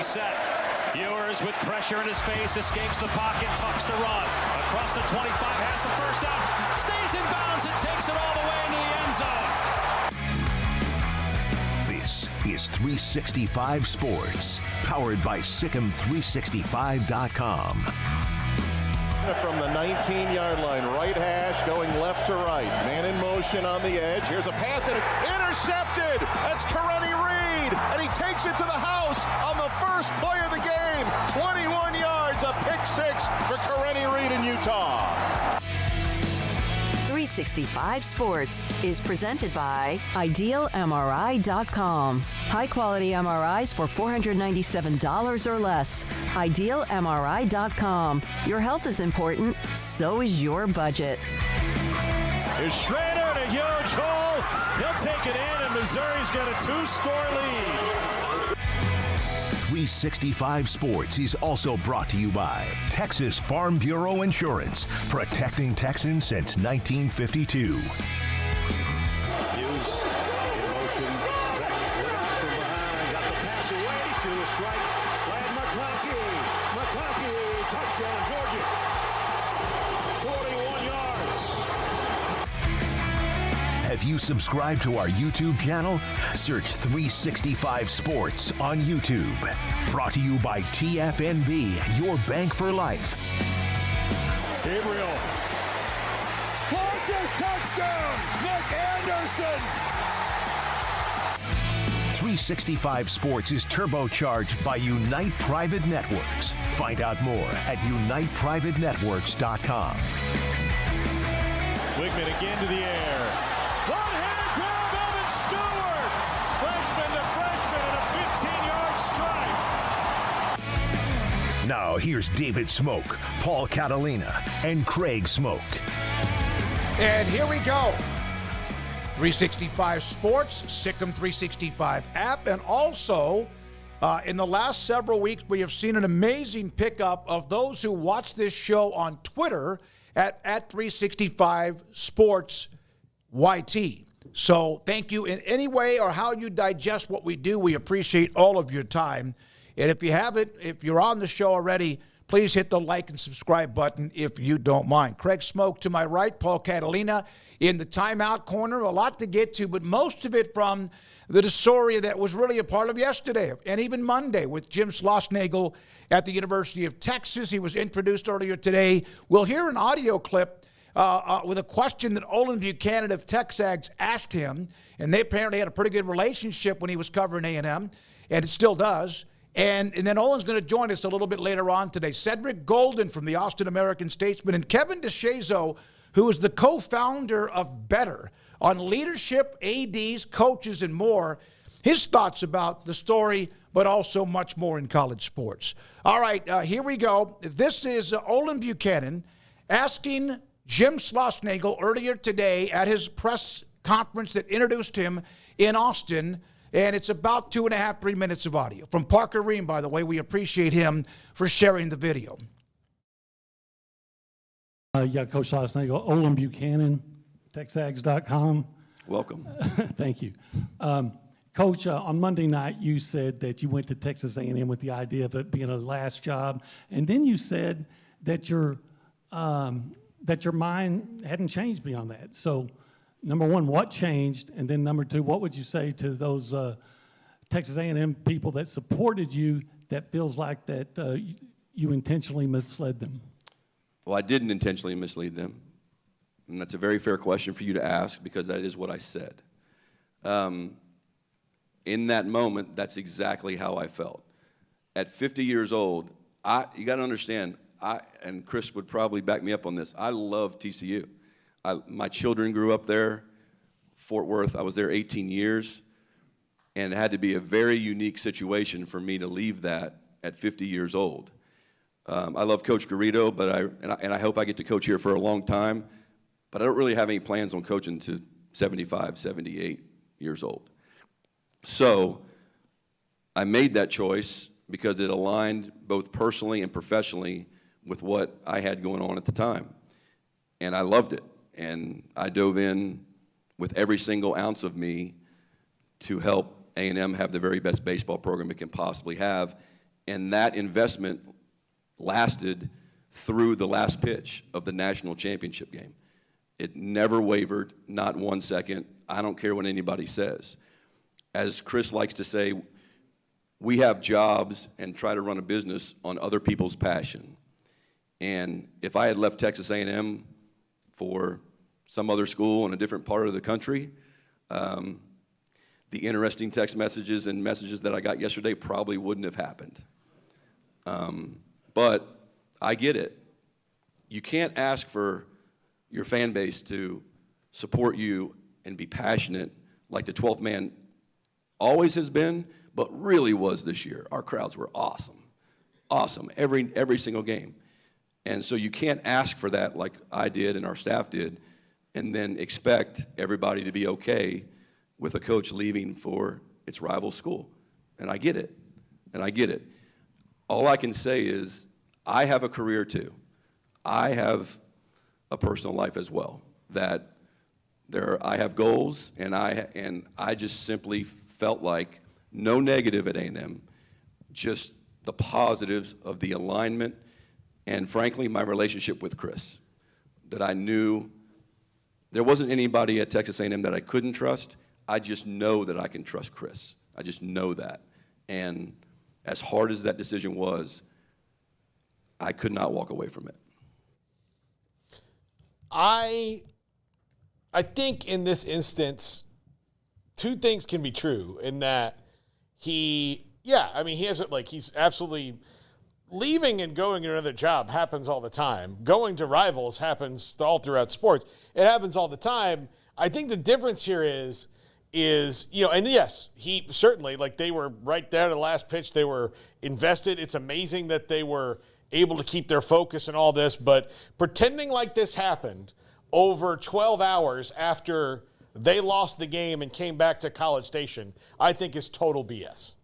set. Ewers with pressure in his face, escapes the pocket, tucks the run. Across the 25, has the first down, stays in bounds and takes it all the way into the end zone. This is 365 Sports, powered by Sikkim365.com. From the 19-yard line, right hash going left to right. Man in motion on the edge. Here's a pass, and it's intercepted. That's Kareni Reed, and he takes it to the house on the first play of the game. 21 yards, a pick six for Kareni Reed in Utah. 365 Sports is presented by IdealMRI.com. High-quality MRIs for $497 or less. IdealMRI.com. Your health is important, so is your budget. Here's Schrader, a huge hole. He'll take it in, and Missouri's got a 2-score lead. 365 Sports is also brought to you by Texas Farm Bureau Insurance, protecting Texans since 1952. Hughes in motion, back from behind, got the pass away to a strike. Glad McHargue, touchdown Georgia. 41 yards. Have you subscribed to our YouTube channel? Search 365 Sports on YouTube. Brought to you by TFNB, your bank for life. Gabriel. Launches touchdown, Nick Anderson. 365 Sports is turbocharged by Unite Private Networks. Find out more at uniteprivatenetworks.com. Wigman again to the air. One-handed grab, Evan Stewart. Freshman to freshman and a 15-yard strike. Now here's David Smoke, Paul Catalina, and Craig Smoke. And here we go. 365 Sports, Sikkim 365 app, and also in the last several weeks we have seen an amazing pickup of those who watch this show on Twitter at 365 Sports YT. So thank you in any way or how you digest what we do. We appreciate all of your time. And if you haven't, if you're on the show already, please hit the like and subscribe button if you don't mind. Craig Smoke to my right, Paul Catalina in the timeout corner. A lot to get to, but most of it from the story that was really a part of yesterday and even Monday with Jim Schlossnagle at the University of Texas. He was introduced earlier today. We'll hear an audio clip with a question that Olan Buchanan of Texags asked him, and they apparently had a pretty good relationship when he was covering A&M, and it still does. And then Olan's going to join us a little bit later on today. Cedric Golden from the Austin American-Statesman and Kevin DeShazo, who is the co-founder of Better on leadership, ADs, coaches, and more. His thoughts about the story, but also much more in college sports. All right, here we go. This is Olan Buchanan asking Jim Schlossnagle earlier today at his press conference that introduced him in Austin. And it's about 2.5, 3 minutes of audio. From Parker Ream, by the way. We appreciate him for sharing the video. Yeah, Coach Schlossnagle, Olan Buchanan, Texags.com. Welcome. Thank you. Coach, on Monday night, you said that you went to Texas A&M with the idea of it being a last job. And then you said that your mind hadn't changed beyond that. So, number one, what changed? And then number two, what would you say to those Texas A&M people that supported you that feels like that you intentionally misled them? Well, I didn't intentionally mislead them. And that's a very fair question for you to ask because that is what I said. In that moment, that's exactly how I felt. At 50 years old, you got to understand, and Chris would probably back me up on this, I love TCU. My children grew up there, Fort Worth. I was there 18 years, and it had to be a very unique situation for me to leave that at 50 years old. I love Coach Garrido, but I hope I get to coach here for a long time, but I don't really have any plans on coaching to 75, 78 years old. So I made that choice because it aligned both personally and professionally with what I had going on at the time, and I loved it. And I dove in with every single ounce of me to help A&M have the very best baseball program it can possibly have And that investment lasted through the last pitch of the national championship game. It never wavered, not 1 second. I don't care what anybody says. As Chris likes to say, we have jobs and try to run a business on other people's passion. And if I had left Texas A&M for some other school in a different part of the country, the interesting text messages and messages that I got yesterday probably wouldn't have happened. But I get it. You can't ask for your fan base to support you and be passionate like the 12th man always has been, but really was this year. Our crowds were awesome. Awesome, every single game. And so you can't ask for that like I did and our staff did, and then expect everybody to be okay with a coach leaving for its rival school. And I get it. All I can say is I have a career too. I have a personal life as well. That I have goals, and I just simply felt like no negative at A&M, just the positives of the alignment, and frankly, my relationship with Chris. That I knew there wasn't anybody at Texas A&M that I couldn't trust. I just know that I can trust Chris. I just know that. And as hard as that decision was, I could not walk away from it. I think in this instance, two things can be true in that he's absolutely leaving and going to another job happens all the time. Going to rivals happens all throughout sports. It happens all the time. I think the difference here is, and yes, he certainly, they were right there at the last pitch. They were invested. It's amazing that they were able to keep their focus and all this, but pretending like this happened over 12 hours after they lost the game and came back to College Station, I think is total BS.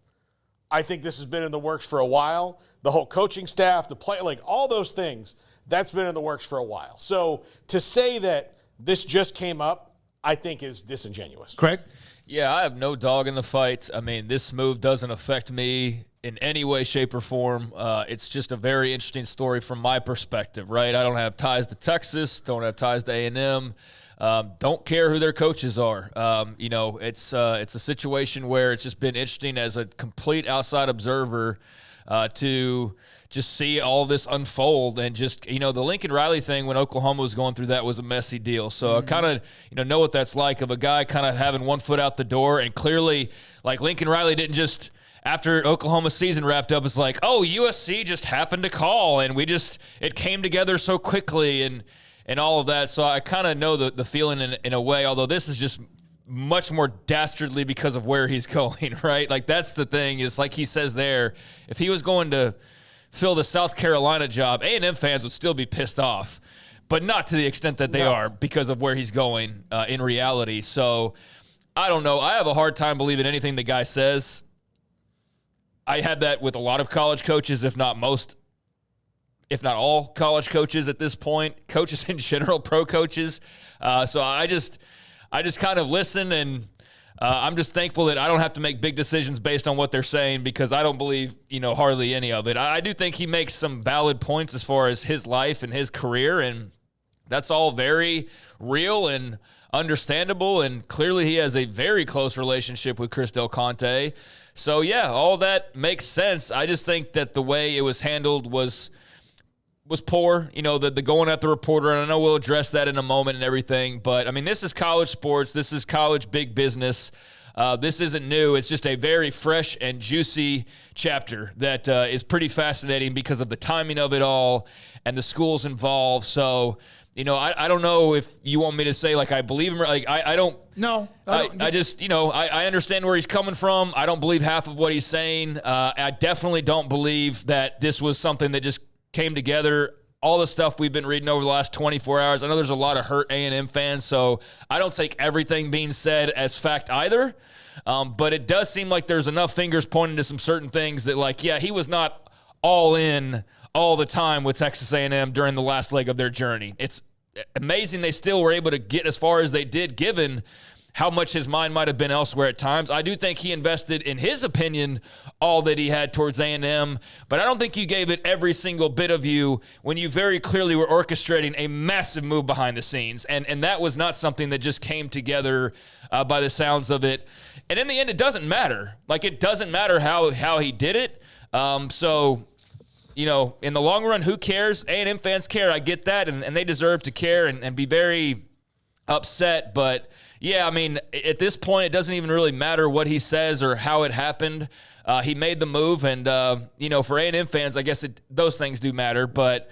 I think this has been in the works for a while. The whole coaching staff, the play, all those things, that's been in the works for a while. So to say that this just came up, I think is disingenuous. Craig? Yeah, I have no dog in the fight. I mean, this move doesn't affect me in any way, shape, or form. It's just a very interesting story from my perspective, right? I don't have ties to Texas, don't have ties to A&M, don't care who their coaches are. It's a situation where it's just been interesting as a complete outside observer to just see all this unfold, and just, the Lincoln Riley thing when Oklahoma was going through that was a messy deal. So I kind of, know what that's like, of a guy kind of having one foot out the door, and clearly, Lincoln Riley didn't just, after Oklahoma's season wrapped up, it's like, oh, USC just happened to call, and it came together so quickly, and all of that. So I kind of know the feeling in a way, although this is just much more dastardly because of where he's going, right? That's the thing, is like he says there, if he was going to fill the South Carolina job, A&M fans would still be pissed off, but not to the extent that they are because of where he's going in reality. So I don't know. I have a hard time believing anything the guy says. I had that with a lot of college coaches, if not most, if not all college coaches at this point, coaches in general, pro coaches. So I just kind of listen, and I'm just thankful that I don't have to make big decisions based on what they're saying, because I don't believe, hardly any of it. I do think he makes some valid points as far as his life and his career, and that's all very real and understandable, and clearly he has a very close relationship with Chris Del Conte. So, yeah, all that makes sense. I just think that the way it was handled was poor, the going at the reporter, and I know we'll address that in a moment and everything, but, I mean, this is college sports. This is college big business. This isn't new. It's just a very fresh and juicy chapter that is pretty fascinating because of the timing of it all and the schools involved. So, I don't know if you want me to say, I believe him. I don't. No. I just, I understand where he's coming from. I don't believe half of what he's saying. I definitely don't believe that this was something that just came together. All the stuff we've been reading over the last 24 hours. I know there's a lot of hurt A&M fans, so I don't take everything being said as fact either. But it does seem like there's enough fingers pointing to some certain things that, he was not all in all the time with Texas A&M during the last leg of their journey. It's amazing they still were able to get as far as they did, given how much his mind might have been elsewhere at times. I do think he invested, in his opinion, all that he had towards A&M, but I don't think you gave it every single bit of you when you very clearly were orchestrating a massive move behind the scenes, and that was not something that just came together by the sounds of it. And in the end, it doesn't matter. Like, it doesn't matter how he did it. So, you know, in the long run, who cares? A&M fans care. I get that, and they deserve to care and be very upset, but yeah, I mean, at this point, it doesn't even really matter what he says or how it happened. He made the move, and, you know, for A&M fans, I guess those things do matter. But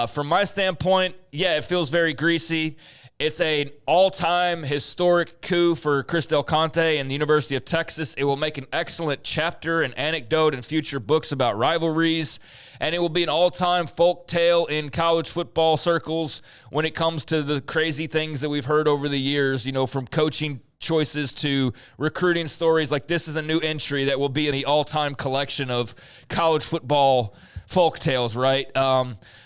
from my standpoint, yeah, it feels very greasy. It's an all-time historic coup for Chris Del Conte and the University of Texas. It will make an excellent chapter and anecdote in future books about rivalries, and it will be an all-time folk tale in college football circles when it comes to the crazy things that we've heard over the years, you know, from coaching choices to recruiting stories. Like, this is a new entry that will be in the all-time collection of college football folk tales, right?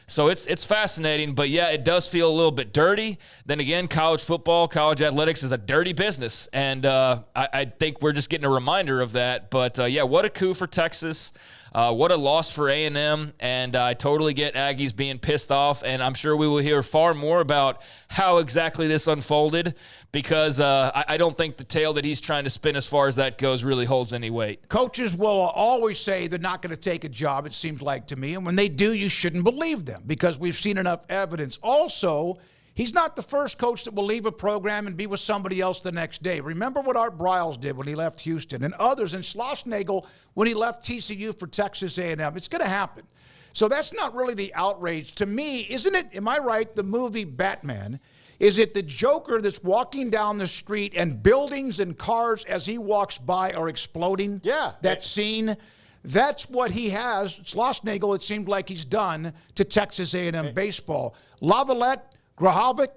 So it's fascinating, but yeah, it does feel a little bit dirty. Then again, college football, college athletics is a dirty business, and I think we're just getting a reminder of that. But yeah, what a coup for Texas. What a loss for A&M, and I totally get Aggies being pissed off, and I'm sure we will hear far more about how exactly this unfolded, because I don't think the tale that he's trying to spin as far as that goes really holds any weight. Coaches will always say they're not going to take a job, it seems like to me, and when they do, you shouldn't believe them, because we've seen enough evidence. Also, he's not the first coach that will leave a program and be with somebody else the next day. Remember what Art Briles did when he left Houston, and others, and Schlossnagle when he left TCU for Texas A&M. It's going to happen. So that's not really the outrage. To me, isn't it, am I right, the movie Batman? Is it the Joker that's walking down the street and buildings and cars as he walks by are exploding? Yeah. That scene? That's what he has. Schlossnagle, it seemed like he's done to Texas A&M baseball. Lavalette, Grahovic,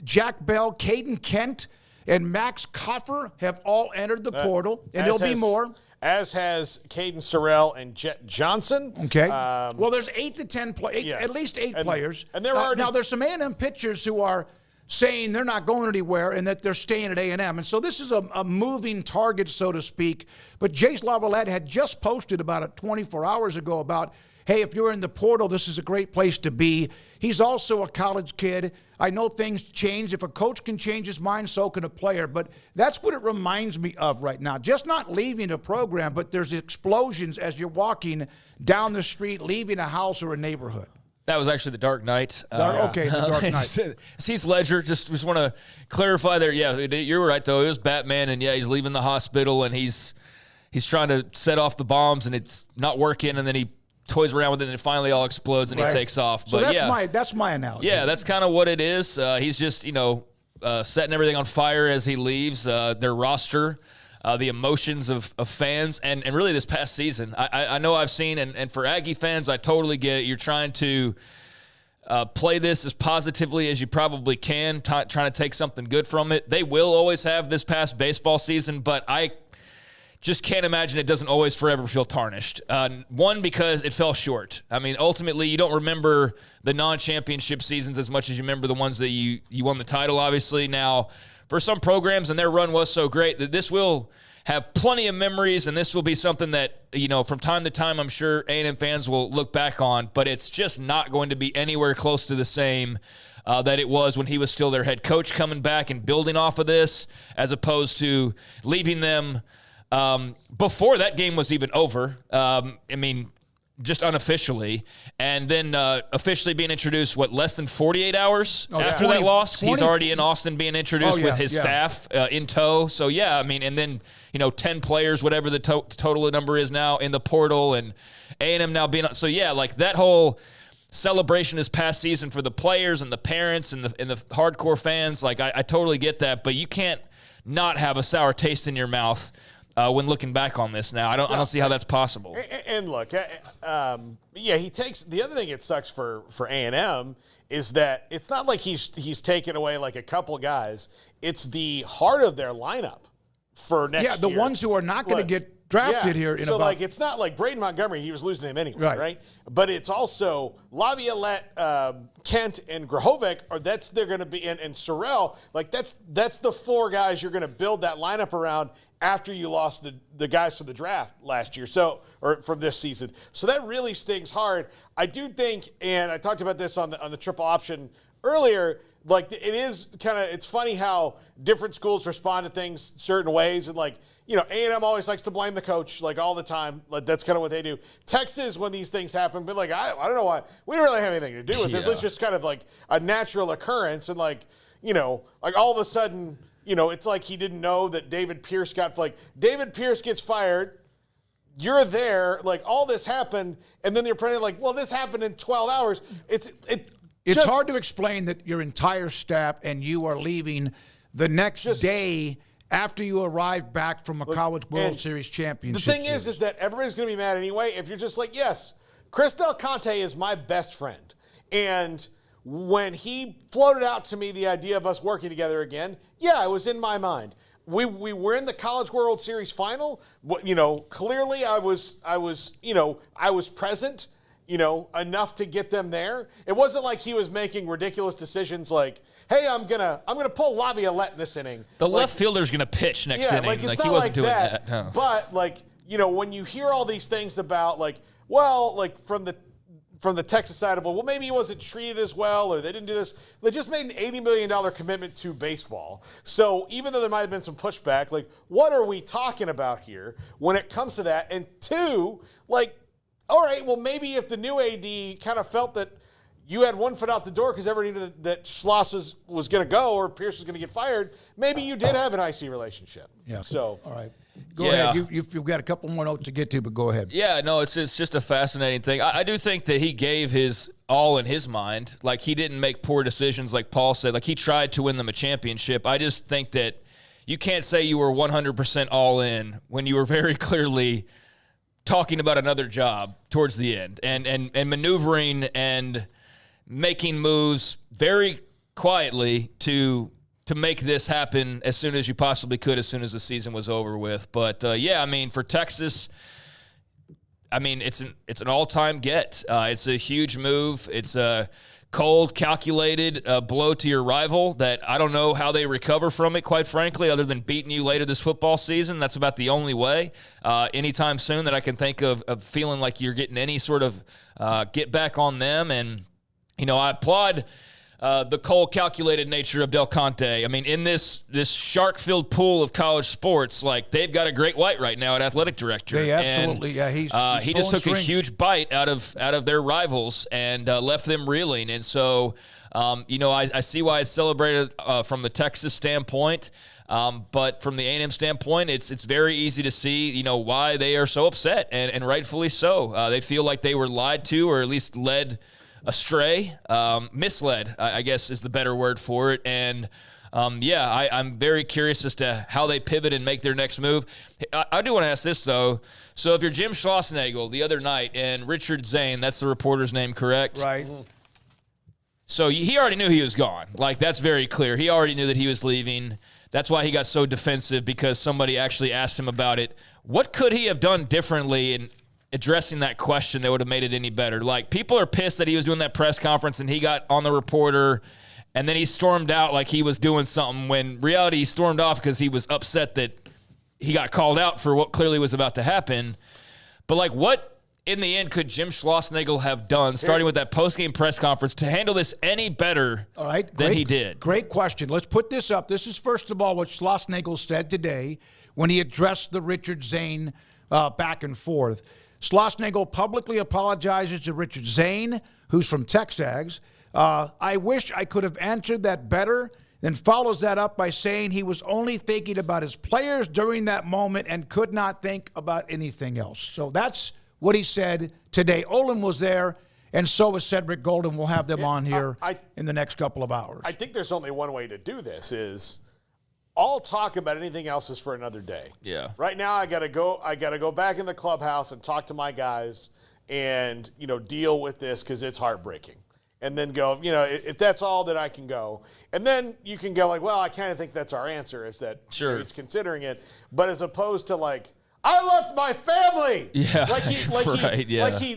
Jack Bell, Caden Kent, and Max Koffer have all entered the portal, and there'll be more. As has Caden Sorrell and Jet Johnson. Okay. Well, there's 8 to 10 players, at least 8 players. And there are now there's some A&M pitchers who are saying they're not going anywhere and that they're staying at A&M. And so this is a moving target, so to speak. But Jace Lavalette had just posted about 24 hours ago about, hey, if you're in the portal, this is a great place to be. He's also a college kid. I know things change. If a coach can change his mind, so can a player. But that's what it reminds me of right now. Just not leaving a program, but there's explosions as you're walking down the street, leaving a house or a neighborhood. That was actually the Dark Knight. The Dark Knight. Heath Ledger, just want to clarify there. Yeah, you're right, though. It was Batman, and yeah, he's leaving the hospital, and he's trying to set off the bombs, and it's not working, and then he toys around with it, and it finally all explodes, and he takes off. So but that's my analogy. Yeah, that's kind of what it is. He's just, setting everything on fire as he leaves. Their roster, the emotions of fans, and really this past season. I know I've seen, and for Aggie fans, I totally get it. You're trying to play this as positively as you probably can, trying to take something good from it. They will always have this past baseball season, but I just can't imagine it doesn't always forever feel tarnished. One, because it fell short. I mean, ultimately, you don't remember the non-championship seasons as much as you remember the ones that you won the title, obviously. Now, for some programs, and their run was so great, that this will have plenty of memories, and this will be something that, from time to time, I'm sure A&M fans will look back on, but it's just not going to be anywhere close to the same that it was when he was still their head coach, coming back and building off of this, as opposed to leaving them before that game was even over. Just unofficially, and then officially being introduced, less than 48 hours after that loss? He's already in Austin being introduced with his staff in tow. So, yeah, and then, 10 players, whatever the total number is now, in the portal, and A&M now being – so, yeah, that whole celebration this past season for the players and the parents and the hardcore fans, I totally get that, but you can't not have a sour taste in your mouth when looking back on this now. I don't see how that's possible. And look, he takes – the other thing it sucks for A&M is that it's not like he's taken away a couple guys. It's the heart of their lineup for next year. Yeah, the ones who are not going to get drafted here. So, it's not like Braden Montgomery, he was losing him anyway, right? But it's also Laviolette, Kent, and Grahovic, they're going to be, and Sorrell, that's the four guys you're going to build that lineup around after you lost the guys to the draft last year, or from this season. So that really stings hard. I do think, and I talked about this on the triple option earlier, it is it's funny how different schools respond to things certain ways. And A&M always likes to blame the coach, all the time. That's kind of what they do. Texas, when these things happen, but I don't know why. We don't really have anything to do with this. It's just kind of a natural occurrence. And all of a sudden, it's like he didn't know that David Pierce David Pierce gets fired. You're there, all this happened. And then they're praying this happened in 12 hours. It's hard to explain that your entire staff and you are leaving the next day after you arrive back from a College World Series championship. The thing is that everybody's going to be mad anyway if you're just yes, Chris Del Conte is my best friend. And when he floated out to me the idea of us working together again, it was in my mind. We were in the College World Series final. Clearly I was present. Enough to get them there. It wasn't like he was making ridiculous decisions hey, I'm gonna pull Laviolette in this inning. The left fielder's gonna pitch next inning. It's not he wasn't doing that. No. But when you hear all these things about from the Texas side of maybe he wasn't treated as well, or they didn't do this. They just made an $80 million commitment to baseball. So even though there might have been some pushback, what are we talking about here when it comes to that? And two, all right, well, maybe if the new AD kind of felt that you had one foot out the door because everybody knew that Schloss was going to go or Pierce was going to get fired, maybe you did have an icy relationship. Yeah. So, all right. Go ahead. You've got a couple more notes to get to, but go ahead. Yeah, no, it's just a fascinating thing. I do think that he gave his all in his mind. He didn't make poor decisions like Paul said. He tried to win them a championship. I just think that you can't say you were 100% all in when you were very clearly – talking about another job towards the end and maneuvering and making moves very quietly to make this happen as soon as you possibly could, as soon as the season was over with. But for Texas, it's an all-time get. It's a huge move. It's a cold, calculated blow to your rival that I don't know how they recover from it, quite frankly, other than beating you later this football season. That's about the only way anytime soon that I can think of feeling like you're getting any sort of get back on them. And, I applaud the cold, calculated nature of Del Conte. In this shark-filled pool of college sports, they've got a great white right now at athletic director. They absolutely, and, he just took a huge bite out of their rivals and left them reeling. And so, I see why it's celebrated from the Texas standpoint. But from the A&M standpoint, it's very easy to see, why they are so upset, and rightfully so. They feel like they were lied to, or at least led astray, misled, I guess is the better word for it. And I'm very curious as to how they pivot and make their next move. I do want to ask this, though. So if you're Jim Schlossnagle the other night and Richard Zane, that's the reporter's name, correct? Right. So he already knew he was gone. That's very clear. He already knew that he was leaving. That's why he got so defensive, because somebody actually asked him about it. What could he have done differently in addressing that question that would have made it any better? People are pissed that he was doing that press conference and he got on the reporter and then he stormed out like he was doing something, when in reality he stormed off because he was upset that he got called out for what clearly was about to happen. But what in the end could Jim Schlossnagle have done, starting with that post-game press conference, to handle this any better than he did? Great question. Let's put this up. This is, first of all, what Schlossnagle said today when he addressed the Richard Zane back and forth. Schlossnagle publicly apologizes to Richard Zane, who's from Texas. I wish I could have answered that better, then follows that up by saying he was only thinking about his players during that moment and could not think about anything else. So that's what he said today. Olan was there, and so was Cedric Golden. We'll have them on here in the next couple of hours. I think there's only one way to do this is all talk about anything else is for another day. Yeah. Right now I gotta go back in the clubhouse and talk to my guys and, deal with this because it's heartbreaking. And then go, if that's all that I can go. And then you can go well, I kind of think that's our answer, is that he's considering it. But as opposed to I left my family. Yeah,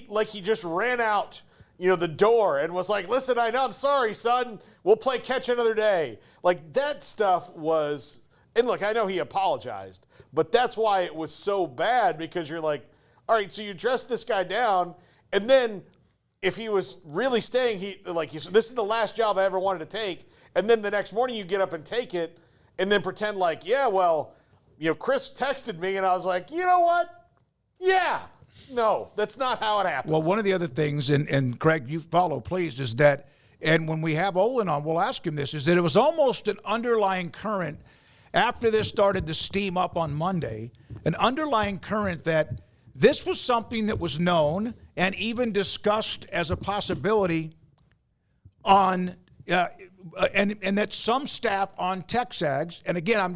like he just ran out, the door and was like, listen, I know, I'm sorry, son. We'll play catch another day. Like, that stuff was, and look, I know he apologized, but that's why it was so bad, because you're like, all right, so you dressed this guy down, and then if he was really staying, this is the last job I ever wanted to take, and then the next morning you get up and take it, and then pretend like, Chris texted me, and I was like, you know what? Yeah. No, that's not how it happened. Well, one of the other things, and Craig, you follow, please, is that, and when we have Olan on, we'll ask him this, is that it was almost an underlying current after this started to steam up on Monday, an underlying current that this was something that was known and even discussed as a possibility on, and that some staff on TexAgs, and again,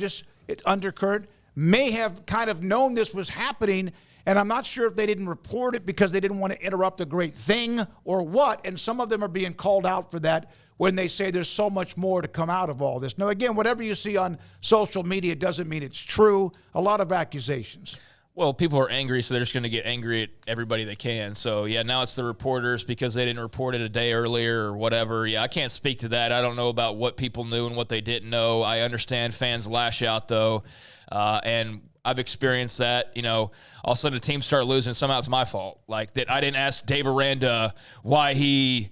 it's undercurrent, may have kind of known this was happening, and I'm not sure if they didn't report it because they didn't want to interrupt a great thing or what, and some of them are being called out for that when they say there's so much more to come out of all this. Now, again, whatever you see on social media doesn't mean it's true. A lot of accusations. Well, people are angry, so they're just going to get angry at everybody they can. So, yeah, now it's the reporters because they didn't report it a day earlier or whatever. Yeah, I can't speak to that. I don't know about what people knew and what they didn't know. I understand fans lash out, though, and I've experienced that. All of a sudden the team start losing. Somehow it's my fault. Like that I didn't ask Dave Aranda why he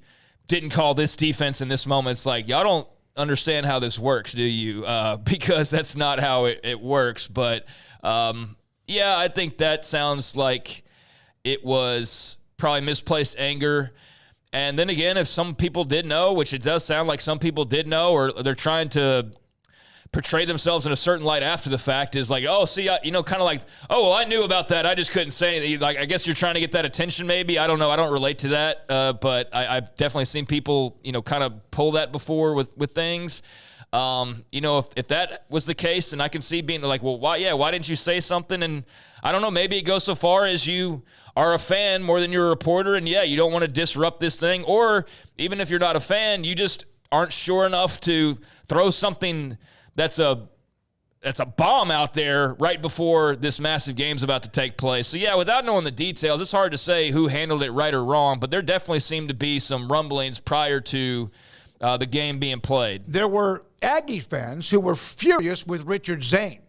didn't call this defense in this moment. It's like, y'all don't understand how this works, do you? Because that's not how it works. But, yeah, I think that sounds like it was probably misplaced anger. And then again, if some people did know, which it does sound like some people did know, or they're trying to portray themselves in a certain light after the fact, is like, oh, see, kind of like, oh, well, I knew about that. I just couldn't say anything. Like, I guess you're trying to get that attention maybe. I don't know. I don't relate to that. But I've definitely seen people, kind of pull that before with things. If that was the case, and I can see being like, well, why didn't you say something? And I don't know, maybe it goes so far as you are a fan more than you're a reporter, and you don't want to disrupt this thing. Or even if you're not a fan, you just aren't sure enough to throw something that's a bomb out there right before this massive game's about to take place. So, yeah, without knowing the details, it's hard to say who handled it right or wrong, but there definitely seemed to be some rumblings prior to the game being played. There were Aggie fans who were furious with Richard Zane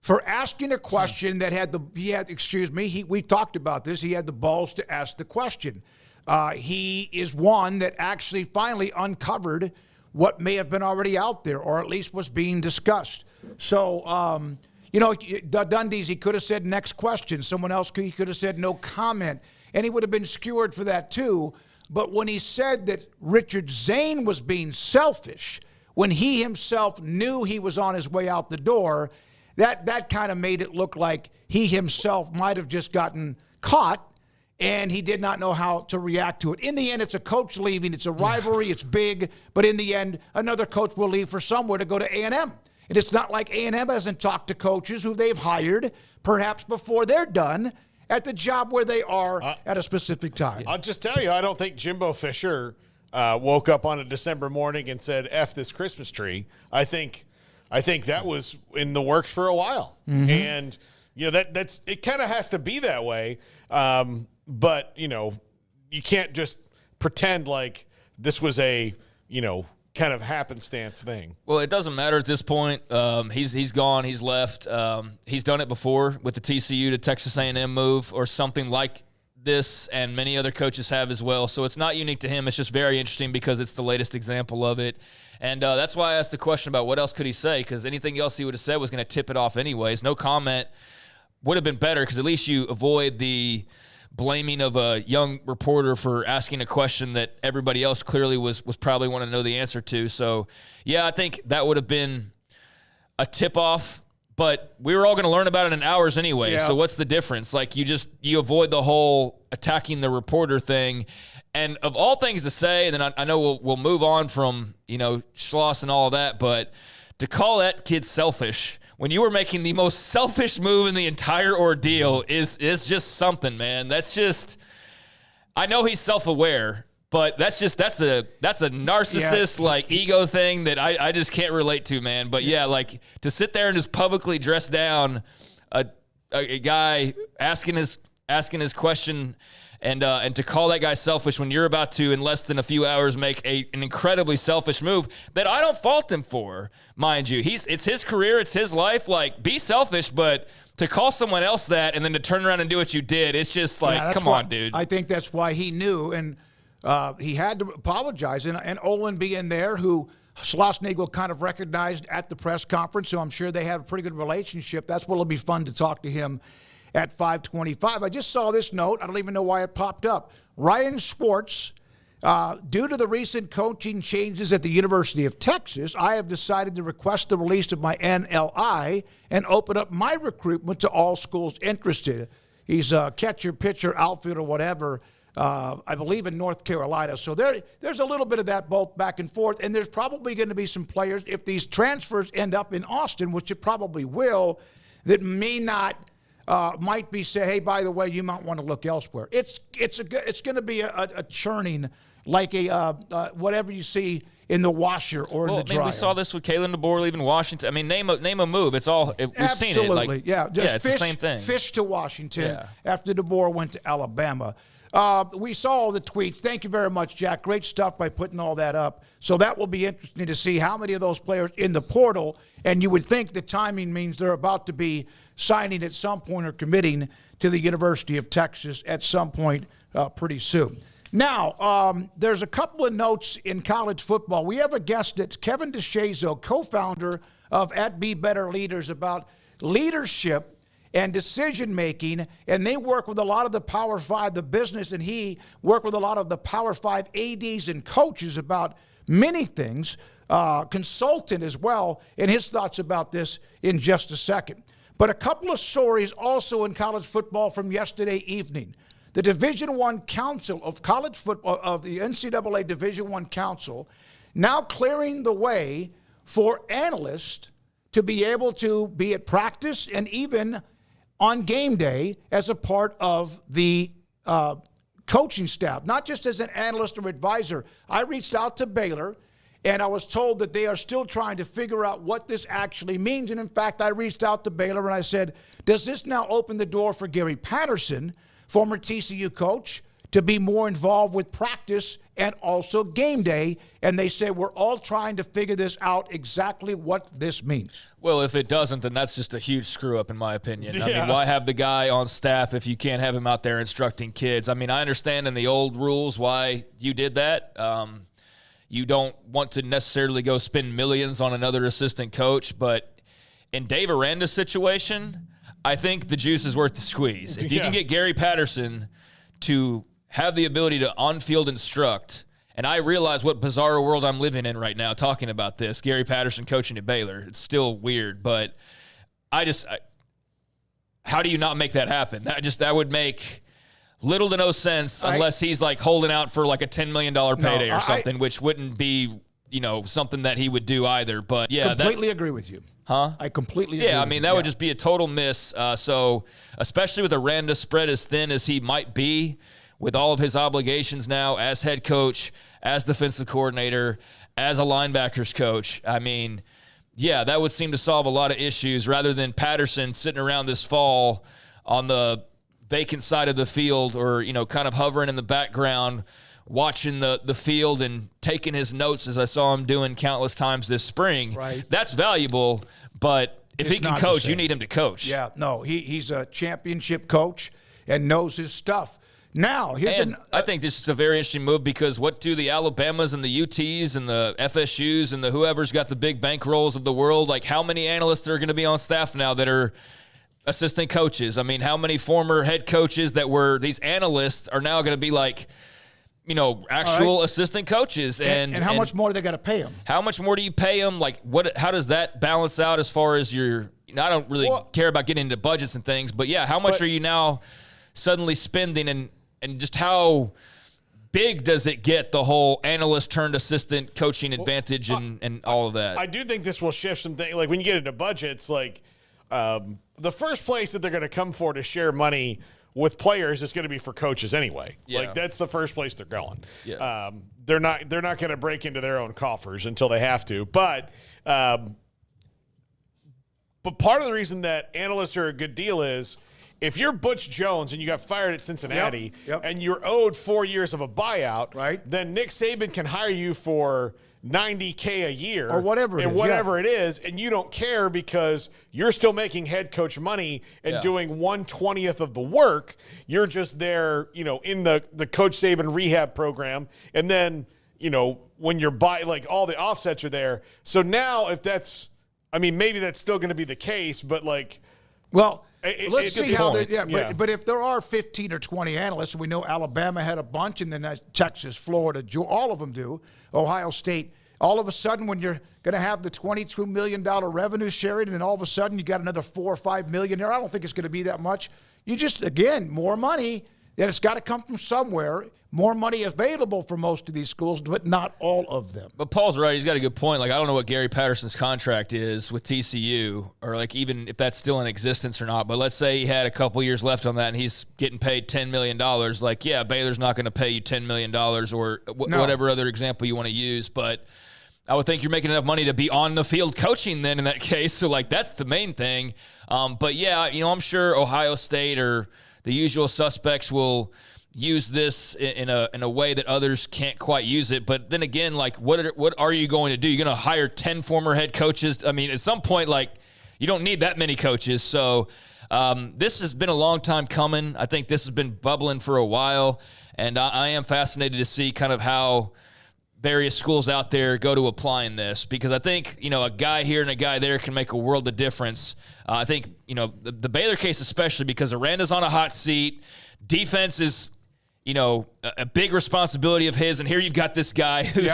for asking a question that we talked about this. He had the balls to ask the question. He is one that actually finally uncovered what may have been already out there, or at least was being discussed. So, Dundee's, he could have said next question. Someone else, he could have said no comment, and he would have been skewered for that too. But when he said that Richard Zane was being selfish, when he himself knew he was on his way out the door, that kind of made it look like he himself might have just gotten caught and he did not know how to react to it. In the end, it's a coach leaving. It's a rivalry. It's big. But in the end, another coach will leave for somewhere to go to A&M. And it's not like A&M hasn't talked to coaches who they've hired, perhaps before they're done, at the job where they are at a specific time. I'll just tell you, I don't think Jimbo Fisher woke up on a December morning and said, F this Christmas tree. I think that was in the works for a while. Mm-hmm. And, that's it kind of has to be that way. But, you can't just pretend like this was a, kind of happenstance thing. Well, it doesn't matter at this point. He's gone. He's left. He's done it before with the TCU to Texas A&M move or something like this, and many other coaches have as well. So it's not unique to him. It's just very interesting because it's the latest example of it. And that's why I asked the question about what else could he say, because anything else he would have said was going to tip it off anyways. No comment would have been better because at least you avoid the blaming of a young reporter for asking a question that everybody else clearly was probably wanting to know the answer to. So, yeah, I think that would have been a tip-off, but we were all going to learn about it in hours anyway. Yeah. So what's the difference? Like, you avoid the whole attacking the reporter thing. And of all things to say, and then I know we'll move on from, Schloss and all of that, but to call that kid selfish when you were making the most selfish move in the entire ordeal is just something, man. That's just, I know he's self-aware, but that's a narcissist, ego thing that I just can't relate to, man. But yeah, to sit there and just publicly dress down a a guy asking his question and to call that guy selfish when you're about to, in less than a few hours, make an incredibly selfish move that I don't fault him for, mind you. It's his career, it's his life. Like, be selfish, but to call someone else that and then to turn around and do what you did, it's just like, come on, dude. I think that's why he knew, and he had to apologize. And Olan being there, who Schlossnagle kind of recognized at the press conference, so I'm sure they have a pretty good relationship. That's what'll be fun to talk to him at 5:25. I just saw this note. I don't even know why it popped up. Ryan Schwartz, due to the recent coaching changes at the University of Texas, I have decided to request the release of my NLI and open up my recruitment to all schools interested. He's a catcher, pitcher, outfielder, whatever, I believe in North Carolina. So there's a little bit of that both back and forth, and there's probably going to be some players, if these transfers end up in Austin, which it probably will, that may not might be say, hey, by the way, you might want to look elsewhere. It's going to be a churning, like whatever you see in the washer or in the dryer. We saw this with Kalen DeBoer leaving Washington. I mean, name a move. It's all we've seen it. Like, it's the same thing. Fish to Washington after DeBoer went to Alabama. We saw all the tweets. Thank you very much, Jack. Great stuff by putting all that up. So that will be interesting to see how many of those players in the portal, and you would think the timing means they're about to be signing at some point or committing to the University of Texas at some point pretty soon. Now, there's a couple of notes in college football. We have a guest. It's Kevin DeShazo, co-founder of @Be Better Leaders, about leadership and decision-making, and they work with a lot of the Power 5, the business, and he worked with a lot of the Power 5 ADs and coaches about many things, consultant as well, and his thoughts about this in just a second. But a couple of stories also in college football from yesterday evening. The Division I Council of College Football, of the NCAA Division I Council, now clearing the way for analysts to be able to be at practice and even on game day as a part of the coaching staff, not just as an analyst or advisor. I reached out to Baylor, and I was told that they are still trying to figure out what this actually means. And in fact, I reached out to Baylor and I said, does this now open the door for Gary Patterson, former TCU coach, to be more involved with practice and also game day? And they say, we're all trying to figure this out, exactly what this means. Well, if it doesn't, then that's just a huge screw up, in my opinion. I mean, why have the guy on staff if you can't have him out there instructing kids? I mean, I understand in the old rules why you did that. You don't want to necessarily go spend millions on another assistant coach, but in Dave Aranda's situation, I think the juice is worth the squeeze. If you can get Gary Patterson to have the ability to on-field instruct, and I realize what bizarre world I'm living in right now talking about this, Gary Patterson coaching at Baylor. It's still weird, but how do you not make that happen? That would make little to no sense unless he's like holding out for like a $10 million payday or something, which wouldn't be, something that he would do either. But yeah, completely agree with you. Huh? I completely agree. Yeah, I mean, that would just be a total miss. So especially with Aranda spread as thin as he might be, with all of his obligations now as head coach, as defensive coordinator, as a linebackers coach, I mean, yeah, that would seem to solve a lot of issues rather than Patterson sitting around this fall on the vacant side of the field or, kind of hovering in the background, watching the field and taking his notes as I saw him doing countless times this spring. Right. That's valuable, but if he can coach, you need him to coach. Yeah, no, he's a championship coach and knows his stuff. Now, I think this is a very interesting move because what do the Alabamas and the UTs and the FSUs and the whoever's got the big bankrolls of the world, like how many analysts are going to be on staff now that are assistant coaches? I mean, how many former head coaches that were these analysts are now going to be like, actual assistant coaches? And how much more are they got to pay them? How much more do you pay them? Like, how does that balance out as far as your – I don't really care about getting into budgets and things, but, yeah, how much are you now suddenly spending and just how big does it get, the whole analyst turned assistant coaching advantage and all of that? I do think this will shift some things. Like when you get into budgets, like the first place that they're going to come for to share money with players is going to be for coaches anyway. Yeah. Like that's the first place they're going. Yeah. They're not going to break into their own coffers until they have to. But But part of the reason that analysts are a good deal is if you're Butch Jones and you got fired at Cincinnati and you're owed 4 years of a buyout, then Nick Saban can hire you for $90K a year or whatever it is, and you don't care because you're still making head coach money and doing 1/20th of the work. You're just there, in the Coach Saban rehab program, and then when you're all the offsets are there. So now maybe that's still going to be the case, but let's see how but if there are 15 or 20 analysts, we know Alabama had a bunch, and then Texas, Florida, all of them do, Ohio State, all of a sudden when you're going to have the $22 million revenue sharing, and then all of a sudden you got another $4 or $5 million there, I don't think it's going to be that much. You just, again, more money, then it's got to come from somewhere. More money available for most of these schools, but not all of them. But Paul's right. He's got a good point. I don't know what Gary Patterson's contract is with TCU, or even if that's still in existence or not. But let's say he had a couple years left on that and he's getting paid $10 million. Baylor's not going to pay you $10 million or whatever other example you want to use. But I would think you're making enough money to be on the field coaching then in that case. So, that's the main thing. I'm sure Ohio State or the usual suspects will use this in a way that others can't quite use it. But then again, what are you going to do? You're going to hire 10 former head coaches? I mean, at some point, you don't need that many coaches. So this has been a long time coming. I think this has been bubbling for a while. And I am fascinated to see kind of how various schools out there go to applying this, because I think, a guy here and a guy there can make a world of difference. I think, the Baylor case especially, because Aranda's on a hot seat. Defense is, a big responsibility of his, and here you've got this guy who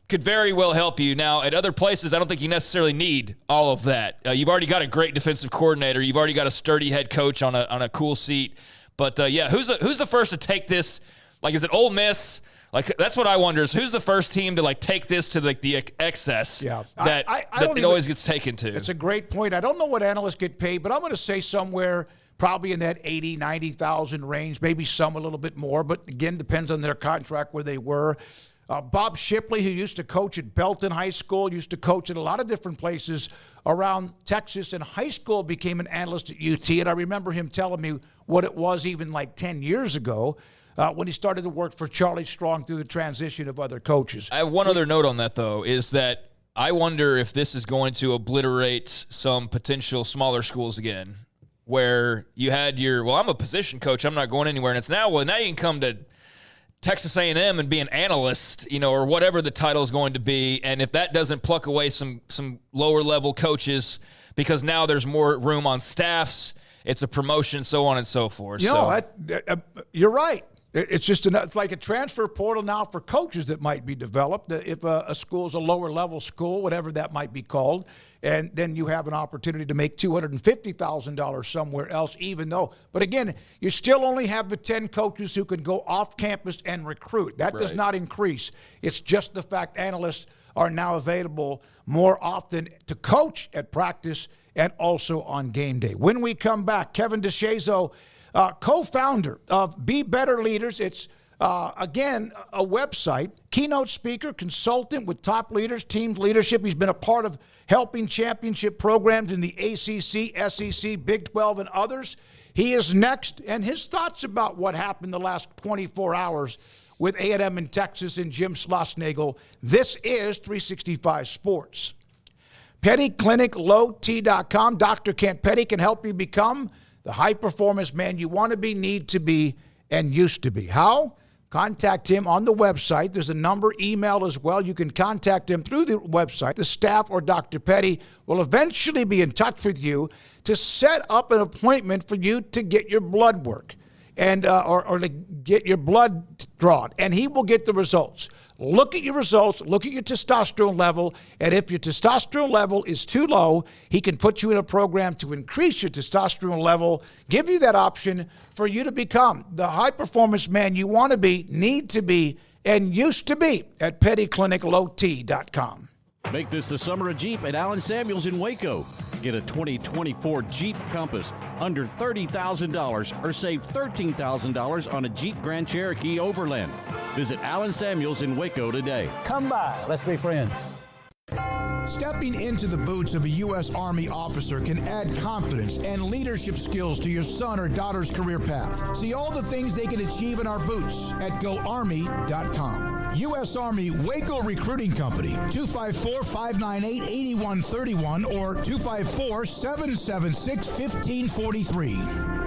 could very well help you. Now, at other places, I don't think you necessarily need all of that. You've already got a great defensive coordinator. You've already got a sturdy head coach on a cool seat. But, who's the first to take this? Is it Ole Miss? That's what I wonder is who's the first team to take this to the excess that it always gets taken to. It's a great point. I don't know what analysts get paid, but I'm going to say somewhere probably in that 80, 90,000 range, maybe some a little bit more, but again, depends on their contract where they were. Bob Shipley, who used to coach at Belton High School, used to coach at a lot of different places around Texas, and high school became an analyst at UT, and I remember him telling me what it was even 10 years ago when he started to work for Charlie Strong through the transition of other coaches. I have one other note on that, though, is that I wonder if this is going to obliterate some potential smaller schools again, where you had I'm a position coach, I'm not going anywhere, and it's now you can come to Texas A&M and be an analyst, or whatever the title is going to be, and if that doesn't pluck away some lower level coaches, because now there's more room on staffs, it's a promotion, so on and so forth. You're right. It's just it's like a transfer portal now for coaches that might be developed. If a school's a lower level school, whatever that might be called, and then you have an opportunity to make $250,000 somewhere else, but again, you still only have the 10 coaches who can go off campus and recruit. That does not increase. It's just the fact analysts are now available more often to coach at practice and also on game day. When we come back, Kevin DeShazo, co-founder of Be Better Leaders. It's, again, a website, keynote speaker, consultant with top leaders, team leadership. He's been a part of helping championship programs in the ACC, SEC, Big 12, and others. He is next, and his thoughts about what happened the last 24 hours with A&M in Texas and Jim Schlossnagle. This is 365 Sports. PettyClinicLowT.com. Dr. Kent Petty can help you become the high-performance man you want to be, need to be, and used to be. How? Contact him on the website. There's a number, email as well. You can contact him through the website. The staff or Dr. Petty will eventually be in touch with you to set up an appointment for you to get your blood work and or to get your blood drawn, and he will get the results. Look at your results, look at your testosterone level, and if your testosterone level is too low, he can put you in a program to increase your testosterone level, give you that option for you to become the high-performance man you want to be, need to be, and used to be at PettyClinicLowT.com. Make this the summer of Jeep at Allen Samuels in Waco. Get a 2024 Jeep Compass under $30,000 or save $13,000 on a Jeep Grand Cherokee Overland. Visit Allen Samuels in Waco today. Come by. Let's be friends. Stepping into the boots of a U.S. Army officer can add confidence and leadership skills to your son or daughter's career path. See all the things they can achieve in our boots at GoArmy.com. U.S. Army Waco Recruiting Company, 254-598-8131 or 254-776-1543.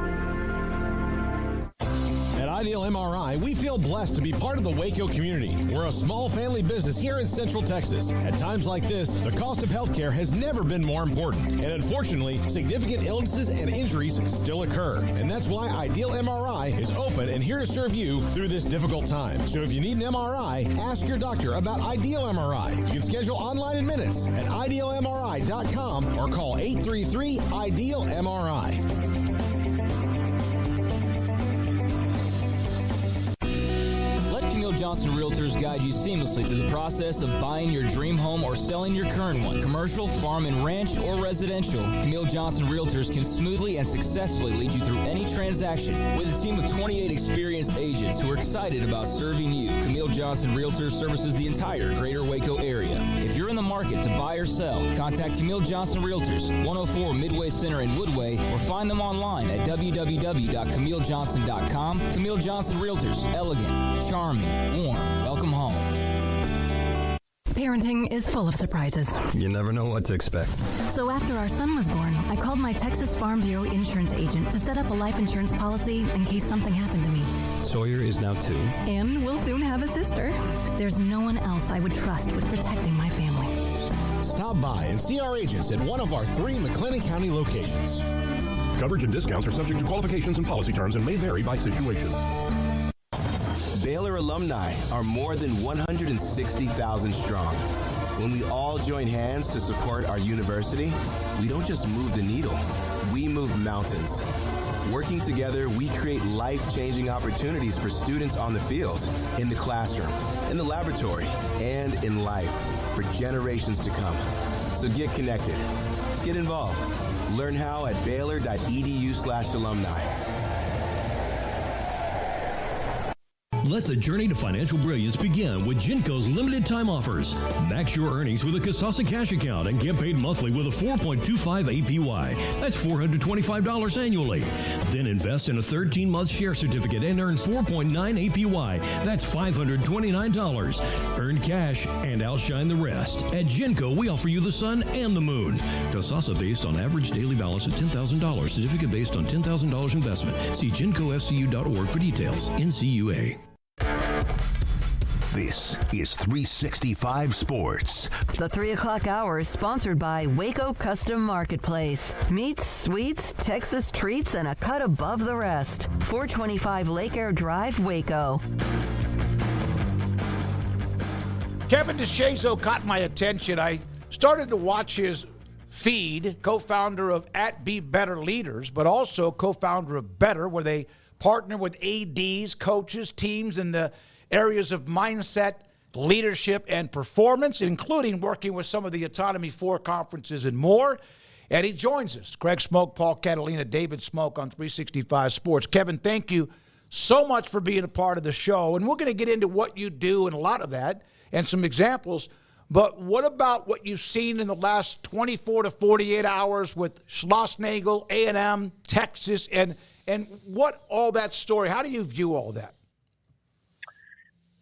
At Ideal MRI, we feel blessed to be part of the Waco community. We're a small family business here in Central Texas. At times like this, the cost of healthcare has never been more important. And unfortunately, significant illnesses and injuries still occur. And that's why Ideal MRI is open and here to serve you through this difficult time. So if you need an MRI, ask your doctor about Ideal MRI. You can schedule online in minutes at idealmri.com or call 833-IDEAL-MRI. Camille Johnson Realtors guide you seamlessly through the process of buying your dream home or selling your current one. Commercial, farm and ranch, or residential, Camille Johnson Realtors can smoothly and successfully lead you through any transaction. With a team of 28 experienced agents who are excited about serving you, Camille Johnson Realtors services the entire greater Waco area. If you're in the market to buy or sell, contact Camille Johnson Realtors, 104 Midway Center in Woodway, or find them online at www.camillejohnson.com. Camille Johnson Realtors, elegant, charming, warm. Welcome home. Parenting is full of surprises. You never know what to expect. So after our son was born, I called my Texas Farm Bureau insurance agent to set up a life insurance policy in case something happened to me. Sawyer is now 2. And we'll soon have a sister. There's no one else I would trust with protecting my family. Stop by and see our agents at one of our 3 McLennan County locations. Coverage and discounts are subject to qualifications and policy terms and may vary by situation. Baylor alumni are more than 160,000 strong. When we all join hands to support our university, we don't just move the needle, we move mountains. Working together, we create life-changing opportunities for students on the field, in the classroom, in the laboratory, and in life for generations to come. So get connected, get involved. Learn how at baylor.edu/alumni. Let the journey to financial brilliance begin with Genco's limited time offers. Max your earnings with a Kasasa cash account and get paid monthly with a 4.25 APY. That's $425 annually. Then invest in a 13-month share certificate and earn 4.9 APY. That's $529. Earn cash and outshine the rest. At Genco, we offer you the sun and the moon. Kasasa based on average daily balance of $10,000. Certificate based on $10,000 investment. See GencoFCU.org for details. NCUA. This is 365 Sports. The 3 o'clock hour is sponsored by Waco Custom Marketplace. Meats, sweets, Texas treats, and a cut above the rest. 425 Lake Air Drive, Waco. Kevin DeShazo caught my attention. I started to watch his feed, co-founder of @BeBetterLeaders, but also co-founder of Better, where they partner with ADs, coaches, teams in the areas of mindset, leadership, and performance, including working with some of the Autonomy 4 conferences and more. And he joins us. Greg Smoke, Paul Catalina, David Smoke on 365 Sports. Kevin, thank you so much for being a part of the show. And we're going to get into what you do and a lot of that and some examples. But what about what you've seen in the last 24 to 48 hours with Schlossnagle, A&M, Texas, and what all that story? How do you view all that?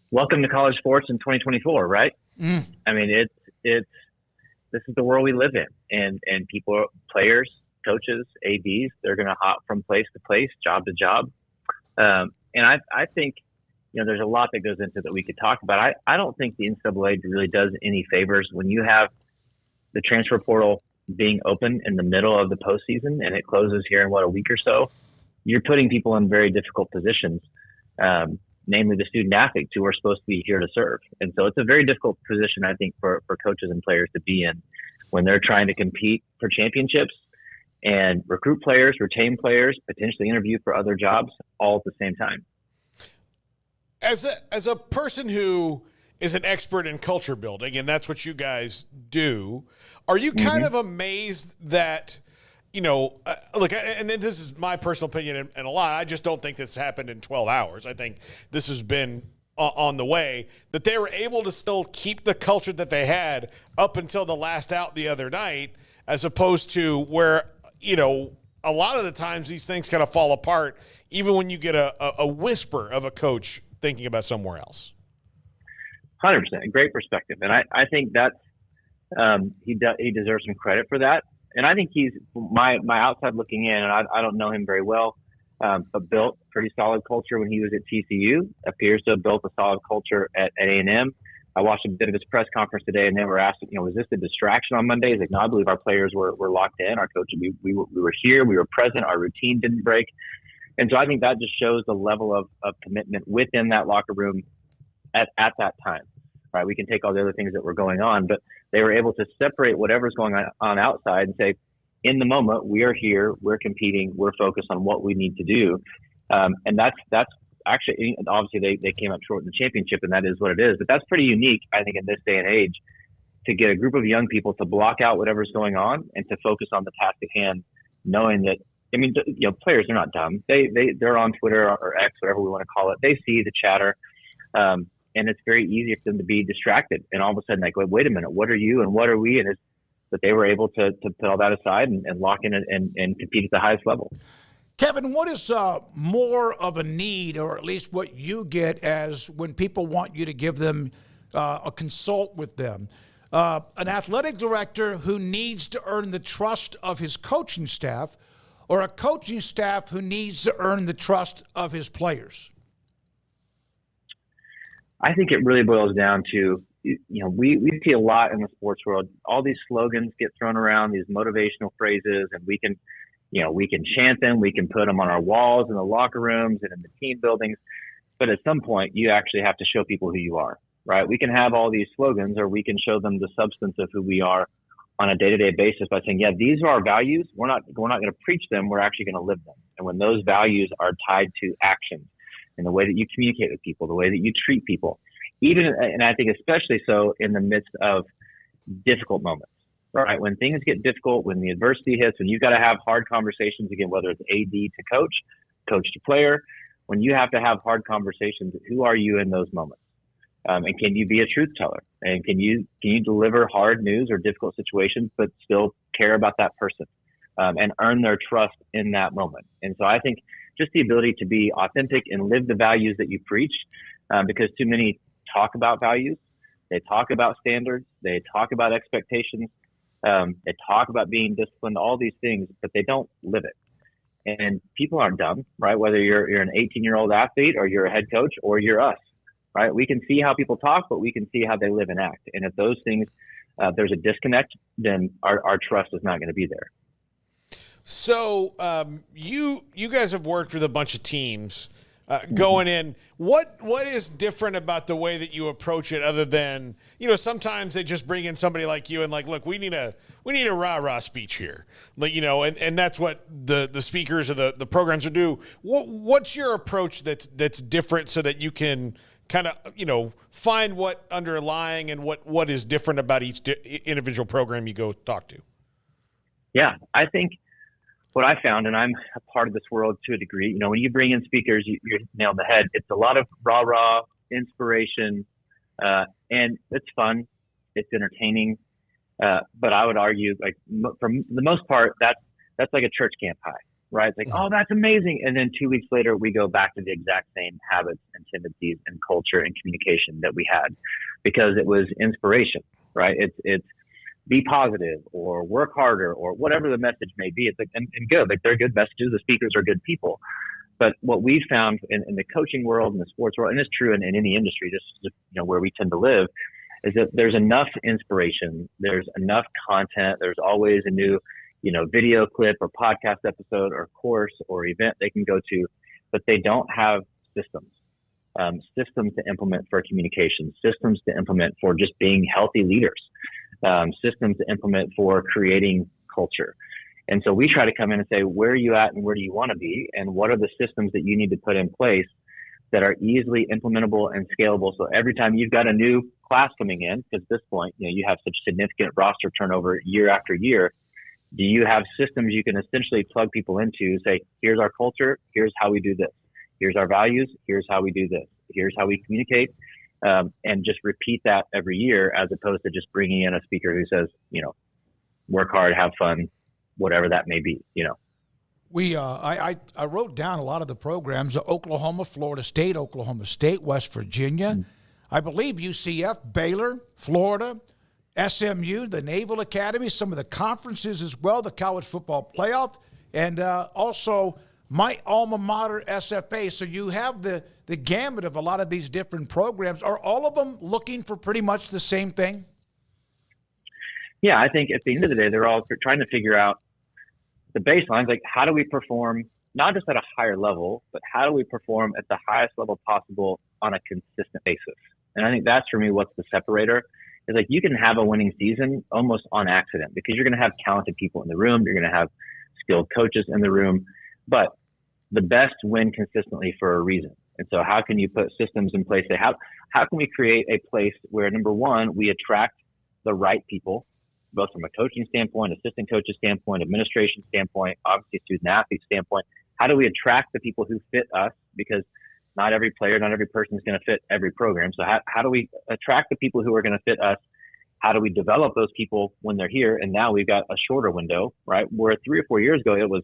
Welcome to college sports in 2024, right? I mean, it's this is the world we live in, and people, players, coaches, ADs, they're going to hop from place to place, job to job, and I think there's a lot that goes into that we could talk about. I don't think the NCAA really does any favors when you have the transfer portal being open in the middle of the postseason and it closes here in a week or so. You're putting people in very difficult positions. Namely the student athletes who are supposed to be here to serve. And so it's a very difficult position, I think, for coaches and players to be in when they're trying to compete for championships and recruit players, retain players, potentially interview for other jobs all at the same time. As a person who is an expert in culture building, and that's what you guys do, are you kind of amazed that look, and this is my personal opinion and a lot. I just don't think this happened in 12 hours. I think this has been on the way, that they were able to still keep the culture that they had up until the last out the other night, as opposed to where, a lot of the times these things kind of fall apart, even when you get a whisper of a coach thinking about somewhere else. 100%. Great perspective. And I think that's, he deserves some credit for that. And I think he's my outside looking in, and I don't know him very well, but built pretty solid culture when he was at TCU, appears to have built a solid culture at A&M. I watched a bit of his press conference today, and they were asked, was this a distraction on Monday? He's like, no, I believe our players were locked in. Our coach, we were here, we were present, our routine didn't break. And so I think that just shows the level of commitment within that locker room at that time. Right? We can take all the other things that were going on, but they were able to separate whatever's going on outside and say, in the moment, we are here, we're competing, we're focused on what we need to do. And that's actually, obviously they came up short in the championship, and that is what it is, but that's pretty unique, I think, in this day and age, to get a group of young people to block out whatever's going on and to focus on the task at hand, knowing that, players are not dumb. They're on Twitter or X, whatever we want to call it. They see the chatter. And it's very easy for them to be distracted. And all of a sudden, like, wait a minute, what are you and what are we? And but they were able to put all that aside and lock in and compete at the highest level. Kevin, what is more of a need, or at least what you get as when people want you to give them a consult with them? An athletic director who needs to earn the trust of his coaching staff, or a coaching staff who needs to earn the trust of his players? I think it really boils down to, we see a lot in the sports world. All these slogans get thrown around, these motivational phrases, and we can chant them, we can put them on our walls in the locker rooms and in the team buildings. But at some point, you actually have to show people who you are, right? We can have all these slogans, or we can show them the substance of who we are on a day-to-day basis by saying, yeah, these are our values. We're not going to preach them. We're actually going to live them. And when those values are tied to action, in the way that you communicate with people, the way that you treat people, and I think especially so in the midst of difficult moments, right? When things get difficult, when the adversity hits, when you've got to have hard conversations, again, whether it's AD to coach to player, when you have to have hard conversations, who are you in those moments? And can you be a truth teller? And can you deliver hard news or difficult situations, but still care about that person and earn their trust in that moment? And so I think just the ability to be authentic and live the values that you preach, because too many talk about values, they talk about standards, they talk about expectations, they talk about being disciplined, all these things, but they don't live it. And people aren't dumb, right? Whether you're an 18-year-old athlete or you're a head coach or you're us, right? We can see how people talk, but we can see how they live and act. And if those things, there's a disconnect, then our trust is not going to be there. So you guys have worked with a bunch of teams going in. What is different about the way that you approach it, other than, sometimes they just bring in somebody like you and like, look, we need a rah-rah speech here, like, and that's what the speakers or the programs will do. What's your approach that's different, so that you can kind of find what underlying and what is different about each individual program you go talk to? Yeah, I think what I found, and I'm a part of this world to a degree, when you bring in speakers, you're nailed the head. It's a lot of rah-rah, inspiration, and it's fun, it's entertaining. But I would argue, like, for the most part, that's like a church camp high, right? It's like, oh, that's amazing. And then 2 weeks later, we go back to the exact same habits and tendencies and culture and communication that we had, because it was inspiration, right? It's be positive or work harder or whatever the message may be. It's like, and good, like, they're good messages. The speakers are good people. But what we've found in the coaching world and the sports world, and it's true in any industry, just where we tend to live, is that there's enough inspiration, there's enough content, there's always a new, video clip or podcast episode or course or event they can go to, but they don't have systems to implement for communication, systems to implement for just being healthy leaders, systems to implement for creating culture. And so we try to come in and say, where are you at and where do you want to be? And what are the systems that you need to put in place that are easily implementable and scalable? So every time you've got a new class coming in, because at this point, you have such significant roster turnover year after year, do you have systems you can essentially plug people into, say, here's our culture, here's how we do this, here's our values, here's how we do this. Here's how we communicate, and just repeat that every year, as opposed to just bringing in a speaker who says, work hard, have fun, whatever that may be. I wrote down a lot of the programs: Oklahoma, Florida State, West Virginia, I believe UCF, Baylor, Florida, SMU, the Naval Academy, some of the conferences as well, the College Football Playoff, and also my alma mater, SFA. So you have the gamut of a lot of these different programs. Are all of them looking for pretty much the same thing? Yeah, I think at the end of the day, they're all trying to figure out the baselines, like how do we perform not just at a higher level, but how do we perform at the highest level possible on a consistent basis? And I think that's, for me, what's the separator. Is like you can have a winning season almost on accident, because you're going to have talented people in the room. You're going to have skilled coaches in the room, but the best win consistently for a reason. And so how can you put systems in place? How can we create a place where, number one, we attract the right people, both from a coaching standpoint, assistant coaches standpoint, administration standpoint, obviously student athlete standpoint? How do we attract the people who fit us? Because not every player, not every person is going to fit every program. So how do we attract the people who are going to fit us? How do we develop those people when they're here? And now we've got a shorter window, right? Where 3 or 4 years ago, it was,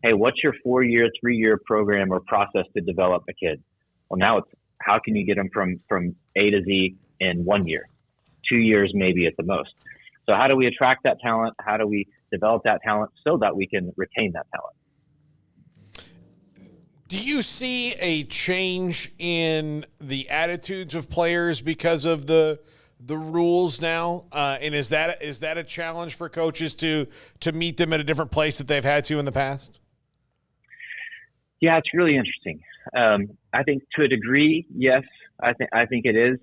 hey, what's your 4-year, 3-year program or process to develop a kid? Well, now it's how can you get them from A to Z in 1 year, 2 years maybe at the most. So how do we attract that talent? How do we develop that talent so that we can retain that talent? Do you see a change in the attitudes of players because of the rules now? And is that a challenge for coaches to meet them at a different place that they've had to in the past? Yeah, it's really interesting. I think to a degree, yes, I think it is.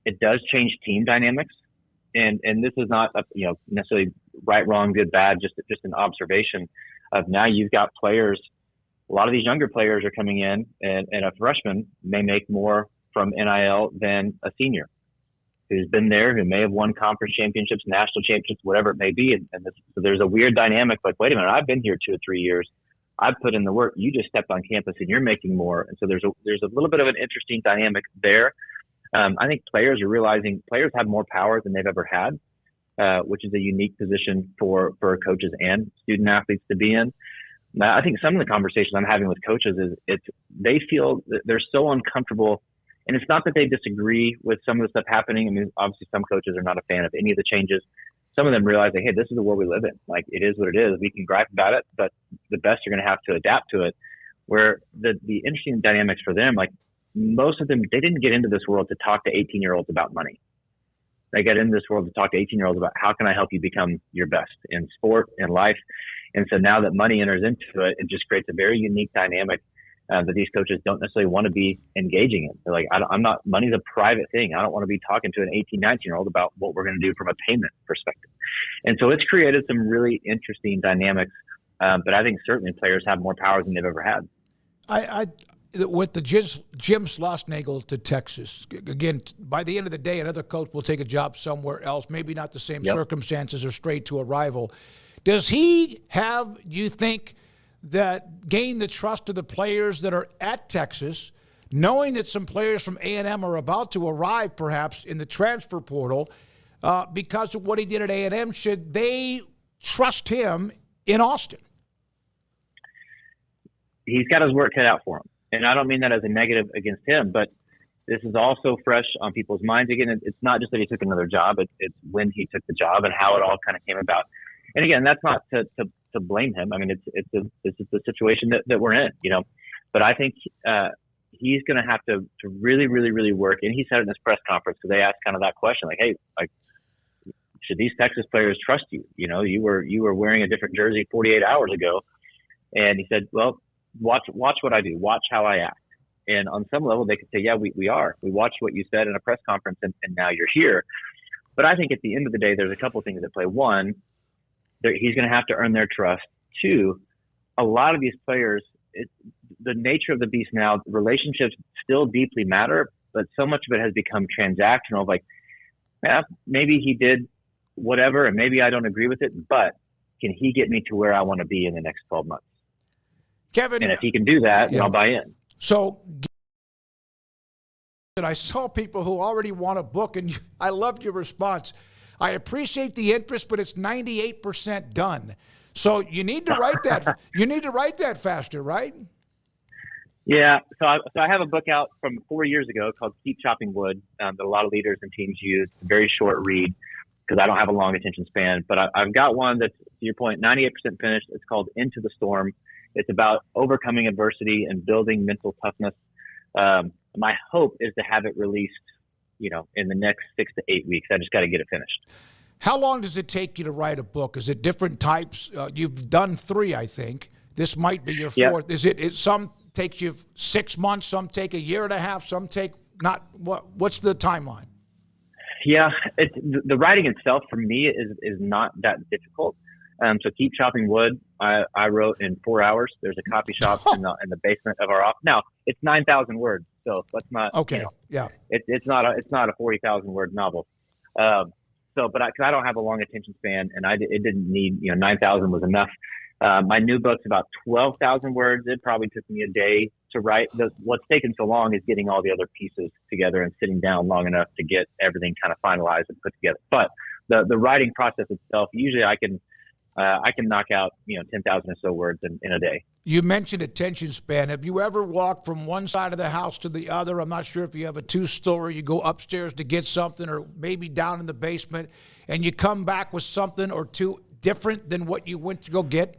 It does change team dynamics, and this is not necessarily right, wrong, good, bad. Just an observation of now you've got players. A lot of these younger players are coming in, and a freshman may make more from NIL than a senior who's been there, who may have won conference championships, national championships, whatever it may be. So there's a weird dynamic. Like, wait a minute, I've been here 2 or 3 years. I've put in the work. You just stepped on campus and you're making more. And so there's a little bit of an interesting dynamic there. I think players are realizing players have more power than they've ever had, which is a unique position for coaches and student athletes to be in. Now, I think some of the conversations I'm having with coaches is they feel that they're so uncomfortable, and it's not that they disagree with some of the stuff happening. I mean, obviously some coaches are not a fan of any of the changes. Some of them realize that, hey, this is the world we live in. Like, it is what it is. We can gripe about it, but the best are going to have to adapt to it. Where the interesting dynamics for them, like most of them, they didn't get into this world to talk to 18-year-olds about money. They got into this world to talk to 18-year-olds about how can I help you become your best in sport, in life. And so now that money enters into it, it just creates a very unique dynamic that these coaches don't necessarily want to be engaging in. They're like, money's a private thing. I don't want to be talking to an 18, 19-year-old about what we're going to do from a payment perspective. And so it's created some really interesting dynamics. But I think certainly players have more power than they've ever had. With the Jim Schlossnagle to Texas, again, by the end of the day, another coach will take a job somewhere else, maybe not the same circumstances or straight to a rival. Does he have, you think, that gain the trust of the players that are at Texas, knowing that some players from A&M are about to arrive perhaps in the transfer portal because of what he did at A&M? Should they trust him in Austin? He's got his work cut out for him. And I don't mean that as a negative against him, but this is also fresh on people's minds. Again, it's not just that he took another job. It's when he took the job and how it all kind of came about. And again, that's not to blame him. I mean, this is the situation that we're in, you know. But I think he's going to have to really, really, really work. And he said it in his press conference, because they asked kind of that question, like, hey, like, should these Texas players trust you? You know, you were wearing a different jersey 48 hours ago. And he said, well, watch what I do. Watch how I act. And on some level, they could say, yeah, we are. We watched what you said in a press conference, and now you're here. But I think at the end of the day, there's a couple of things at play. One, he's going to have to earn their trust. Two, a lot of these players, the nature of the beast now, relationships still deeply matter, but so much of it has become transactional. Like, yeah, maybe he did whatever, and maybe I don't agree with it, but can he get me to where I want to be in the next 12 months? Kevin, and if he can do that, I'll buy in. So And I saw people who already want a book, and I loved your response. I appreciate the interest, but it's 98% done. So you need to write that. You need to write that faster, right? Yeah. So I have a book out from 4 years ago called Keep Chopping Wood that a lot of leaders and teams use. It's a very short read because I don't have a long attention span. But I've got one that's, to your point, 98% finished. It's called Into the Storm. It's about overcoming adversity and building mental toughness. My hope is to have it released, in the next 6 to 8 weeks. I just got to get it finished. How long does it take you to write a book? Is it different types? You've done 3, I think. This might be your 4th. Yep. Is it some takes you 6 months, some take a year and a half, some take not what's the timeline? Yeah, the writing itself for me is not that difficult. So Keep Chopping Wood, I wrote in 4 hours. There's a copy shop in the basement of our office. Now it's 9,000 words, so let's not. Okay. Yeah. It's not a 40,000 word novel. But I don't have a long attention span, and it didn't need 9,000 was enough. My new book's about 12,000 words. It probably took me a day to write. What's taken so long is getting all the other pieces together and sitting down long enough to get everything kind of finalized and put together. But the writing process itself, usually I can knock out 10,000 or so words in a day. You mentioned attention span. Have you ever walked from one side of the house to the other? I'm not sure if you have a 2-story, you go upstairs to get something, or maybe down in the basement, and you come back with something or two different than what you went to go get?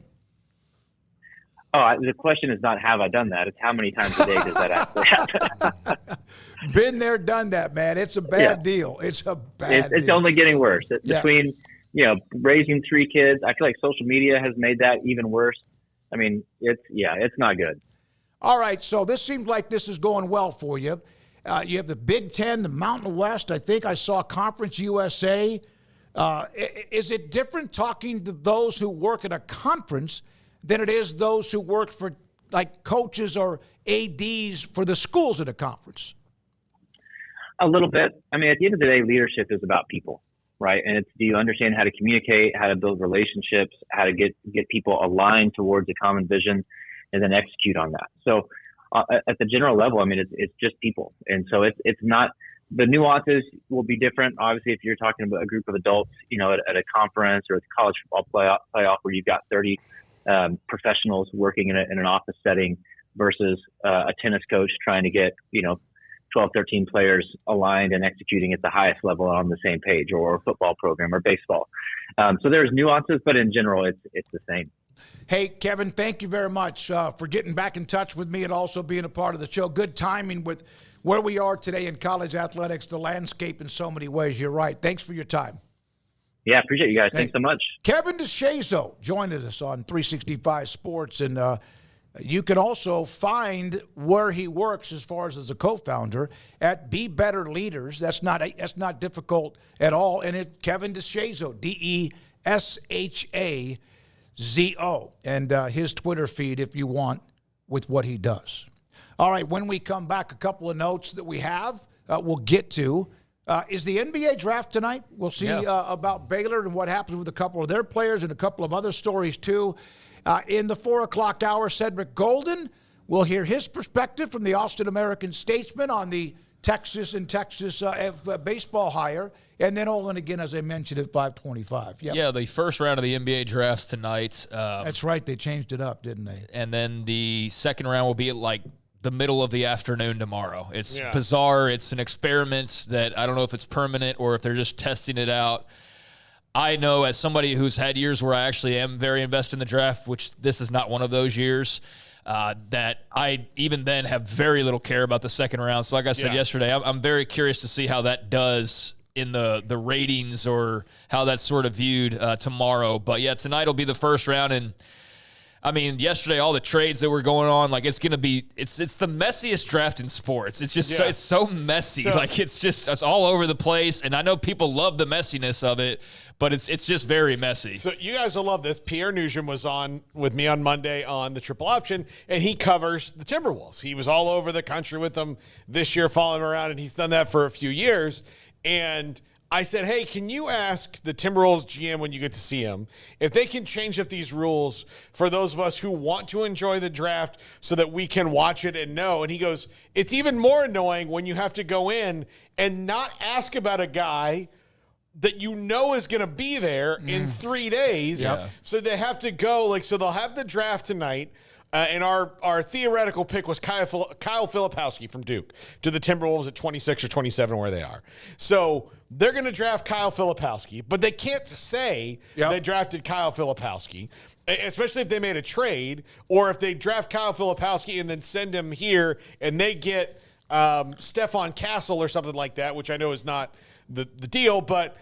Oh, the question is not have I done that. It's how many times a day does that actually happen? Been there, done that, man. It's a bad deal. It's a bad deal. It's only getting worse. Between raising 3 kids, I feel like social media has made that even worse. I mean, it's not good. All right, so this seems like this is going well for you. You have the Big Ten, the Mountain West. I think I saw Conference USA. Is it different talking to those who work at a conference than it is those who work for, like, coaches or ADs for the schools at a conference? A little bit. I mean, at the end of the day, leadership is about people. Right. And do you understand how to communicate, how to build relationships, how to get people aligned towards a common vision, and then execute on that. So at the general level, I mean, it's just people. And so it's not, the nuances will be different. Obviously, if you're talking about a group of adults, at a conference or at the college football playoff where you've got 30 professionals working in an office setting versus a tennis coach trying to get, 12, 13 players aligned and executing at the highest level on the same page, or a football program or baseball. So there's nuances, but in general, it's the same. Hey, Kevin, thank you very much for getting back in touch with me and also being a part of the show. Good timing with where we are today in college athletics, the landscape in so many ways. You're right. Thanks for your time. Yeah, appreciate you guys. Thanks so much. Kevin DeShazo joining us on 365 Sports, and you can also find where he works as far as a co-founder at Be Better Leaders. That's not difficult at all. And it's Kevin DeShazo, DeShazo, and his Twitter feed if you want with what he does. All right, when we come back, a couple of notes that we have we'll get to. Is the NBA draft tonight? We'll see about Baylor and what happens with a couple of their players and a couple of other stories too. In the 4 o'clock hour, Cedric Golden, we'll hear his perspective from the Austin American-Statesman on the Texas baseball hire. And then Olan again, as I mentioned, at 5:25. Yep. Yeah, the first round of the NBA drafts tonight. That's right. They changed it up, didn't they? And then the second round will be at like the middle of the afternoon tomorrow. It's bizarre. It's an experiment that I don't know if it's permanent or if they're just testing it out. I know, as somebody who's had years where I actually am very invested in the draft, which this is not one of those years, that I even then have very little care about the second round. So like I said yesterday, I'm very curious to see how that does in the ratings or how that's sort of viewed tomorrow. But, yeah, tonight will be the first round. And, I mean, yesterday all the trades that were going on, like it's going to be – it's the messiest draft in sports. It's just it's so messy. It's all over the place. And I know people love the messiness of it, but it's just very messy. So you guys will love this. Pierre Nugent was on with me on Monday on the Triple Option, and he covers the Timberwolves. He was all over the country with them this year, following them around, and he's done that for a few years. And I said, hey, can you ask the Timberwolves GM when you get to see him if they can change up these rules for those of us who want to enjoy the draft so that we can watch it and know? And he goes, it's even more annoying when you have to go in and not ask about a guy that you know is going to be there in 3 days. Yep. So they have to go, so they'll have the draft tonight. And our theoretical pick was Kyle Filipowski from Duke to the Timberwolves at 26 or 27 where they are. So they're going to draft Kyle Filipowski, but they can't say they drafted Kyle Filipowski, especially if they made a trade or if they draft Kyle Filipowski and then send him here and they get Stephon Castle or something like that, which I know is not the deal, but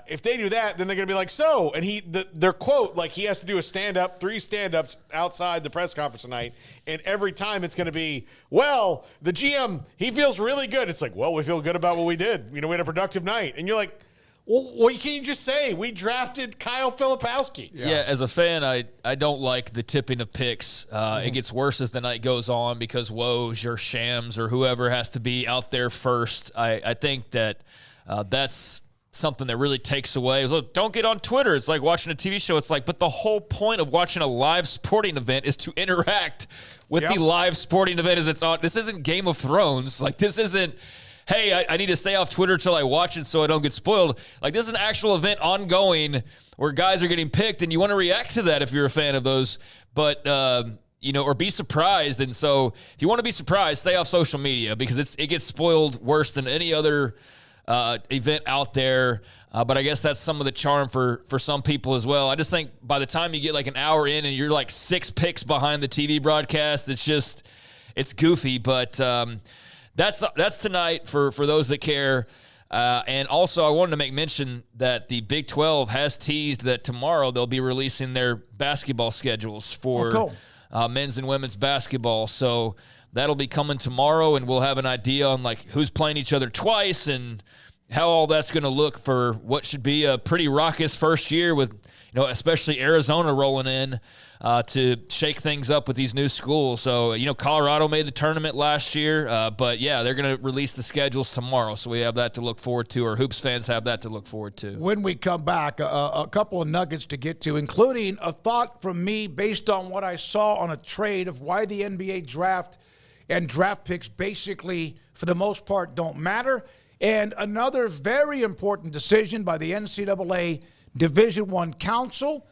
if they do that, then they're going to be like, so, and their quote, he has to do a stand-up, 3 stand-ups outside the press conference tonight, and every time it's going to be, well, the GM, he feels really good. It's like, well, we feel good about what we did. We had a productive night. And you're like, well, can't you just say we drafted Kyle Filipowski? Yeah, as a fan, I don't like the tipping of picks. It gets worse as the night goes on because Woj or Shams or whoever has to be out there first. I think that that's something that really takes away. Look, don't get on Twitter. It's like watching a TV show. It's like, but the whole point of watching a live sporting event is to interact with the live sporting event as it's on. This isn't Game of Thrones. This isn't, hey, I need to stay off Twitter till I watch it so I don't get spoiled. This is an actual event ongoing where guys are getting picked, and you want to react to that if you're a fan of those. But, or be surprised. And so if you want to be surprised, stay off social media because it gets spoiled worse than any other event out there, but I guess that's some of the charm for some people as well. I just think by the time you get an hour in and you're 6 picks behind the TV broadcast, it's goofy. But that's tonight for those that care. And also, I wanted to make mention that the Big 12 has teased that tomorrow they'll be releasing their basketball schedules for men's and women's basketball. So that'll be coming tomorrow, and we'll have an idea on who's playing each other twice and how all that's going to look for what should be a pretty raucous first year with, especially Arizona rolling in to shake things up with these new schools. So, Colorado made the tournament last year, but yeah, they're going to release the schedules tomorrow. So we have that to look forward to, or Hoops fans have that to look forward to. When we come back, a couple of nuggets to get to, including a thought from me based on what I saw on a trade of why the NBA draft and draft picks basically, for the most part, don't matter. And another very important decision by the NCAA Division I Council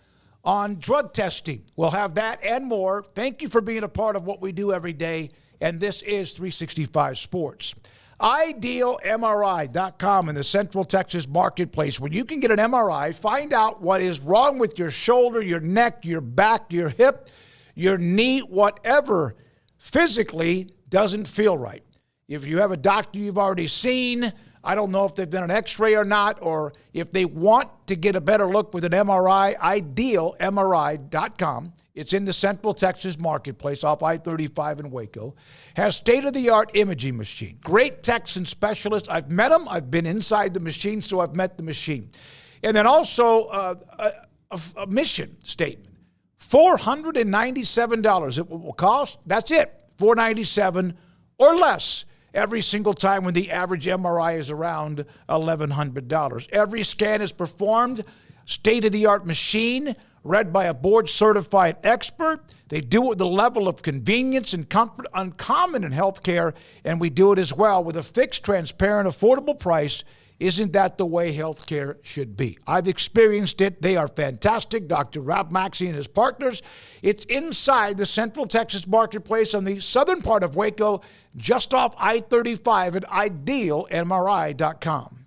on drug testing. We'll have that and more. Thank you for being a part of what we do every day. And this is 365 Sports. IdealMRI.com in the Central Texas marketplace, where you can get an MRI, find out what is wrong with your shoulder, your neck, your back, your hip, your knee, whatever physically doesn't feel right. If you have a doctor you've already seen, I don't know if they've done an x-ray or not, or if they want to get a better look with an MRI, IdealMRI.com. It's in the Central Texas marketplace off I-35 in Waco. Has state-of-the-art imaging machine. Great techs and specialists. I've met them. I've been inside the machine, so I've met the machine. And then also a mission statement. $497 it will cost. That's it. $497 or less every single time, when the average MRI is around $1,100. Every scan is performed, state-of-the-art machine, read by a board-certified expert. They do it with a level of convenience and comfort uncommon in healthcare, and we do it as well with a fixed, transparent, affordable price. Isn't that the way healthcare should be? I've experienced it. They are fantastic. Dr. Rob Maxey and his partners. It's inside the Central Texas marketplace on the southern part of Waco, just off I-35 at IdealMRI.com.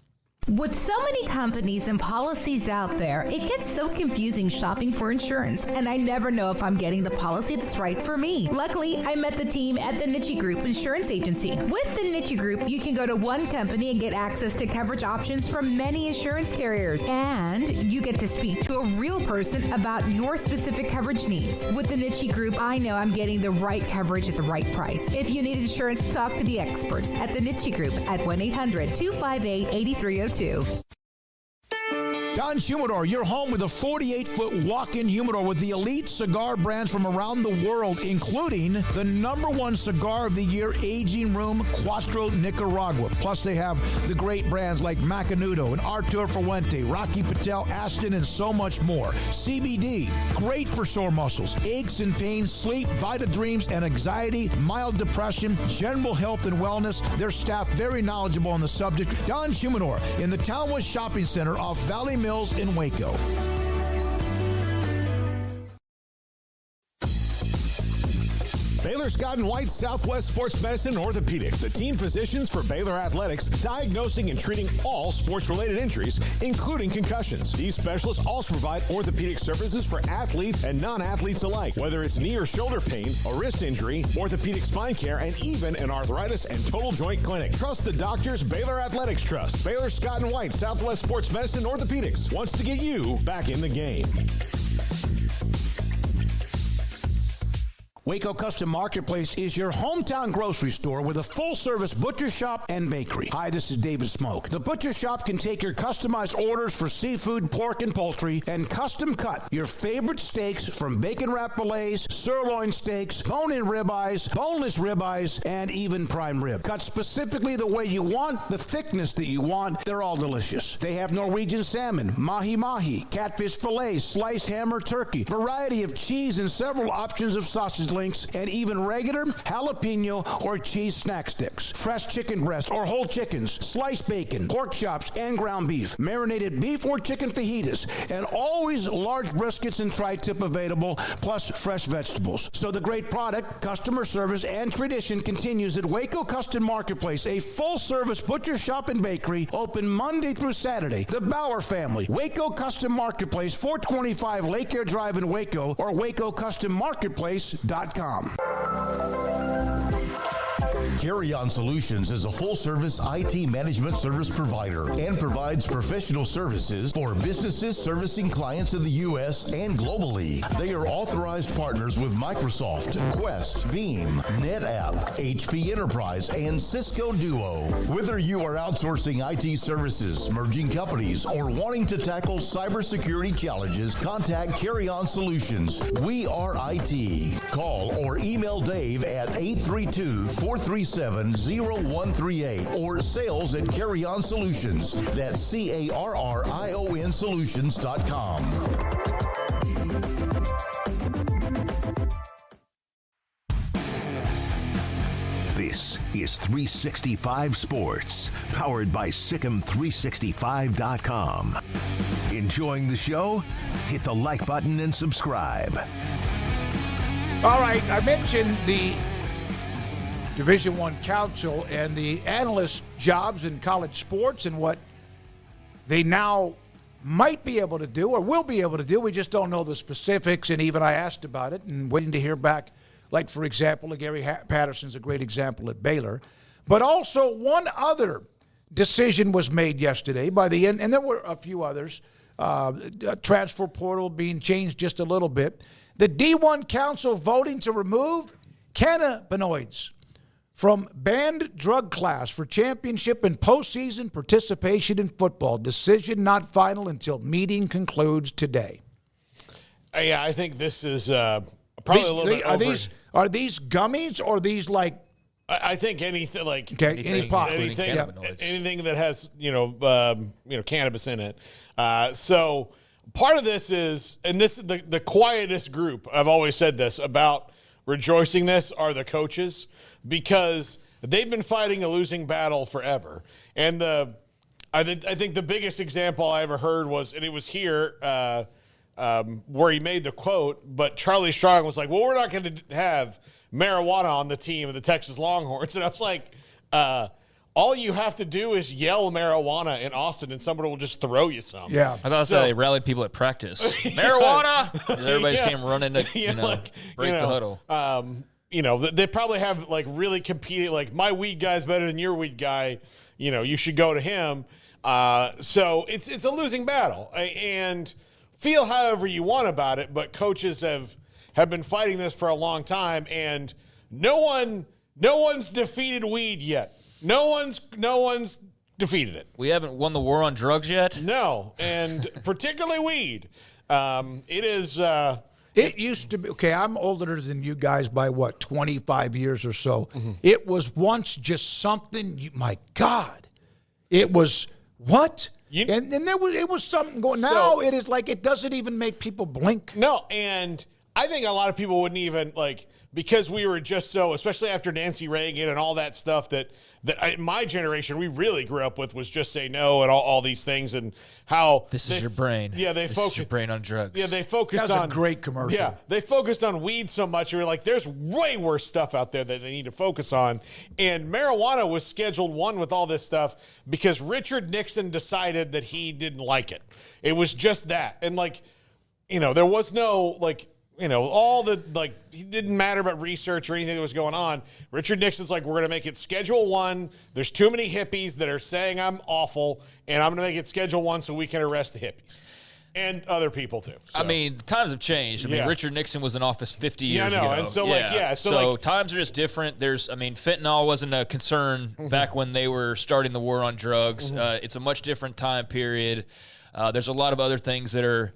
With so many companies and policies out there, it gets so confusing shopping for insurance, and I never know if I'm getting the policy that's right for me. Luckily, I met the team at the Niche Group Insurance Agency. With the Niche Group, you can go to one company and get access to coverage options from many insurance carriers, and you get to speak to a real person about your specific coverage needs. With the Niche Group, I know I'm getting the right coverage at the right price. If you need insurance, talk to the experts at the Niche Group at 1-800-258-8302. Don Humidor, your home with a 48-foot walk-in humidor with the elite cigar brands from around the world, including the #1 cigar of the year, Aging Room Cuatro Nicaragua. Plus, they have the great brands like Macanudo and Artur Fuente, Rocky Patel, Aston, and so much more. CBD, great for sore muscles, aches and pains, sleep, Vita Dreams, and anxiety, mild depression, general health and wellness. Their staff very knowledgeable on the subject. Don Humidor in the Townwest Shopping Center off Valley Mills in Waco. Baylor Scott & White Southwest Sports Medicine and Orthopedics, the team physicians for Baylor Athletics, diagnosing and treating all sports-related injuries, including concussions. These specialists also provide orthopedic services for athletes and non-athletes alike, whether it's knee or shoulder pain, a wrist injury, orthopedic spine care, and even an arthritis and total joint clinic. Trust the doctors Baylor Athletics trust. Baylor Scott & White Southwest Sports Medicine and Orthopedics wants to get you back in the game. Waco Custom Marketplace is your hometown grocery store with a full-service butcher shop and bakery. Hi, this is David Smoke. The butcher shop can take your customized orders for seafood, pork, and poultry and custom cut your favorite steaks from bacon-wrapped fillets, sirloin steaks, bone-in ribeyes, boneless ribeyes, and even prime rib. Cut specifically the way you want, the thickness that you want. They're all delicious. They have Norwegian salmon, mahi-mahi, catfish fillets, sliced ham or turkey, variety of cheese, and several options of sausage links, and even regular jalapeno or cheese snack sticks, fresh chicken breast or whole chickens, sliced bacon, pork chops, and ground beef, marinated beef or chicken fajitas, and always large briskets and tri-tip available, plus fresh vegetables. So the great product, customer service, and tradition continues at Waco Custom Marketplace, a full-service butcher shop and bakery, open Monday through Saturday. The Bauer family, Waco Custom Marketplace, 425 Lake Air Drive in Waco, or WacoCustomMarketplace.com. Carry On Solutions is a full-service IT management service provider and provides professional services for businesses servicing clients in the U.S. and globally. They are authorized partners with Microsoft, Quest, Veeam, NetApp, HP Enterprise, and Cisco Duo. Whether you are outsourcing IT services, merging companies, or wanting to tackle cybersecurity challenges, contact Carry On Solutions. We are IT. Call or email Dave at 832-437-0138 or sales at Carry On Solutions. That's CARRION Solutions.com. This is 365 Sports, powered by Sikkim365.com. Enjoying the show? Hit the like button and subscribe. All right, I mentioned the Division I Council and the analyst jobs in college sports and what they now might be able to do or will be able to do. We just don't know the specifics, and even I asked about it and waiting to hear back. Like, for example, Gary Patterson's a great example at Baylor. But also one other decision was made yesterday by the end, and there were a few others, transfer portal being changed just a little bit. The D1 Council voting to remove cannabinoids from banned drug class for championship and postseason participation in football. Decision not final until meeting concludes today. Yeah, I think this is probably a little bit over. Are these gummies or these like? I think anything like any pot, anything that has cannabis in it. So part of this is, and this is the quietest group. I've always said this about rejoicing. This are the coaches, because they've been fighting a losing battle forever. And I think the biggest example I ever heard was, and it was here where he made the quote, but Charlie Strong was like, well, we're not going to have marijuana on the team of the Texas Longhorns. And I was like, all you have to do is yell marijuana in Austin and somebody will just throw you some. Yeah. I thought they rallied people at practice. Marijuana! Everybody just came running to break the huddle. They probably have like really competing, like my weed guy's better than your weed guy. You should go to him. So it's a losing battle, and feel however you want about it. But coaches have been fighting this for a long time, and no one's defeated weed yet. No one's defeated it. We haven't won the war on drugs yet? No, and particularly weed. It is... It used to be, okay, I'm older than you guys by, 25 years or so. It was once just something, my God. It was, what? And it was something going, now it is like it doesn't even make people blink. No, and I think a lot of people wouldn't even, because we were just so, especially after Nancy Reagan and all that stuff that my generation, we really grew up with was just say no and all these things and how. This is your brain. Yeah, this is your brain on drugs. Yeah, they focused on. That was a great commercial. Yeah, they focused on weed so much. We were like, there's way worse stuff out there that they need to focus on. And marijuana was scheduled one with all this stuff because Richard Nixon decided that he didn't like it. It was just that. And there was no all the, it didn't matter about research or anything that was going on. Richard Nixon's like, we're going to make it Schedule 1. There's too many hippies that are saying I'm awful, and I'm going to make it Schedule 1 so we can arrest the hippies. And other people, too. So. I mean, the times have changed. I mean, Richard Nixon was in office 50 years ago. And so, So times are just different. Fentanyl wasn't a concern back when they were starting the war on drugs. It's a much different time period. There's a lot of other things that are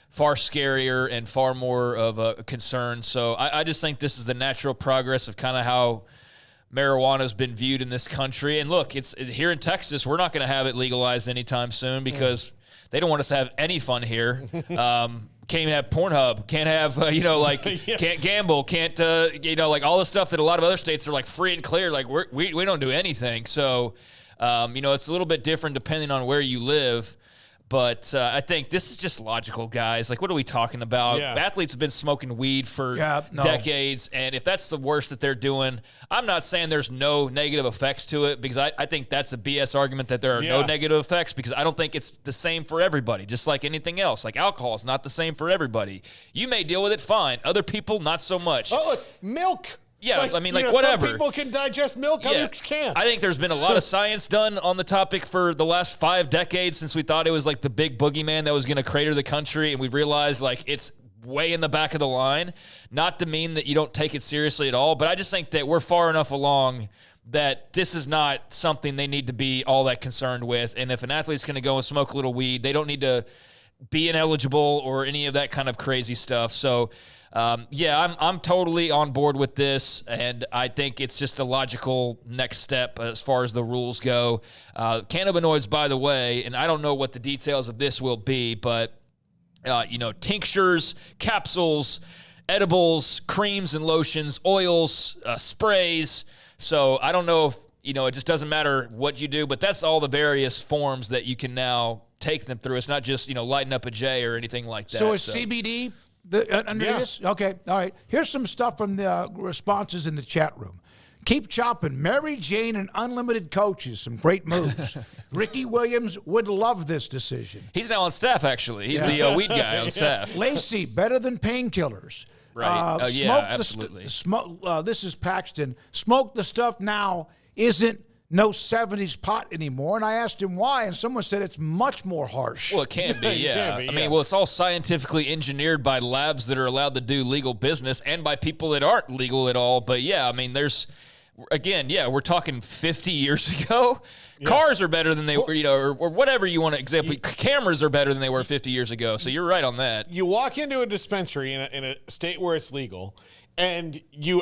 far scarier and far more of a concern. So I just think this is the natural progress of kind of how marijuana has been viewed in this country. And look, it's here in Texas, we're not going to have it legalized anytime soon because they don't want us to have any fun here. Can't have Pornhub, can't have, can't gamble, can't, all the stuff that a lot of other states are free and clear. We don't do anything. So, it's a little bit different depending on where you live. But I think this is just logical, guys. What are we talking about? Yeah. Athletes have been smoking weed for decades, and if that's the worst that they're doing, I'm not saying there's no negative effects to it because I think that's a BS argument that there are no negative effects because I don't think it's the same for everybody, just like anything else. Like alcohol is not the same for everybody. You may deal with it fine. Other people, not so much. Oh, look, milk. Yeah, whatever. Some people can digest milk, others can't. I think there's been a lot of science done on the topic for the last 5 decades since we thought it was the big boogeyman that was going to crater the country, and we've realized it's way in the back of the line. Not to mean that you don't take it seriously at all, but I just think that we're far enough along that this is not something they need to be all that concerned with. And if an athlete's going to go and smoke a little weed, they don't need to be ineligible or any of that kind of crazy stuff. So, I'm totally on board with this, and I think it's just a logical next step as far as the rules go. Cannabinoids, by the way, and I don't know what the details of this will be, but, tinctures, capsules, edibles, creams and lotions, oils, sprays. So I don't know if, it just doesn't matter what you do, but that's all the various forms that you can now take them through. It's not just, lighting up a J or anything like that. So is CBD under this? Okay, all right. Here's some stuff from the responses in the chat room. Keep chopping. Mary Jane and Unlimited Coaches, some great moves. Ricky Williams would love this decision. He's now on staff, actually. He's the weed guy on staff. Lacey, better than painkillers. Right. Absolutely. This is Paxton. Smoke the stuff now isn't no 70s pot anymore. And I asked him why, and someone said it's much more harsh. Well, it can be, yeah. I mean, it's all scientifically engineered by labs that are allowed to do legal business and by people that aren't legal at all. But, we're talking 50 years ago. Yeah. Cars are better than they were, or whatever you want to example. Cameras are better than they were 50 years ago. So you're right on that. You walk into a dispensary in a state where it's legal, and you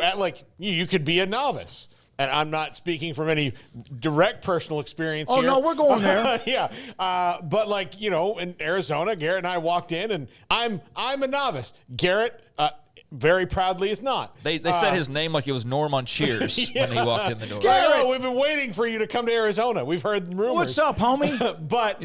could be a novice. And I'm not speaking from any direct personal experience here. Oh, no, we're going there. Yeah. But in Arizona, Garrett and I walked in, and I'm a novice. Garrett, very proudly, is not. They said his name like it was Norm on Cheers when he walked in the door. Garrett, we've been waiting for you to come to Arizona. We've heard rumors. What's up, homie? But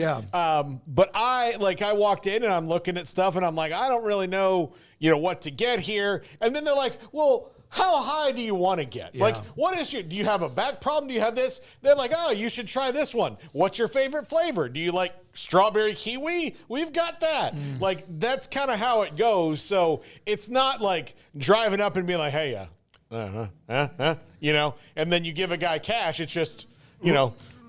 I walked in, and I'm looking at stuff, and I'm like, I don't really know, what to get here. And then they're like, well, how high do you want to get? Yeah. Do you have a back problem? Do you have this? They're like, oh, you should try this one. What's your favorite flavor? Do you like strawberry kiwi? We've got that. That's kind of how it goes. So it's not like driving up and being like, hey, and then you give a guy cash. It's just,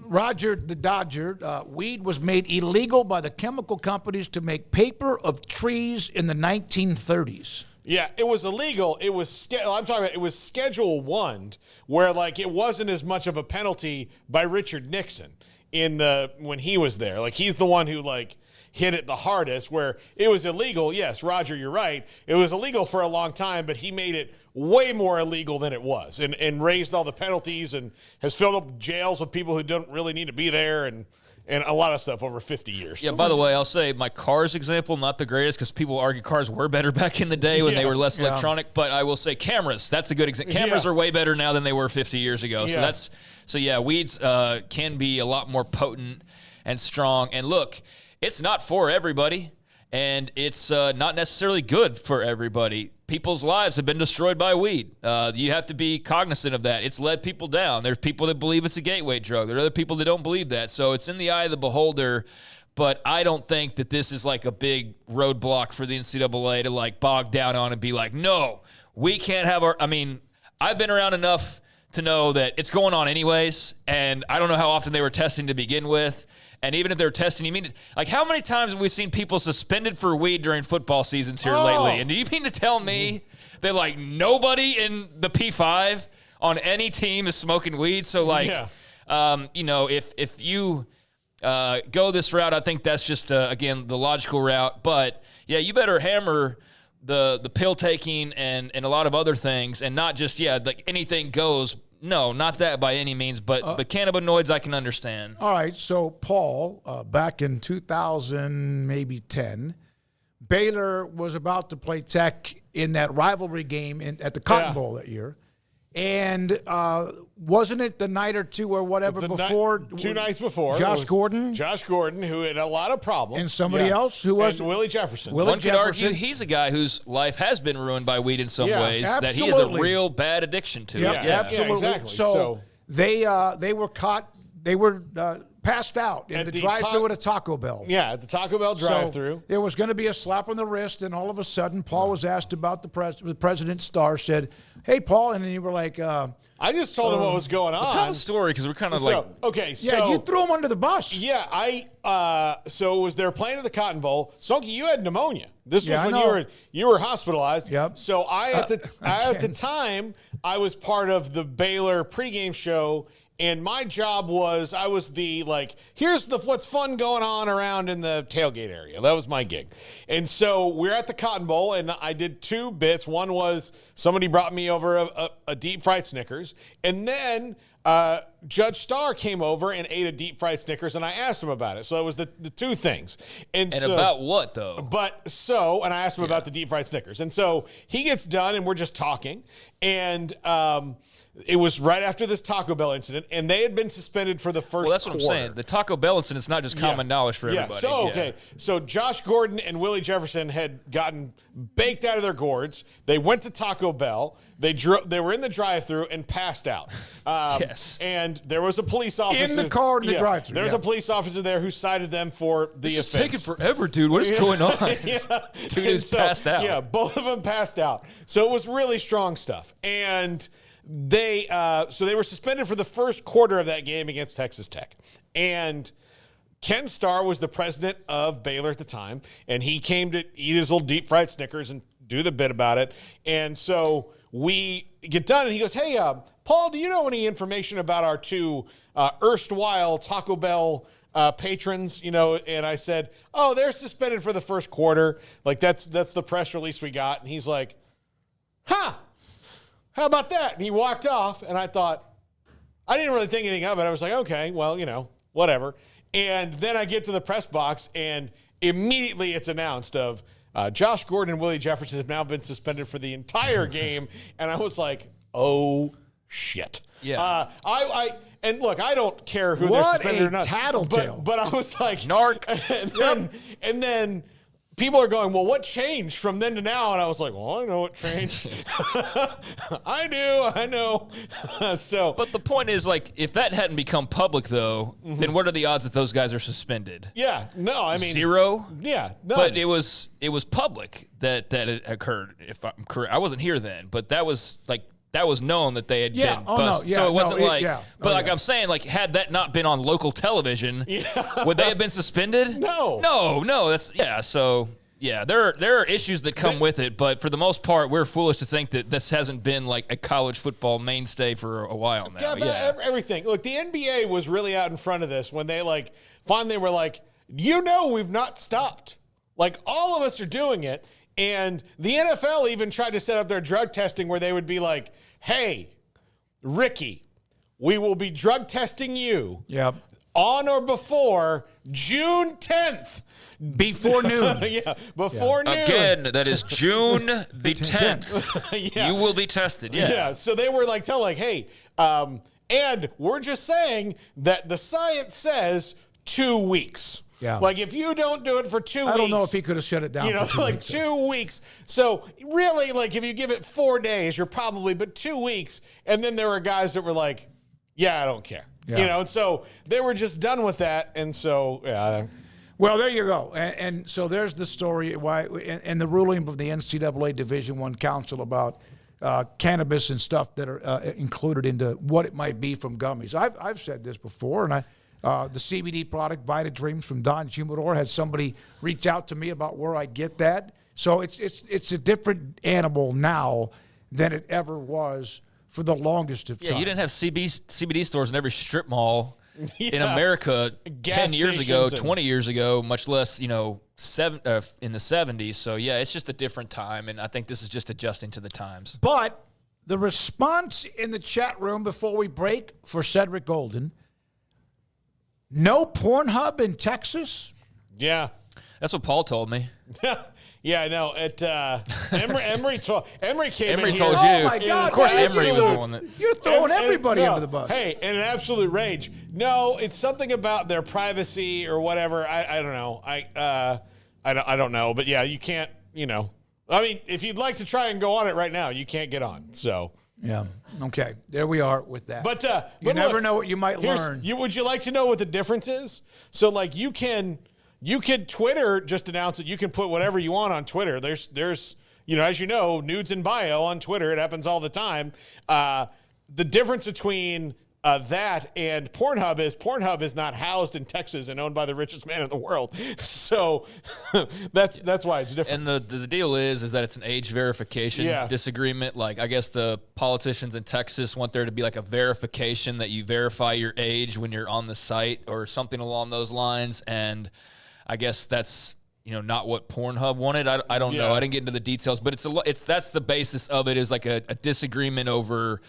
Roger the Dodger, weed was made illegal by the chemical companies to make paper of trees in the 1930s. Yeah, it was illegal. It was it was Schedule 1, where it wasn't as much of a penalty by Richard Nixon. when he was there. Like, he's the one who, like, hit it the hardest, where it was illegal. Yes, Roger, you're right. It was illegal for a long time, but he made it way more illegal than it was, and raised all the penalties, and has filled up jails with people who don't really need to be there, and a lot of stuff over 50 years. Yeah, by the way, I'll say my cars example, not the greatest, because people argue cars were better back in the day when they were less electronic, but I will say cameras. That's a good example. Cameras are way better now than they were 50 years ago. So weeds can be a lot more potent and strong. And look, it's not for everybody, and it's not necessarily good for everybody. People's lives have been destroyed by weed. You have to be cognizant of that. It's led people down. There's people that believe it's a gateway drug. There are other people that don't believe that. So it's in the eye of the beholder, but I don't think that this is like a big roadblock for the NCAA to like bog down on and be like, no, we can't have our – I mean, I've been around enough to know that it's going on anyways, and I don't know how often they were testing to begin with. And even if they're testing, you mean, like, how many times have we seen people suspended for weed during football seasons here lately? And do you mean to tell me that, like, nobody in the P5 on any team is smoking weed? So, like, if you go this route, I think that's just, again, the logical route. But, yeah, you better hammer the pill taking and a lot of other things, and not just, like anything goes. No, not that by any means, but cannabinoids I can understand. All right, so Paul, back in 2000, maybe 10, Baylor was about to play Tech in that rivalry game at the Cotton Bowl that year. And wasn't it the night or two or whatever before? 2 nights before. Josh Gordon, who had a lot of problems. And somebody else who was? And Willie Jefferson. One could argue he's a guy whose life has been ruined by weed in some ways, absolutely. that he has a real bad addiction to it. Absolutely. Yeah, exactly. So they were caught. They were passed out in the drive-thru at a Taco Bell. Yeah, at the Taco Bell drive-thru. So it was going to be a slap on the wrist, and all of a sudden, Paul was asked about the President Star, said, "Hey, Paul," and then you were like, I just told him what was going on. Well, tell the story, because we're kind of you threw him under the bus. Yeah, so it was they were playing at the Cotton Bowl. Sonky, you had pneumonia. This was when you were hospitalized. Yep. So at the time, I was part of the Baylor pregame show. And my job was, I was the, like, here's what's fun going on around in the tailgate area. That was my gig. And so we're at the Cotton Bowl, and I did 2 bits. One was somebody brought me over a deep fried Snickers. And then Judge Starr came over and ate a deep fried Snickers, and I asked him about it. So it was the 2 things. And so, about what, though? And I asked him about the deep fried Snickers. And so he gets done, and we're just talking. And it was right after this Taco Bell incident, and they had been suspended for the first Well, that's what quarter. I'm saying. The Taco Bell incident's not just common knowledge for everybody. So Josh Gordon and Willie Jefferson had gotten baked out of their gourds. They went to Taco Bell. They were in the drive-thru and passed out. Yes. And there was a police officer. In the car in the drive-thru. There was a police officer there who cited them for the offense. It's taking forever, dude. What is going on? Dude is passed out. Yeah, both of them passed out. So it was really strong stuff. And they were suspended for the first quarter of that game against Texas Tech. And Ken Starr was the president of Baylor at the time, and he came to eat his little deep fried Snickers and do the bit about it. And so we get done, and he goes, "Hey, Paul, do you know any information about our 2 erstwhile Taco Bell patrons?" And I said, "Oh, they're suspended for the first quarter. Like, that's the press release we got." And he's like, "Huh? How about that?" And he walked off, and I thought, I didn't really think anything of it. I was like, okay, well, whatever. And then I get to the press box, and immediately it's announced of Josh Gordon and Willie Jefferson have now been suspended for the entire game. And I was like, oh, shit. Yeah. And look, I don't care who they're suspended or not. Tattletale. But I was like, narc. And then people are going, well, what changed from then to now? And I was like, well, I know what changed. I know. But the point is, like, if that hadn't become public, though, then what are the odds that those guys are suspended? Yeah, no, I mean 0. Yeah, none. But it was public that it occurred. If I'm correct, I wasn't here then, but that was known that they had been busted. So it wasn't I'm saying, like, had that not been on local television, would they have been suspended? No. That's so. Yeah, there are issues that come with it, but for the most part, we're foolish to think that this hasn't been like a college football mainstay for a while now. Yeah, everything. Look, the NBA was really out in front of this when they finally were like, we've not stopped. Like, all of us are doing it. And the NFL even tried to set up their drug testing where they would be like, hey, Ricky, we will be drug testing you on or before June 10th. Before noon. Before noon. Again, that is June the 10th. You will be tested. Yeah. So they were hey, and we're just saying that the science says 2 weeks. Yeah. Like, if you don't do it for 2 weeks. I don't know if he could have shut it down. For 2 weeks. 2 weeks. So really, if you give it 4 days, you're probably, but 2 weeks. And then there were guys that were like, I don't care. Yeah. And so they were just done with that. And so, Well, there you go. And so there's the story why and the ruling of the NCAA Division I Council about cannabis and stuff that are included into what it might be from gummies. I've said this before, and the CBD product, Vita Dreams from Don Humidor, had somebody reach out to me about where I get that. So it's a different animal now than it ever was for the longest of time. Yeah, you didn't have CBD stores in every strip mall in America Gas 10 years ago, stations 20 years ago, much less, in the 70s. So, yeah, it's just a different time, and I think this is just adjusting to the times. But the response in the chat room before we break for Cedric Golden, no Pornhub in Texas? Yeah. That's what Paul told me. Yeah, I know. Emery came Emery in told here. you. Oh, my God. Of course, Emery was the one that. You're throwing everybody under the bus. Hey, in an absolute rage. No, it's something about their privacy or whatever. I don't know. I don't know. But, yeah, you can't, I mean, if you'd like to try and go on it right now, you can't get on. So. Yeah. Okay. There we are with that. But you never know what you might learn. Would you like to know what the difference is? So, you can Twitter just announce it. You can put whatever you want on Twitter. There's as you know, nudes in bio on Twitter. It happens all the time. The difference between that and Pornhub is not housed in Texas and owned by the richest man in the world. So that's why it's different. And the deal is that it's an age verification disagreement. Like, I guess the politicians in Texas want there to be like a verification that you verify your age when you're on the site or something along those lines. And I guess that's not what Pornhub wanted. I don't know. I didn't get into the details, but that's the basis of it, is like a disagreement over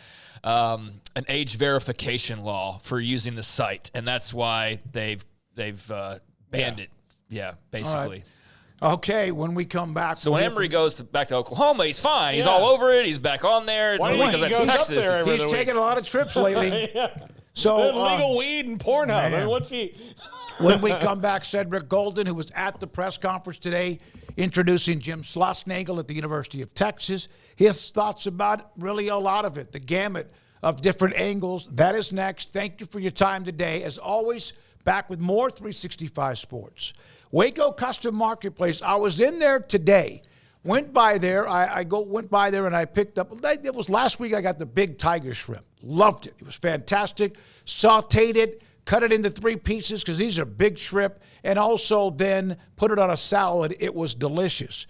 an age verification law for using the site, and that's why they've banned it. Yeah, basically. Right. Okay, when we come back. So when Emery goes back to Oklahoma, he's fine. He's all over it. He's back on there. Why do you goes up there every He's taking a lot of trips lately. So legal weed and Pornhub. I mean, what's he? When we come back, Cedric Golden, who was at the press conference today, introducing Jim Schlossnagle at the University of Texas. His thoughts about really a lot of it, the gamut of different angles. That is next. Thank you for your time today. As always, back with more 365 Sports. Waco Custom Marketplace. I was in there today. Went by there. Went by there and I picked up. It was last week. I got the big tiger shrimp. Loved it. It was fantastic. Sauteed it. Cut it into 3 pieces because these are big shrimp, and also then put it on a salad. It was delicious.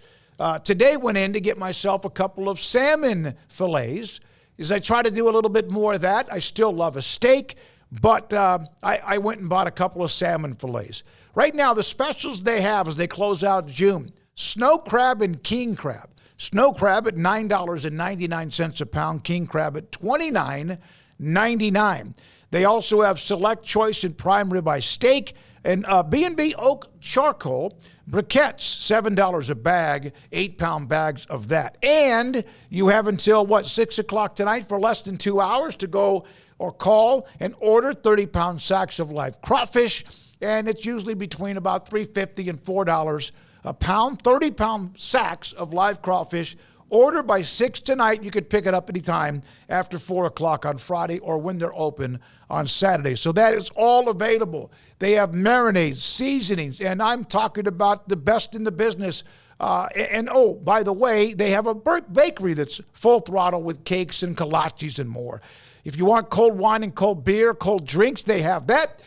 Today went in to get myself a couple of salmon fillets. As I try to do a little bit more of that, I still love a steak, but I went and bought a couple of salmon fillets. Right now, the specials they have as they close out June, snow crab and king crab. Snow crab at $9.99 a pound, king crab at $29.99. They also have select choice and prime ribeye steak and B&B oak charcoal briquettes, $7 a bag, 8-pound bags of that. And you have until, 6 o'clock tonight for less than 2 hours to go or call and order 30-pound sacks of live crawfish. And it's usually between about $3.50 and $4 a pound, 30-pound sacks of live crawfish. Order by 6 tonight. You could pick it up anytime after 4 o'clock on Friday or when they're open on Saturday. So that is all available. They have marinades, seasonings, and I'm talking about the best in the business. And by the way, they have a bakery that's full throttle with cakes and kolaches and more. If you want cold wine and cold beer, cold drinks, they have that.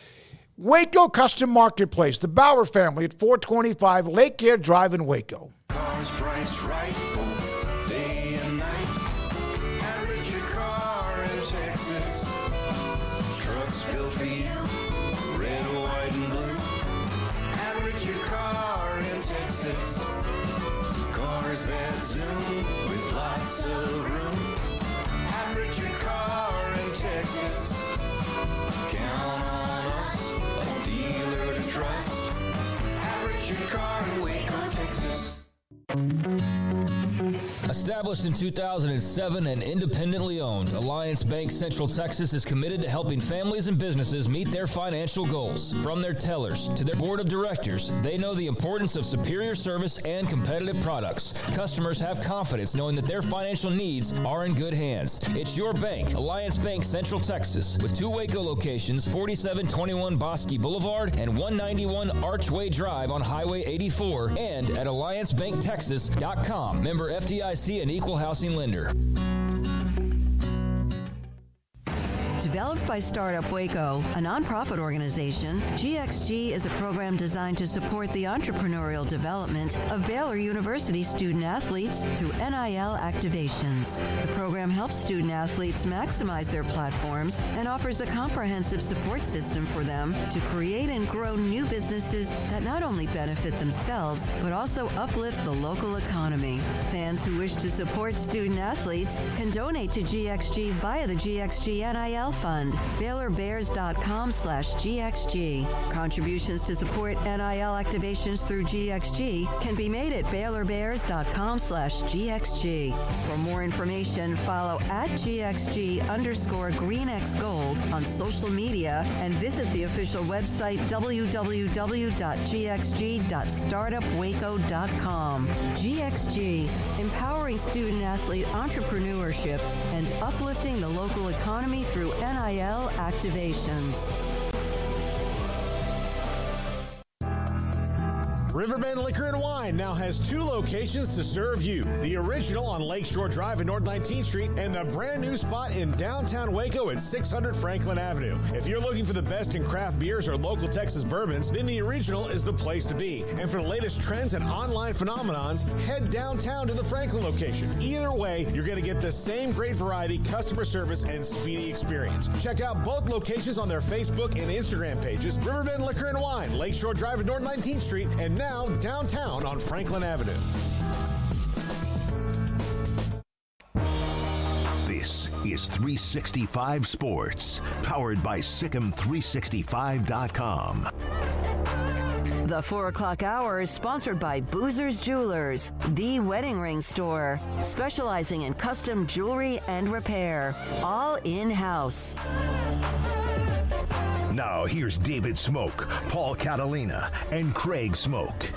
Waco Custom Marketplace, the Bauer family at 425 Lake Air Drive in Waco. Cars priced right both day and night. Average your car in Texas. Trucks built for you, red, white, and blue. Average your car in Texas. Cars that zoom with lots of room. Average your car in Texas. Count on us, a dealer to trust. Average your car in Waco, Texas. Established in 2007 and independently owned, Alliance Bank Central Texas is committed to helping families and businesses meet their financial goals. From their tellers to their board of directors, they know the importance of superior service and competitive products. Customers have confidence knowing that their financial needs are in good hands. It's your bank, Alliance Bank Central Texas, with 2 Waco locations, 4721 Bosque Boulevard and 191 Archway Drive on Highway 84, and at AllianceBankTexas.com. Member FDIC and equal housing lender. Developed by Startup Waco, a nonprofit organization, GXG is a program designed to support the entrepreneurial development of Baylor University student athletes through NIL activations. The program helps student athletes maximize their platforms and offers a comprehensive support system for them to create and grow new businesses that not only benefit themselves, but also uplift the local economy. Fans who wish to support student athletes can donate to GXG via the GXG NIL Fund, BaylorBears.com/GXG. Contributions to support NIL activations through GXG can be made at BaylorBears.com/GXG. For more information, follow at GXG_GreenXGold on social media and visit the official website www.gxg.startupwaco.com. GXG, empowering student athlete entrepreneurship and uplifting the local economy through NIL activations. Riverbend Liquor and Wine now has 2 locations to serve you. The original on Lakeshore Drive at North 19th Street and the brand new spot in downtown Waco at 600 Franklin Avenue. If you're looking for the best in craft beers or local Texas bourbons, then the original is the place to be. And for the latest trends and online phenomenons, head downtown to the Franklin location. Either way, you're going to get the same great variety, customer service, and speedy experience. Check out both locations on their Facebook and Instagram pages. Riverbend Liquor and Wine, Lakeshore Drive at North 19th Street, and now downtown on Franklin Avenue. This is 365 Sports, powered by Sikkim365.com. The 4 o'clock hour is sponsored by Boozer's Jewelers, the wedding ring store, specializing in custom jewelry and repair, all in-house. Now here's David Smoke, Paul Catalina, and Craig Smoke.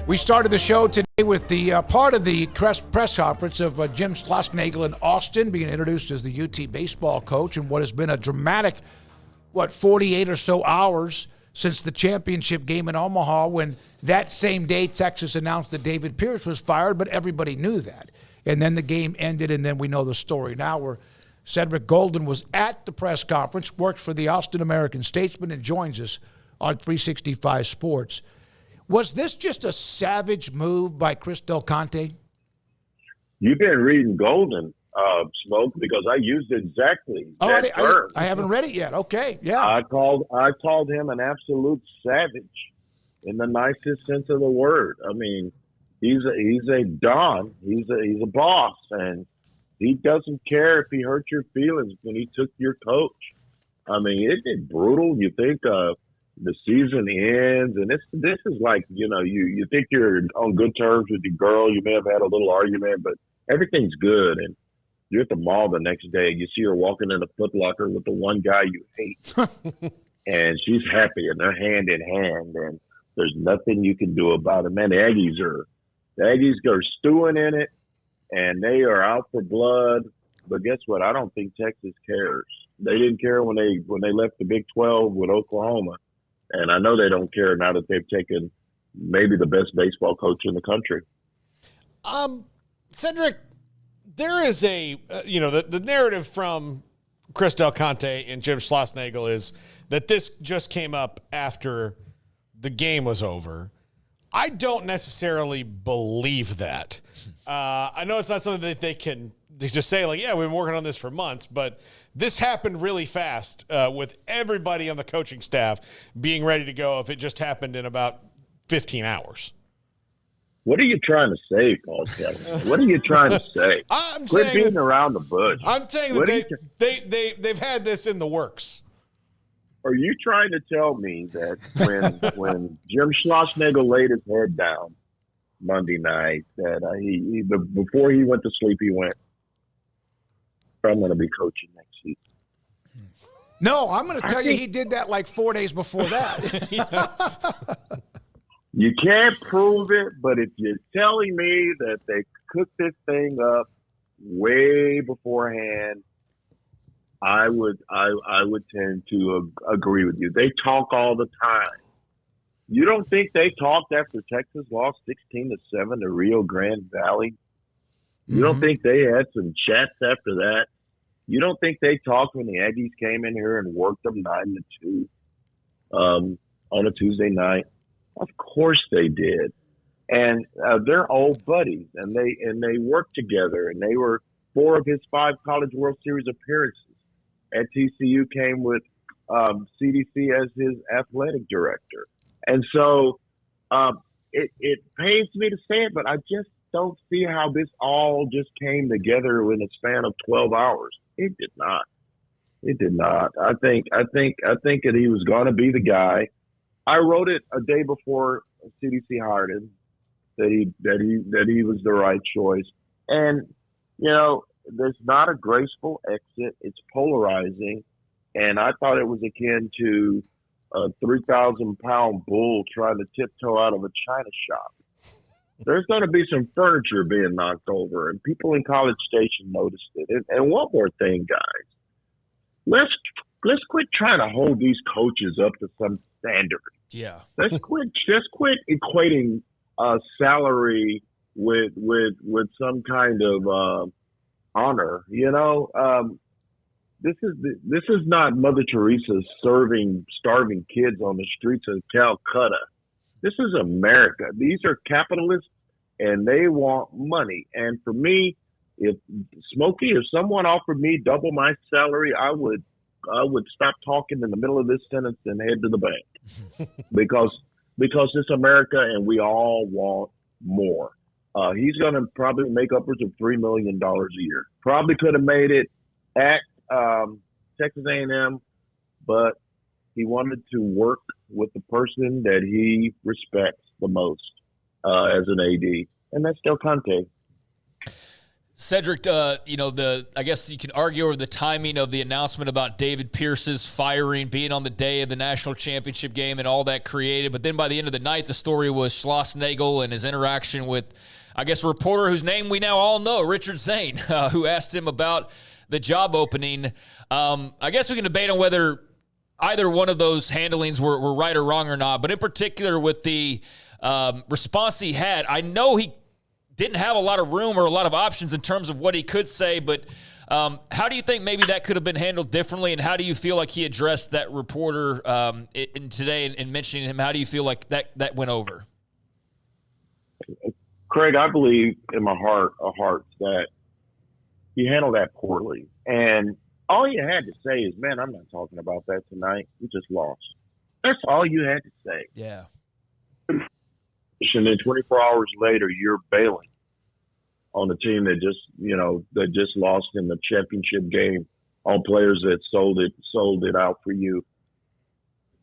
We started the show today with the part of the press conference of Jim Schlossnagle in Austin being introduced as the UT baseball coach, and what has been a dramatic, 48 or so hours since the championship game in Omaha, when that same day Texas announced that David Pierce was fired, but everybody knew that. And then the game ended, and then we know the story. Now we're Cedric Golden was at the press conference, works for the Austin American-Statesman, and joins us on 365 Sports. Was this just a savage move by Chris Del Conte? You've been reading Golden, Smoke, because I used exactly that term. I haven't read it yet. Okay, yeah. I called him an absolute savage in the nicest sense of the word. I mean, he's a don. He's a boss, and he doesn't care if he hurt your feelings when he took your coach. I mean, isn't it brutal? You think the season ends, and this is like, you think you're on good terms with your girl. You may have had a little argument, but everything's good. And you're at the mall the next day, and you see her walking in a Foot Locker with the one guy you hate. And she's happy, and they're hand in hand, and there's nothing you can do about it. Man, the Aggies are stewing in it. And they are out for blood, but guess what? I don't think Texas cares. They didn't care when they left the Big 12 with Oklahoma, and I know they don't care now that they've taken maybe the best baseball coach in the country. Cedric, there is the narrative from Chris Del Conte and Jim Schlossnagle is that this just came up after the game was over. I don't necessarily believe that. I know it's not something that they can just say, like, yeah, we've been working on this for months, but this happened really fast with everybody on the coaching staff being ready to go if it just happened in about 15 hours. What are you trying to say, Paul Catalina? What are you trying to say? Quit beating around the bush. I'm saying that they've had this in the works. Are you trying to tell me that when Jim Schlossnagle laid his head down Monday night, that before he went to sleep, he went, I'm going to be coaching next season? No, I'm going to tell you he did that like 4 days before that. You can't prove it, but if you're telling me that they cooked this thing up way beforehand, I would tend to agree with you. They talk all the time. You don't think they talked after Texas lost 16-7 to Rio Grande Valley? You don't think they had some chats after that? You don't think they talked when the Aggies came in here and worked them 9-2 on a Tuesday night? Of course they did. And they're old buddies, and they worked together, and they were 4 of his 5 College World Series appearances at TCU came with CDC as his athletic director. And so it pains me to say it, but I just don't see how this all just came together in a span of 12 hours. It did not. It did not. I think that he was going to be the guy. I wrote it a day before CDC hired him that he was the right choice. And there's not a graceful exit. It's polarizing, and I thought it was akin to a 3,000-pound bull trying to tiptoe out of a china shop. There's going to be some furniture being knocked over, and people in College Station noticed it. And one more thing, guys. Let's quit trying to hold these coaches up to some standard. Yeah. Let's quit equating salary with some kind of honor. This is not Mother Teresa serving starving kids on the streets of Calcutta. This is America. These are capitalists, and they want money. And for me, if someone offered me double my salary, I would stop talking in the middle of this sentence and head to the bank because it's America, and we all want more. He's going to probably make upwards of $3 million a year. Probably could have made it at Texas A&M, but he wanted to work with the person that he respects the most as an AD, and that's Del Conte. Cedric, I guess you can argue over the timing of the announcement about David Pierce's firing being on the day of the national championship game and all that created. But then by the end of the night, the story was Schlossnagle and his interaction with, I guess, a reporter whose name we now all know, Richard Zane, who asked him about the job opening. I guess we can debate on whether either one of those handlings were right or wrong or not. But in particular with the response he had, I know he didn't have a lot of room or a lot of options in terms of what he could say, but how do you think maybe that could have been handled differently, and how do you feel like he addressed that reporter today in mentioning him? How do you feel like that went over? Craig, I believe in my heart of hearts that he handled that poorly. And all you had to say is, man, I'm not talking about that tonight. We just lost. That's all you had to say. Yeah. And then 24 hours later, you're bailing on the team that just lost in the championship game on players that sold it out for you.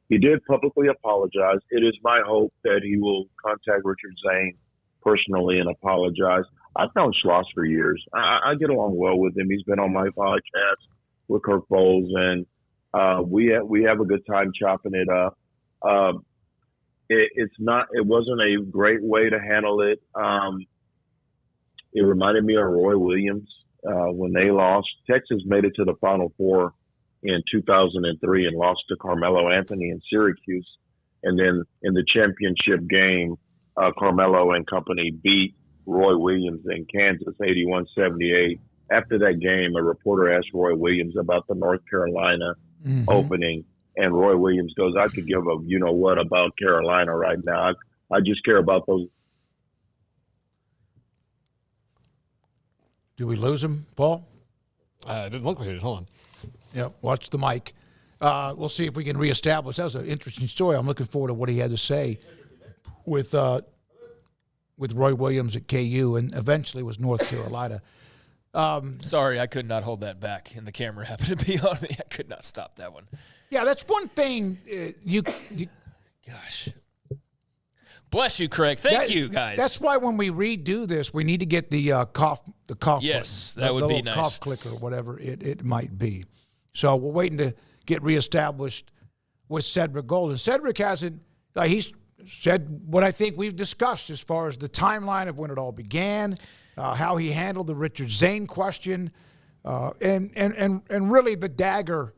He did publicly apologize. It is my hope that he will contact Richard Zane personally and apologize. I've known Schloss for years. I get along well with him. He's been on my podcast with Kirk Bowles, and we have a good time chopping it up. It wasn't a great way to handle it. It reminded me of Roy Williams when they lost. Texas made it to the Final Four in 2003 and lost to Carmelo Anthony in Syracuse. And then in the championship game, Carmelo and company beat Roy Williams in Kansas 81-78 after that game, a reporter asked Roy Williams about the North Carolina opening, and Roy Williams goes, "I could give a you-know-what about Carolina right now. I just care about those." Do we lose him, Paul? It didn't look like it. Hold on. Yeah, watch the mic. We'll see if we can reestablish. That was an interesting story. I'm looking forward to what he had to say with Roy Williams at KU, and eventually was North Carolina. Sorry, I could not hold that back, and the camera happened to be on me. I could not stop that one. Yeah, that's one thing. Gosh. Bless you, Craig. Thank you, guys. That's why when we redo this, we need to get the cough. Yes, button, that would be little nice. Cough clicker, whatever it might be. So we're waiting to get reestablished with Cedric Golden. Cedric hasn't. He's said what I think we've discussed as far as the timeline of when it all began, how he handled the Richard Zane question, and really the dagger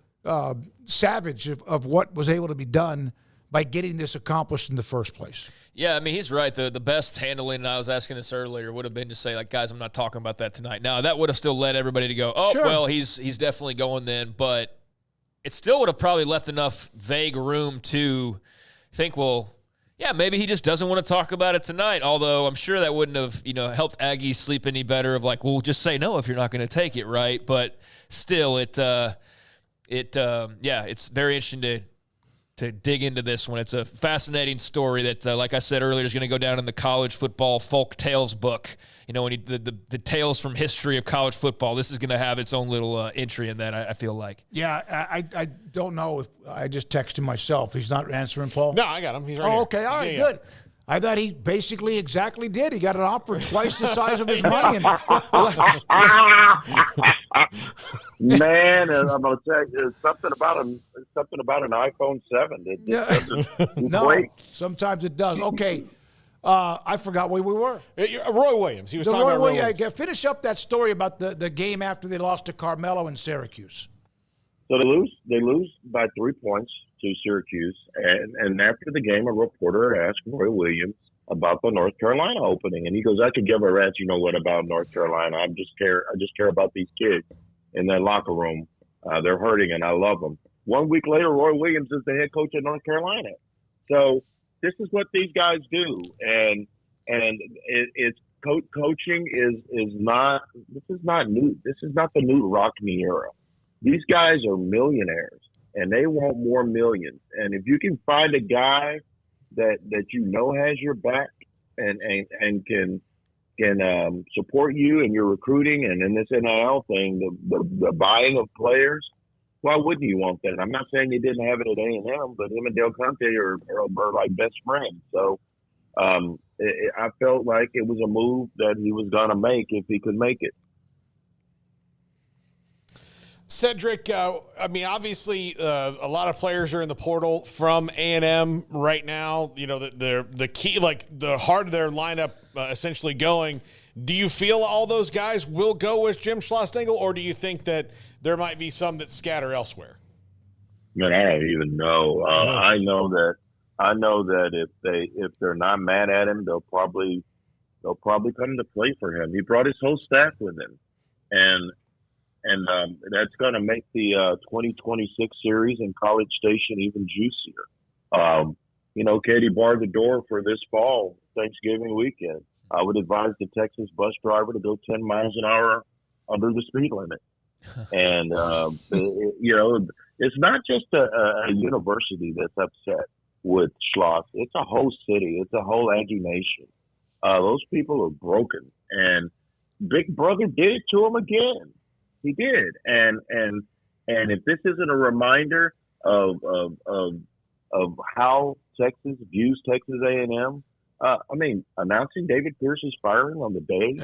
savage of what was able to be done by getting this accomplished in the first place. Yeah, I mean, he's right. The best handling, and I was asking this earlier, would have been to say, like, guys, I'm not talking about that tonight. Now, that would have still led everybody to go, well, he's definitely going then. But it still would have probably left enough vague room to think, well, yeah, maybe he just doesn't want to talk about it tonight. Although I'm sure that wouldn't have, helped Aggie sleep any better of like, well, just say no if you're not going to take it, right? But still, it's very interesting to dig into this one. It's a fascinating story that, like I said earlier, is going to go down in the college football folk tales book. When the tales from history of college football, this is going to have its own little entry in that, I feel like. Yeah, I don't know if I just texted myself. He's not answering, Paul? No, I got him. He's right here. Okay, all right, good. I thought he basically exactly did. He got an offer twice the size of his money. Man, I'm going to tell you, something about an iPhone 7. No, sometimes it does. Okay, I forgot where we were. Roy Williams. He was talking about Roy Williams. Finish up that story about the game after they lost to Carmelo in Syracuse. So they lose by 3 points to Syracuse, and after the game, a reporter asked Roy Williams about the North Carolina opening, and he goes, "I could give a rat's you-know-what about North Carolina. I just care about these kids in that locker room. They're hurting, and I love them." 1 week later, Roy Williams is the head coach of North Carolina. So this is what these guys do, and it's coaching is not. This is not new. This is not the new Rockney era. These guys are millionaires, and they want more millions. And if you can find a guy that has your back and can support you in your recruiting and in this NIL thing, the buying of players, why wouldn't you want that? I'm not saying he didn't have it at A&M, but him and Del Conte are like best friends. So I felt like it was a move that he was going to make if he could make it. Cedric, obviously, a lot of players are in the portal from A&M right now. The key, like the heart of their lineup, essentially going. Do you feel all those guys will go with Jim Schlossnagle, or do you think that there might be some that scatter elsewhere? Man, I don't even know. I know that if they're not mad at him, they'll probably come to play for him. He brought his whole staff with him, and that's going to make the 2026 series in College Station even juicier. Katie barred the door for this fall, Thanksgiving weekend. I would advise the Texas bus driver to go 10 miles an hour under the speed limit. And, it's not just a university that's upset with Schloss. It's a whole city. It's a whole Aggie nation. Those people are broken. And Big Brother did it to them again. He did, and if this isn't a reminder of how Texas views Texas A&M, announcing David Pierce's firing on the day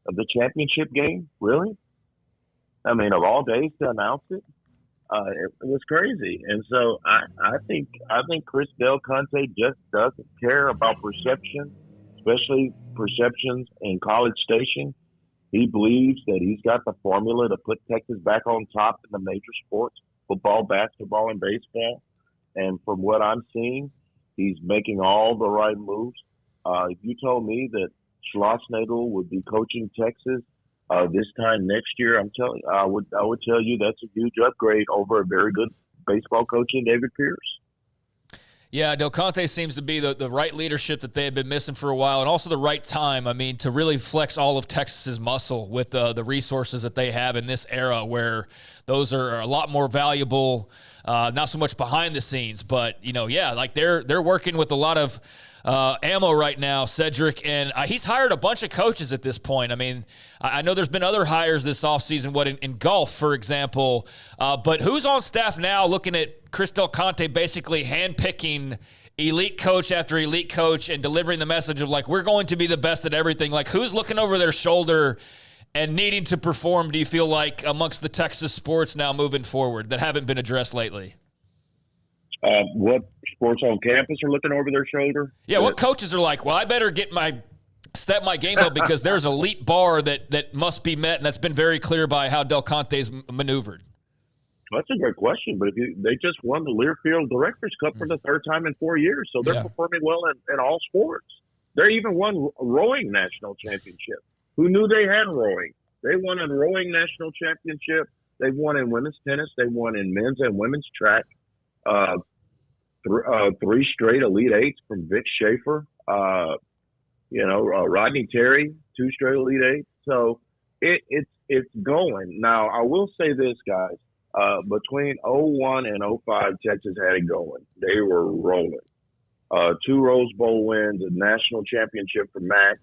of the championship game, really? Of all days to announce it, it was crazy. And so I think Chris Del Conte just doesn't care about perception, especially perceptions in College Station. He believes that he's got the formula to put Texas back on top in the major sports, football, basketball, and baseball. And from what I'm seeing, he's making all the right moves. If you told me that Schlossnagle would be coaching Texas this time next year, I would tell you that's a huge upgrade over a very good baseball coach in David Pierce. Yeah, Del Conte seems to be the right leadership that they had been missing for a while, and also the right time, I mean, to really flex all of Texas's muscle with the resources that they have in this era where those are a lot more valuable, not so much behind the scenes, but, like they're working with a lot of ammo right now, Cedric, and he's hired a bunch of coaches at this point. I mean, I know there's been other hires this offseason, in golf, for example, but who's on staff now looking at Chris Del Conte basically handpicking elite coach after elite coach and delivering the message of, like, we're going to be the best at everything? Like, who's looking over their shoulder and needing to perform, do you feel like, amongst the Texas sports now moving forward that haven't been addressed lately? What sports on campus are looking over their shoulder? Yeah, what coaches are like, well, I better step my game up because there's an elite bar that must be met, and that's been very clear by how Del Conte's maneuvered. That's a great question, but they just won the Learfield Directors Cup for the third time in 4 years, so they're performing well in all sports. They even won rowing national championship. Who knew they had rowing? They won a rowing national championship. They won in women's tennis. They won in men's and women's track. 3 straight Elite Eights from Vic Schaefer. Rodney Terry, 2 straight Elite Eights. So it's going. Now, I will say this, guys. Between 01 and 05, Texas had it going. They were rolling. 2 Rose Bowl wins, a national championship for Mac,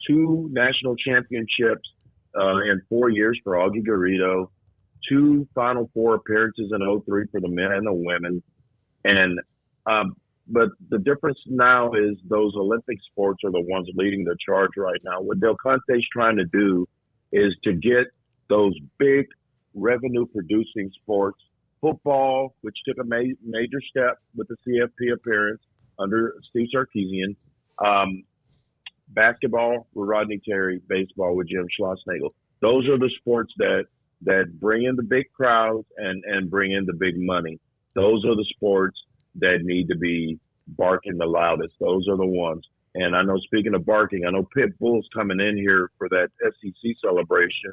2 national championships in 4 years for Augie Garrido, 2 Final Four appearances in 03 for the men and the women. And but the difference now is those Olympic sports are the ones leading the charge right now. What Del Conte's trying to do is to get those big revenue-producing sports, football, which took a major step with the CFP appearance under Steve Sarkisian, basketball with Rodney Terry, baseball with Jim Schlossnagle. Those are the sports that bring in the big crowds and bring in the big money. Those are the sports that need to be barking the loudest. Those are the ones. And I know, speaking of barking, I know Pit Bull's coming in here for that SEC celebration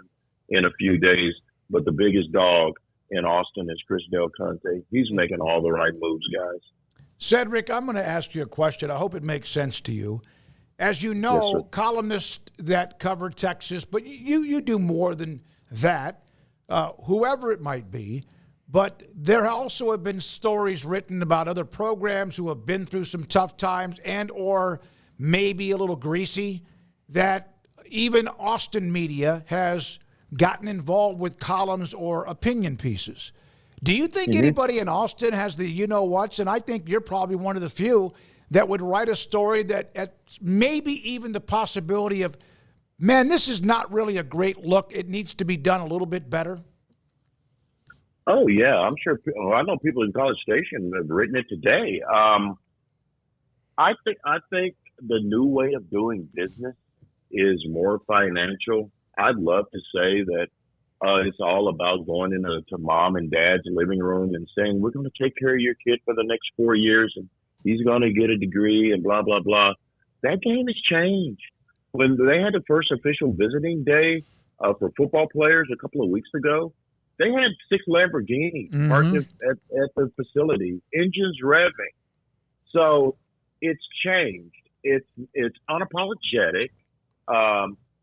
in a few days. But the biggest dog in Austin is Chris Del Conte. He's making all the right moves, guys. Cedric, I'm going to ask you a question. I hope it makes sense to you. As you know, yes, columnists that cover Texas, but you do more than that, whoever it might be. But there also have been stories written about other programs who have been through some tough times and or maybe a little greasy, that even Austin media has gotten involved with columns or opinion pieces. Do you think anybody in Austin has the you-know-whats? And I think you're probably one of the few that would write a story that at maybe even the possibility of, man, this is not really a great look. It needs to be done a little bit better. Oh, yeah, I'm sure. I know people in College Station have written it today. I think the new way of doing business is more financial. I'd love to say that it's all about going into mom and dad's living room and saying, we're going to take care of your kid for the next 4 years and he's going to get a degree and blah, blah, blah. That game has changed. When they had the first official visiting day for football players a couple of weeks ago, they had 6 Lamborghinis parked at the facility, engines revving. So it's changed. It's unapologetic.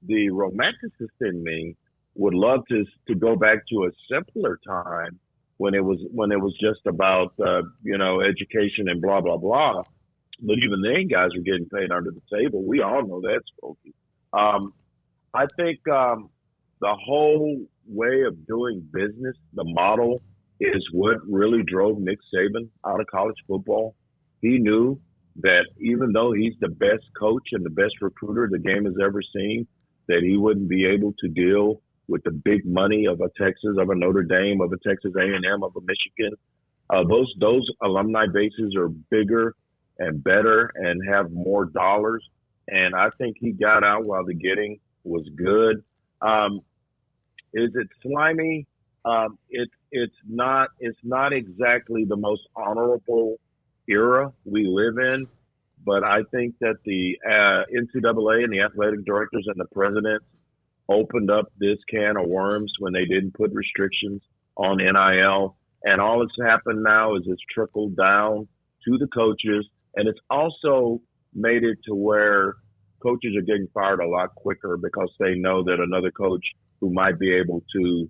The romanticist in me would love to go back to a simpler time when it was just about education and blah blah blah. But even then, guys are getting paid under the table. We all know that, Smokey. I think the whole way of doing business, the model, is what really drove Nick Saban out of college football. He knew that even though he's the best coach and the best recruiter the game has ever seen, that he wouldn't be able to deal with the big money of a Texas, of a Notre Dame, of a Texas A&M, of a Michigan. Those alumni bases are bigger and better and have more dollars. And I think he got out while the getting was good. Is it slimy? It's not exactly the most honorable era we live in, but I think that the NCAA and the athletic directors and the president opened up this can of worms when they didn't put restrictions on NIL. And all that's happened now is it's trickled down to the coaches. And it's also made it to where coaches are getting fired a lot quicker because they know that another coach who might be able to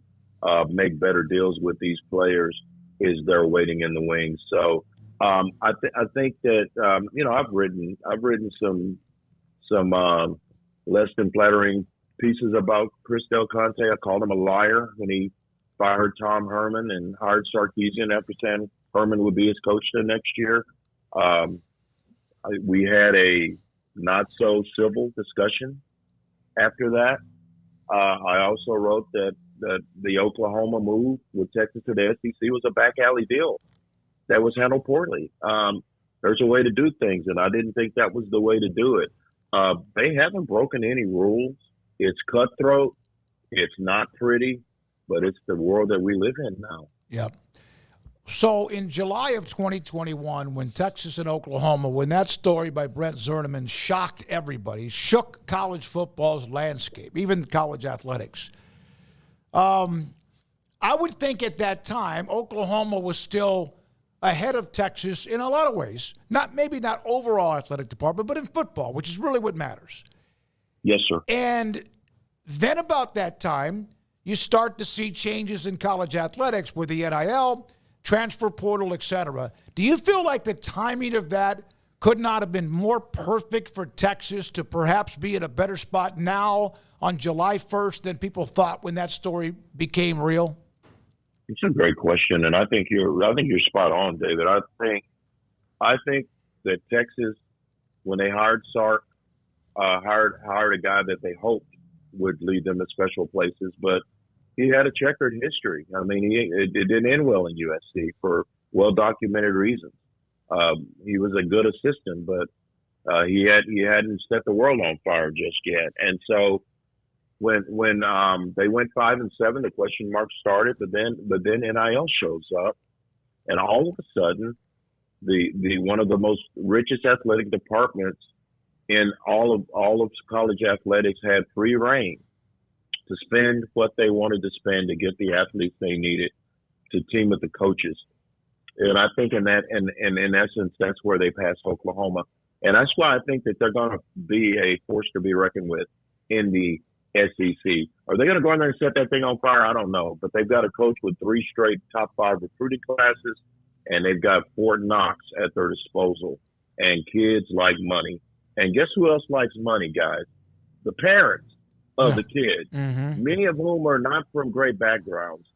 make better deals with these players is there waiting in the wings. So I think that I've written some less than flattering pieces about Chris Del Conte. I called him a liar when he fired Tom Herman and hired Sarkisian after saying Herman would be his coach the next year. We had a not so civil discussion after that. I also wrote that the Oklahoma move with Texas to the SEC was a back alley deal that was handled poorly. There's a way to do things, and I didn't think that was the way to do it. They haven't broken any rules. It's cutthroat. It's not pretty, but it's the world that we live in now. Yep. So in July of 2021, when Texas and Oklahoma, when that story by Brent Zerneman shocked everybody, shook college football's landscape, even college athletics, I would think at that time Oklahoma was still ahead of Texas in a lot of ways. Maybe not overall athletic department, but in football, which is really what matters. Yes, sir. And then about that time, you start to see changes in college athletics with the NIL, transfer portal, et cetera. Do you feel like the timing of that could not have been more perfect for Texas to perhaps be in a better spot now on July 1st than people thought when that story became real? It's a great question, and I think you're spot on, David. I think that Texas, when they hired Sark, hired a guy that they hoped would lead them to special places, but he had a checkered history. I mean, it didn't end well in USC for well-documented reasons. He was a good assistant, but he hadn't set the world on fire just yet. And so when they went 5-7, the question marks started. But then NIL shows up, and all of a sudden, the one of the most richest athletic departments in all of college athletics had free reign to spend what they wanted to spend to get the athletes they needed to team with the coaches. And I think in essence, that's where they passed Oklahoma. And that's why I think that they're going to be a force to be reckoned with in the SEC. Are they going to go in there and set that thing on fire? I don't know. But they've got a coach with 3 straight top 5 recruiting classes, and they've got Fort Knox at their disposal. And kids like money. And guess who else likes money, guys? The parents of the kids, many of whom are not from great backgrounds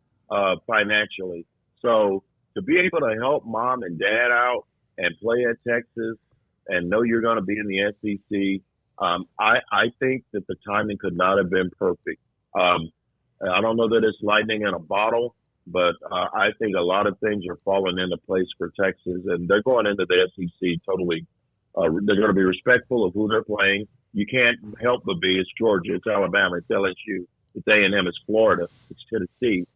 financially. So to be able to help mom and dad out and play at Texas and know you're going to be in the SEC, I think that the timing could not have been perfect. I don't know that it's lightning in a bottle, but I think a lot of things are falling into place for Texas, and they're going into the SEC totally. They're going to be respectful of who they're playing. You can't help but be. It's Georgia, it's Alabama, it's LSU, it's A&M, it's Florida, it's Tennessee.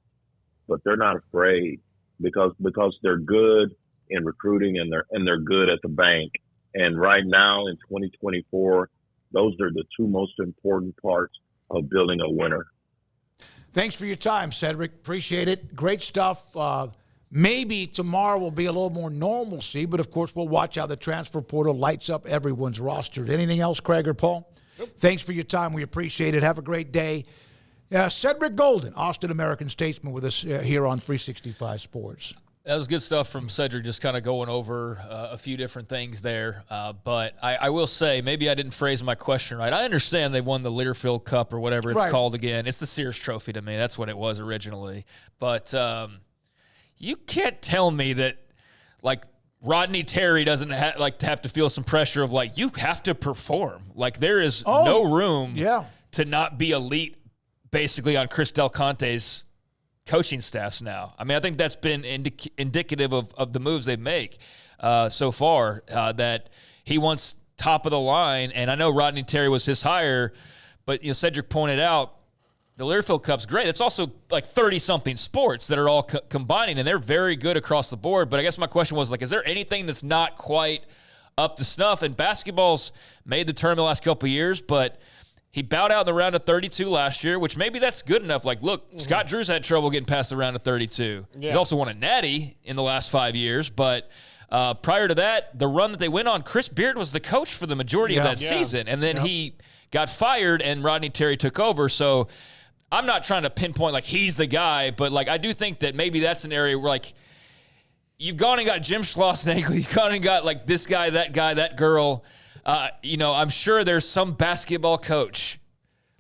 But they're not afraid because they're good in recruiting and they're good at the bank. And right now in 2024, those are the 2 most important parts of building a winner. Thanks for your time, Cedric. Appreciate it. Great stuff. Maybe tomorrow will be a little more normalcy, but of course we'll watch how the transfer portal lights up everyone's roster. Anything else, Craig or Paul? Nope. Thanks for your time. We appreciate it. Have a great day. Cedric Golden, Austin American Statesman, with us here on 365 Sports. That was good stuff from Cedric, just kind of going over a few different things there. But I will say, maybe I didn't phrase my question right. I understand they won the Learfield Cup or whatever it's called again. It's the Sears Trophy to me. That's what it was originally. But you can't tell me that, like, Rodney Terry doesn't have to feel some pressure of, like, you have to perform. Like, there is no room to not be elite, basically, on Chris Del Conte's coaching staffs now. I mean, I think that's been indicative of the moves they make so far, that he wants top of the line. And I know Rodney Terry was his hire, but, Cedric pointed out, the Learfield Cup's great. It's also like 30-something sports that are all combining, and they're very good across the board. But I guess my question was, like, is there anything that's not quite up to snuff? And basketball's made the tournament the last couple of years, but He bowed out in the round of 32 last year, which maybe that's good enough. Like, look, Scott Drew's had trouble getting past the round of 32. Yeah. He's also won a natty in the last 5 years. But prior to that, the run that they went on, Chris Beard was the coach for the majority of that season. And then he got fired and Rodney Terry took over. So I'm not trying to pinpoint, like, he's the guy. But, like, I do think that maybe that's an area where, like, you've gone and got Jim Schlossnagle. You've gone and got, like, this guy, that girl. I'm sure there's some basketball coach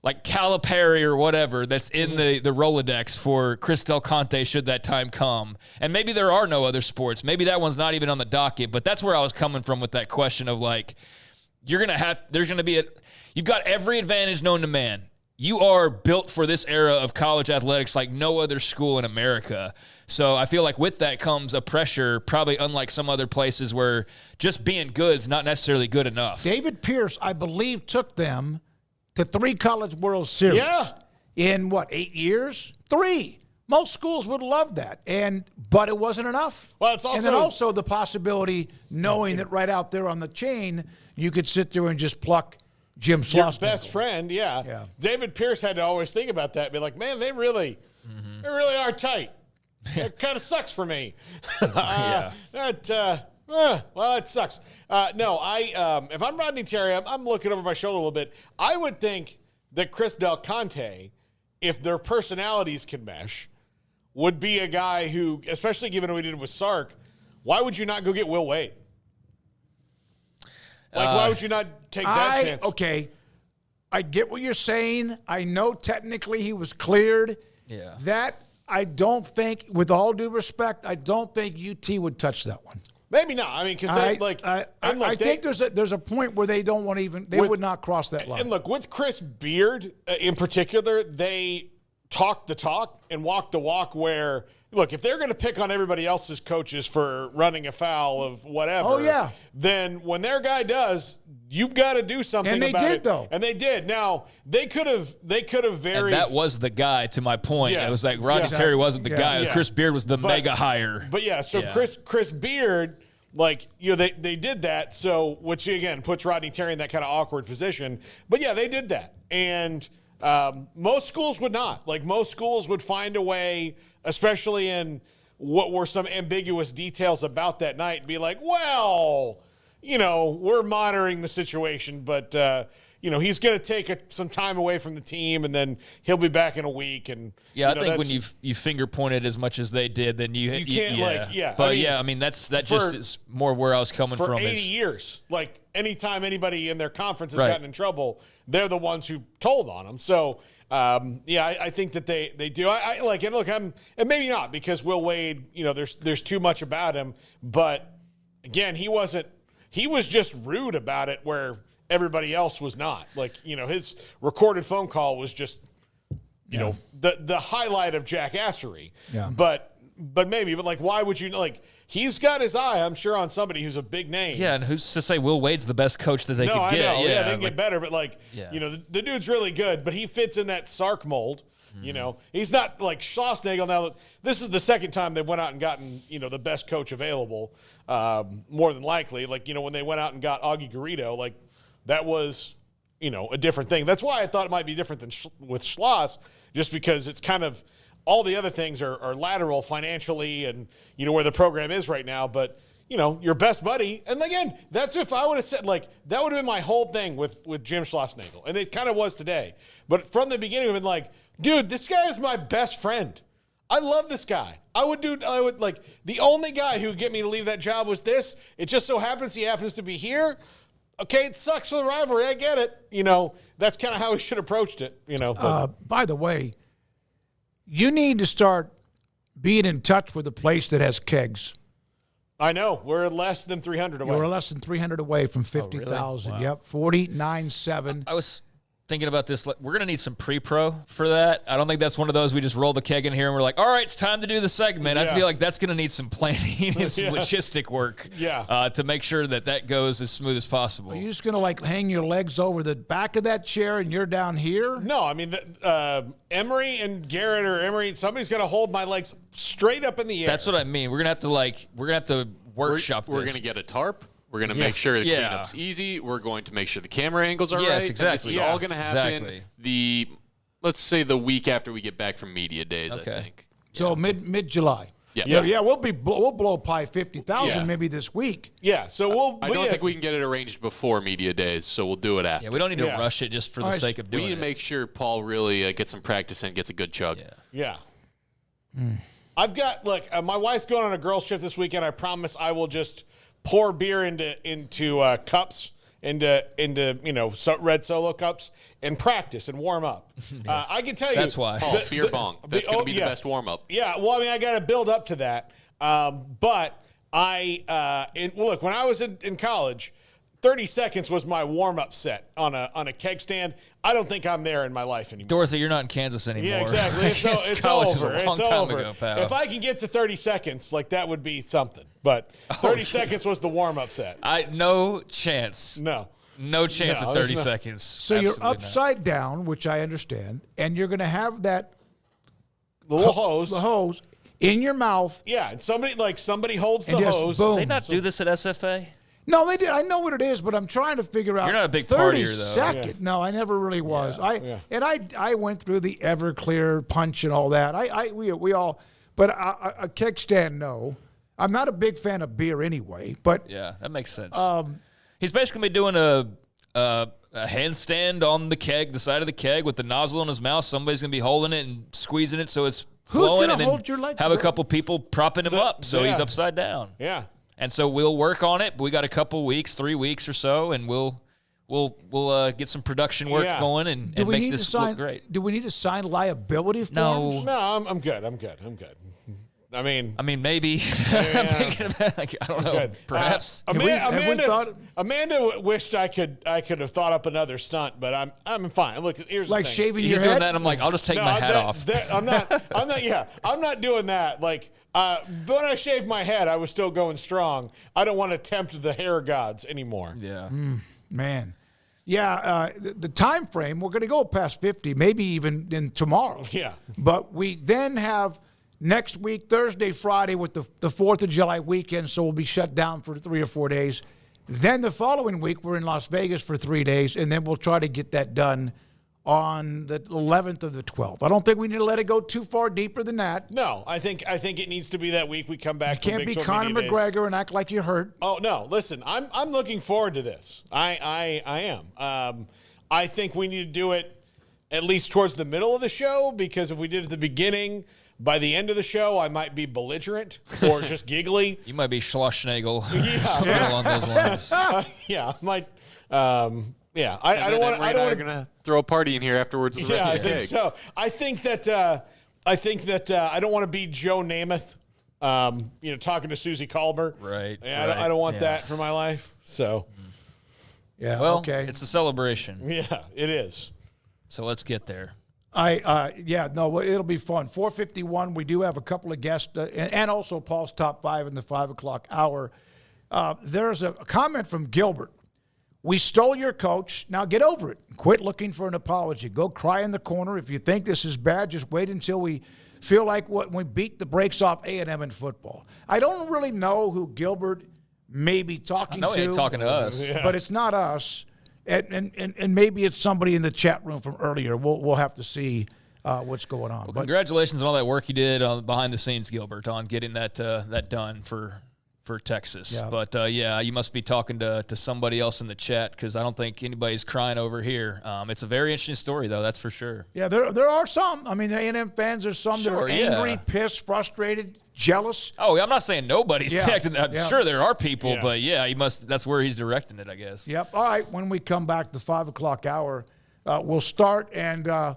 like Calipari or whatever that's in the Rolodex for Chris Del Conte should that time come. And maybe there are no other sports. Maybe that one's not even on the docket. But that's where I was coming from with that question of, like, you've got every advantage known to man. You are built for this era of college athletics like no other school in America. So I feel like with that comes a pressure, probably unlike some other places where just being good is not necessarily good enough. David Pierce, I believe, took them to 3 College World Series. Yeah. In 8 years? 3. Most schools would love that, but it wasn't enough. Well, it's also, and then also the possibility, knowing that right out there on the chain, you could sit there and just pluck Jim Schlossnagle. Your best friend, yeah. David Pierce had to always think about that, be like, man, they really are tight. It kind of sucks for me. Well, it sucks. If I'm Rodney Terry, I'm looking over my shoulder a little bit. I would think that Chris Del Conte, if their personalities can mesh, would be a guy who, especially given what we did with Sark, why would you not go get Will Wade? Like, why would you not take that chance? Okay, I get what you're saying. I know technically he was cleared. Yeah. That, I don't think, with all due respect, I don't think UT would touch that one. Maybe not. I mean, because I think there's a point where they don't want to even, they would not cross that line. And look, with Chris Beard in particular, they talked the talk and walked the walk where, look, if they're going to pick on everybody else's coaches for running afoul of whatever, then when their guy does, you've got to do something about it. And they did, though. And they did. Now, they could have very... And that was the guy, to my point. Yeah. It was like Rodney Terry wasn't the guy. Yeah. Chris Beard was the mega hire. But, Chris Beard, they did that, so which, again, puts Rodney Terry in that kind of awkward position. But, yeah, they did that. And most schools would not. Like, most schools would find a way, especially in what were some ambiguous details about that night, and be like, well... we're monitoring the situation, but, he's going to take some time away from the team, and then he'll be back in a week. And I think when you finger pointed as much as they did, then you can't But that just is more where I was coming from. For 80 years, like anytime anybody in their conference has gotten in trouble, they're the ones who told on them. So, I think that they do. I like it. Look, and maybe not because Will Wade, there's too much about him, but again, he was just rude about it where everybody else was not. Like, his recorded phone call was just, the highlight of jackassery. Yeah. But why would you, he's got his eye, I'm sure, on somebody who's a big name. Yeah, and who's to say Will Wade's the best coach that they could get? I know. Yeah, they can get better, but the dude's really good, but he fits in that Sark mold. He's not like Schlossnagle. Now, this is the second time they went out and gotten, the best coach available, more than likely. When they went out and got Aggie Garrido, that was, a different thing. That's why I thought it might be different than with Schloss, just because it's kind of all the other things are lateral financially and, where the program is right now. But, your best buddy. And again, that's if I would have said, that would have been my whole thing with Jim Schlossnagle. And it kind of was today. But from the beginning, I've been like, dude, this guy is my best friend. I love this guy. The only guy who would get me to leave that job was this. It just so happens he happens to be here. Okay, it sucks for the rivalry. I get it. That's kind of how we should have approached it, By the way, you need to start being in touch with a place that has kegs. I know. We're less than 300 away. We're less than 300 away from 50,000. Wow. Yep, 49.7. I was thinking about this. We're going to need some pre-pro for that. I don't think that's one of those we just roll the keg in here and we're like, all right, it's time to do the segment. I feel like that's going to need some planning and some logistic work to make sure that goes as smooth as possible. Are you just going to hang your legs over the back of that chair and you're down here? No, I mean, Emery and Garrett or Emery, somebody's going to hold my legs straight up in the air. That's what I mean. We're going to have to workshop this. We're going to get a tarp. We're going to make sure the cleanup's easy. We're going to make sure the camera angles are right. Yes, exactly. This is all going to happen let's say the week after we get back from media days, I think. So mid-July. Yeah. We'll blow by 50,000 maybe this week. Yeah, so I don't think we can get it arranged before media days, so we'll do it after. Yeah, we don't need to rush it just for the sake of doing it. We need to make sure Paul really gets some practice in, gets a good chug. Yeah. I've got my wife's going on a girls' trip this weekend. I promise I will just pour beer into cups. Into red Solo cups and practice and warm up. I can tell you that's why Paul, beer bong. That's going to be the best warm up. Yeah, well, I mean, I got to build up to that. But look, when I was in college, 30 seconds was my warm up set on a keg stand. I don't think I'm there in my life anymore. Dorothy, you're not in Kansas anymore. Yeah, exactly. It's college over. was a long time ago, pal. If I can get to 30 seconds, that would be something. But 30 seconds was the warm-up set. No chance. No chance of 30 seconds. So you're upside down, which I understand, and you're going to have that little hose. The hose in your mouth. Yeah, and somebody holds the hose. Did they not do this at SFA? No, they did. I know what it is, but I'm trying to figure out. You're not a big 30 partier, though. Second. Yeah. No, I never really was. I went through the Everclear punch and all that. We all, but a keg stand, no. I'm not a big fan of beer anyway. But yeah, that makes sense. He's basically doing a handstand on the keg, the side of the keg, with the nozzle in his mouth. Somebody's gonna be holding it and squeezing it so it's flowing, and then have a couple people propping him up so he's upside down. Yeah. And so we'll work on it. But we got a couple weeks, 3 weeks or so, and we'll get some production work going and make this look great. Do we need to sign liability forms? No, I'm good. I mean, maybe. I'm thinking about, I don't know. Perhaps. Amanda wished I could have thought up another stunt, but I'm fine. Look, here's the thing. Shaving your head. He's doing that, and I'm like, I'll just take my hat off. I'm not doing that. When I shaved my head, I was still going strong. I don't want to tempt the hair gods anymore. Yeah, man. Yeah, the time frame. We're going to go past 50, maybe even in tomorrow. Yeah, but we then have. Next week, Thursday, Friday, with the 4th of July weekend, so we'll be shut down for 3 or 4 days. Then the following week, we're in Las Vegas for 3 days, and then we'll try to get that done on the 11th or the 12th. I don't think we need to let it go too far deeper than that. No, I think it needs to be that week we come back. You can't be Conor McGregor and act like you're hurt. Oh no, listen, I'm looking forward to this. I am. I think we need to do it at least towards the middle of the show, because if we did it at the beginning. By the end of the show, I might be belligerent or just giggly. You might be Schlossnagle. Yeah. Along those lines. I might. I don't want. I don't want to throw a party in here afterwards. With the rest of the I think so. I think that I don't want to be Joe Namath. Talking to Susie Colbert. Right. I don't want that for my life. So. Yeah. Well, okay. It's a celebration. Yeah, it is. So let's get there. It'll be fun. 4:51. We do have a couple of guests, and also Paul's top 5 in the 5 o'clock hour. There's a comment from Gilbert. We stole your coach. Now get over it. Quit looking for an apology. Go cry in the corner. If you think this is bad, just wait until we feel like we beat the brakes off A&M in football. I don't really know who Gilbert may be talking to. I know he ain't talking to us, but it's not us. And maybe it's somebody in the chat room from earlier. We'll have to see what's going on. Well, congratulations on all that work you did behind the scenes, Gilbert, on getting that done for Texas. Yeah. But you must be talking to somebody else in the chat, because I don't think anybody's crying over here. It's a very interesting story, though. That's for sure. Yeah, there are some. I mean, the A&M fans. There's some that are angry, pissed, frustrated, jealous. Oh, I'm not saying nobody's acting. I'm sure there are people, but he must. That's where he's directing it, I guess. Yep. All right. When we come back, the 5 o'clock hour, we'll start, and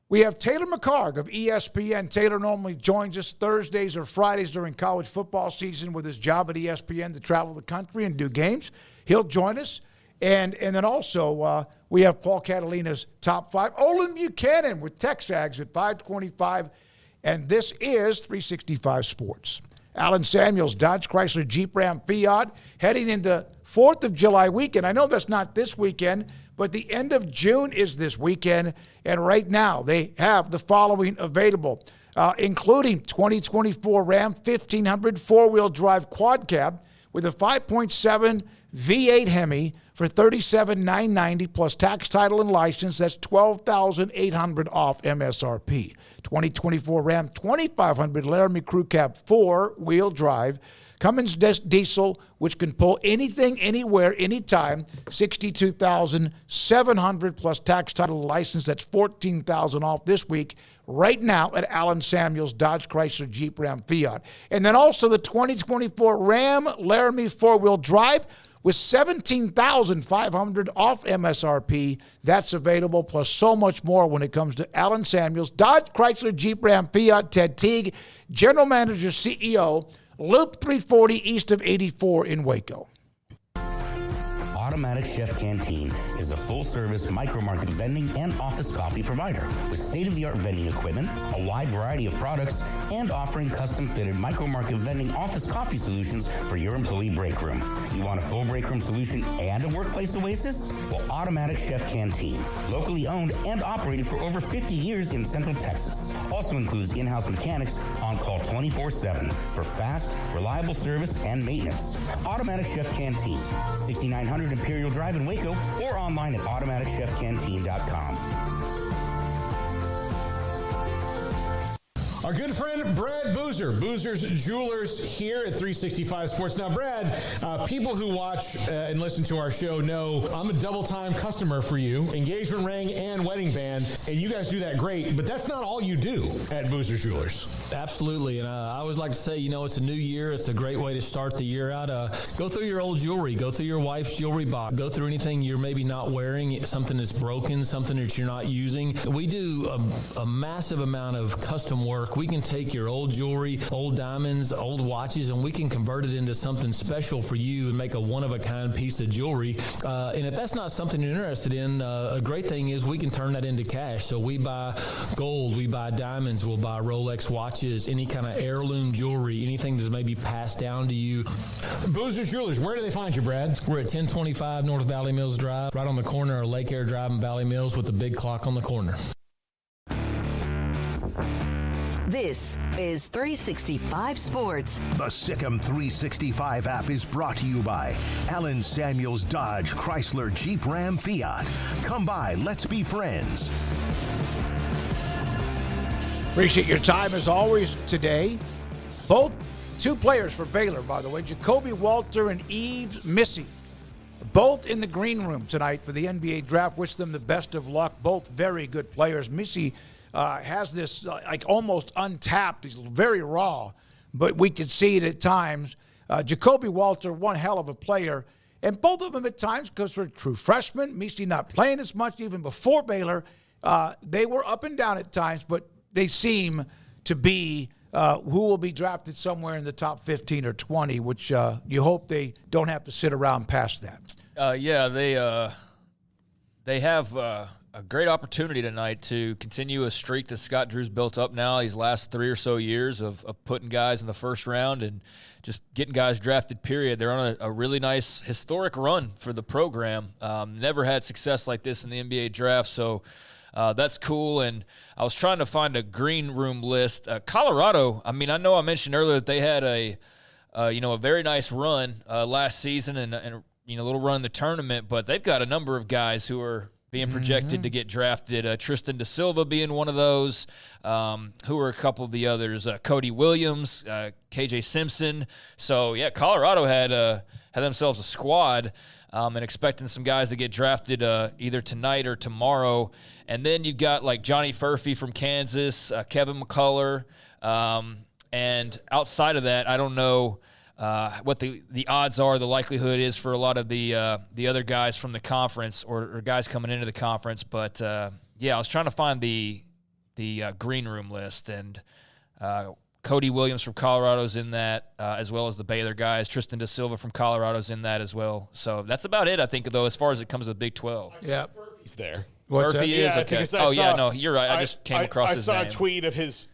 we have Taylor McHargue of ESPN. Taylor normally joins us Thursdays or Fridays during college football season with his job at ESPN to travel the country and do games. He'll join us. And then also we have Paul Catalina's top 5. Olan Buchanan with Texags at 5:25. And this is 365 Sports. Alan Samuels, Dodge, Chrysler, Jeep, Ram, Fiat, heading into 4th of July weekend. I know that's not this weekend, but the end of June is this weekend. And right now they have the following available, including 2024 Ram 1500 four-wheel drive quad cab with a 5.7 V8 Hemi for $37,990 plus tax, title, and license. That's $12,800 off MSRP. 2024 Ram 2500 Laramie Crew Cab 4-wheel drive. Cummins diesel, which can pull anything, anywhere, anytime. $62,700 plus tax, title, license. That's $14,000 off this week, right now at Allen Samuels Dodge Chrysler Jeep Ram Fiat. And then also the 2024 Ram Laramie 4-wheel drive with $17,500 off MSRP. That's available, plus so much more when it comes to Allen Samuels Dodge Chrysler Jeep Ram Fiat. Ted Teague, General Manager, CEO, Loop 340 east of 84 in Waco. Automatic Chef Canteen is a full-service micro-market vending and office coffee provider with state-of-the-art vending equipment, a wide variety of products, and offering custom-fitted micro-market vending office coffee solutions for your employee break room. You want a full break room solution and a workplace oasis? Well, Automatic Chef Canteen, locally owned and operated for over 50 years in Central Texas, also includes in-house mechanics on call 24/7 for fast, reliable service and maintenance. Automatic Chef Canteen, 6900 Imperial Drive in Waco, or online at automaticchefcanteen.com. Our good friend Brad Boozer, Boozer's Jewelers here at 365 Sports. Now, Brad, people who watch and listen to our show know I'm a double-time customer for you, engagement ring and wedding band, and you guys do that great, but that's not all you do at Boozer's Jewelers. Absolutely, and I always like to say, it's a new year. It's a great way to start the year out. Go through your old jewelry. Go through your wife's jewelry box. Go through anything you're maybe not wearing, something that's broken, something that you're not using. We do a massive amount of custom work. We can take your old jewelry, old diamonds, old watches, and we can convert it into something special for you and make a one-of-a-kind piece of jewelry. And if that's not something you're interested in, a great thing is we can turn that into cash. So we buy gold, we buy diamonds, we'll buy Rolex watches, any kind of heirloom jewelry, anything that's maybe passed down to you. Boozer's Jewelers, where do they find you, Brad? We're at 1025 North Valley Mills Drive, right on the corner of Lake Air Drive and Valley Mills with the big clock on the corner. This is 365 Sports. The Sikkim 365 app is brought to you by Allen Samuels Dodge Chrysler Jeep Ram Fiat. Come by, let's be friends. Appreciate your time as always today. Both two players for Baylor, by the way, Jacoby Walter and Yves Missy, both in the green room tonight for the NBA draft. Wish them the best of luck. Both very good players. Missy has this like almost untapped. He's very raw, but we could see it at times. Jacoby Walter, one hell of a player. And both of them at times, because they're true freshmen, Missy not playing as much even before Baylor, they were up and down at times, but they seem to be who will be drafted somewhere in the top 15 or 20, which you hope they don't have to sit around past that. They have a great opportunity tonight to continue a streak that Scott Drew's built up now these last 3 or so years of putting guys in the first round and just getting guys drafted, period. They're on a really nice historic run for the program. Never had success like this in the NBA draft, so that's cool. And I was trying to find a green room list. Colorado, I know I mentioned earlier that they had a very nice run last season and a little run in the tournament, but they've got a number of guys who are being projected to get drafted. Tristan Da Silva being one of those. Who are a couple of the others? Cody Williams, KJ Simpson. So, yeah, Colorado had themselves a squad and expecting some guys to get drafted either tonight or tomorrow. And then you've got like Johnny Furphy from Kansas, Kevin McCullough. And outside of that, I don't know what the odds are, the likelihood is for a lot of the other guys from the conference or guys coming into the conference. But, I was trying to find the green room list, and Cody Williams from Colorado's in that, as well as the Baylor guys. Tristan Da Silva from Colorado's in that as well. So that's about it, I think, though, as far as it comes to the Big 12. Yeah. He's there. Murphy is? Okay. You're right. I just came across his name. I saw a tweet of his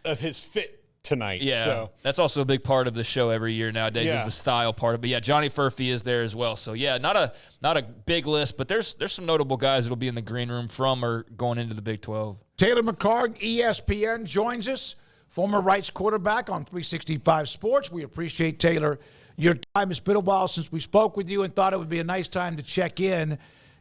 fit tonight. Yeah, so that's also a big part of the show every year nowadays is the style part of it. But yeah, Johnny Furphy is there as well. So yeah, not a big list, but there's some notable guys that'll be in the green room from or going into the Big 12. Taylor McHargue, ESPN, joins us, former Rights quarterback on 365 Sports. We appreciate Taylor your time. It's been a while since we spoke with you and thought it would be a nice time to check in.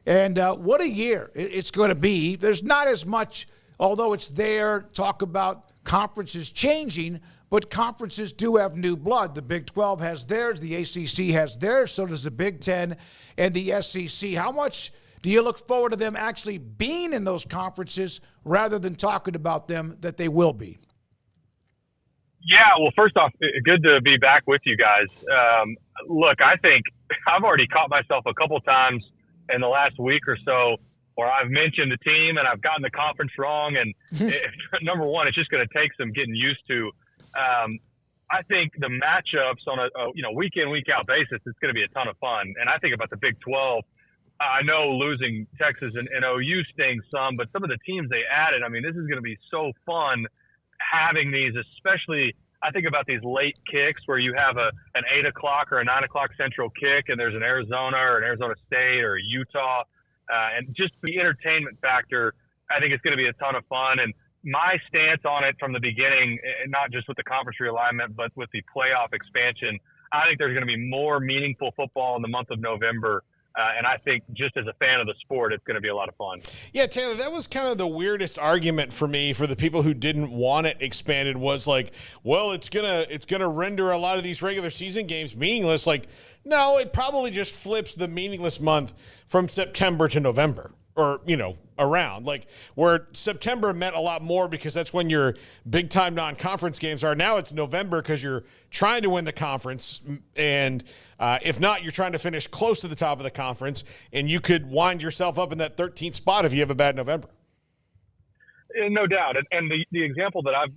And what a year it's going to be. There's not as much, although it's there, talk about conferences changing, but conferences do have new blood. The Big 12 has theirs. The ACC has theirs. So does the Big 10 and the SEC. How much do you look forward to them actually being in those conferences rather than talking about them that they will be? Yeah, well, first off, good to be back with you guys. Look, I think I've already caught myself a couple times in the last week or so where I've mentioned the team and I've gotten the conference wrong. And number one, it's just going to take some getting used to. I think the matchups on a week in, week out basis, it's going to be a ton of fun. And I think about the Big 12. I know losing Texas and OU stings some, but some of the teams they added, I mean, this is going to be so fun having these, especially I think about these late kicks where you have an 8 o'clock or a 9 o'clock central kick and there's an Arizona or an Arizona State or a Utah. And just the entertainment factor, I think it's going to be a ton of fun. And my stance on it from the beginning, not just with the conference realignment, but with the playoff expansion, I think there's going to be more meaningful football in the month of November. And I think just as a fan of the sport, it's going to be a lot of fun. Yeah, Taylor, that was kind of the weirdest argument for me for the people who didn't want it expanded was like, well, it's gonna render a lot of these regular season games meaningless. Like, no, it probably just flips the meaningless month from September to November. Or, around. Like, where September meant a lot more because that's when your big-time non-conference games are. Now it's November because you're trying to win the conference. And if not, you're trying to finish close to the top of the conference. And you could wind yourself up in that 13th spot if you have a bad November. No doubt. And the example that I've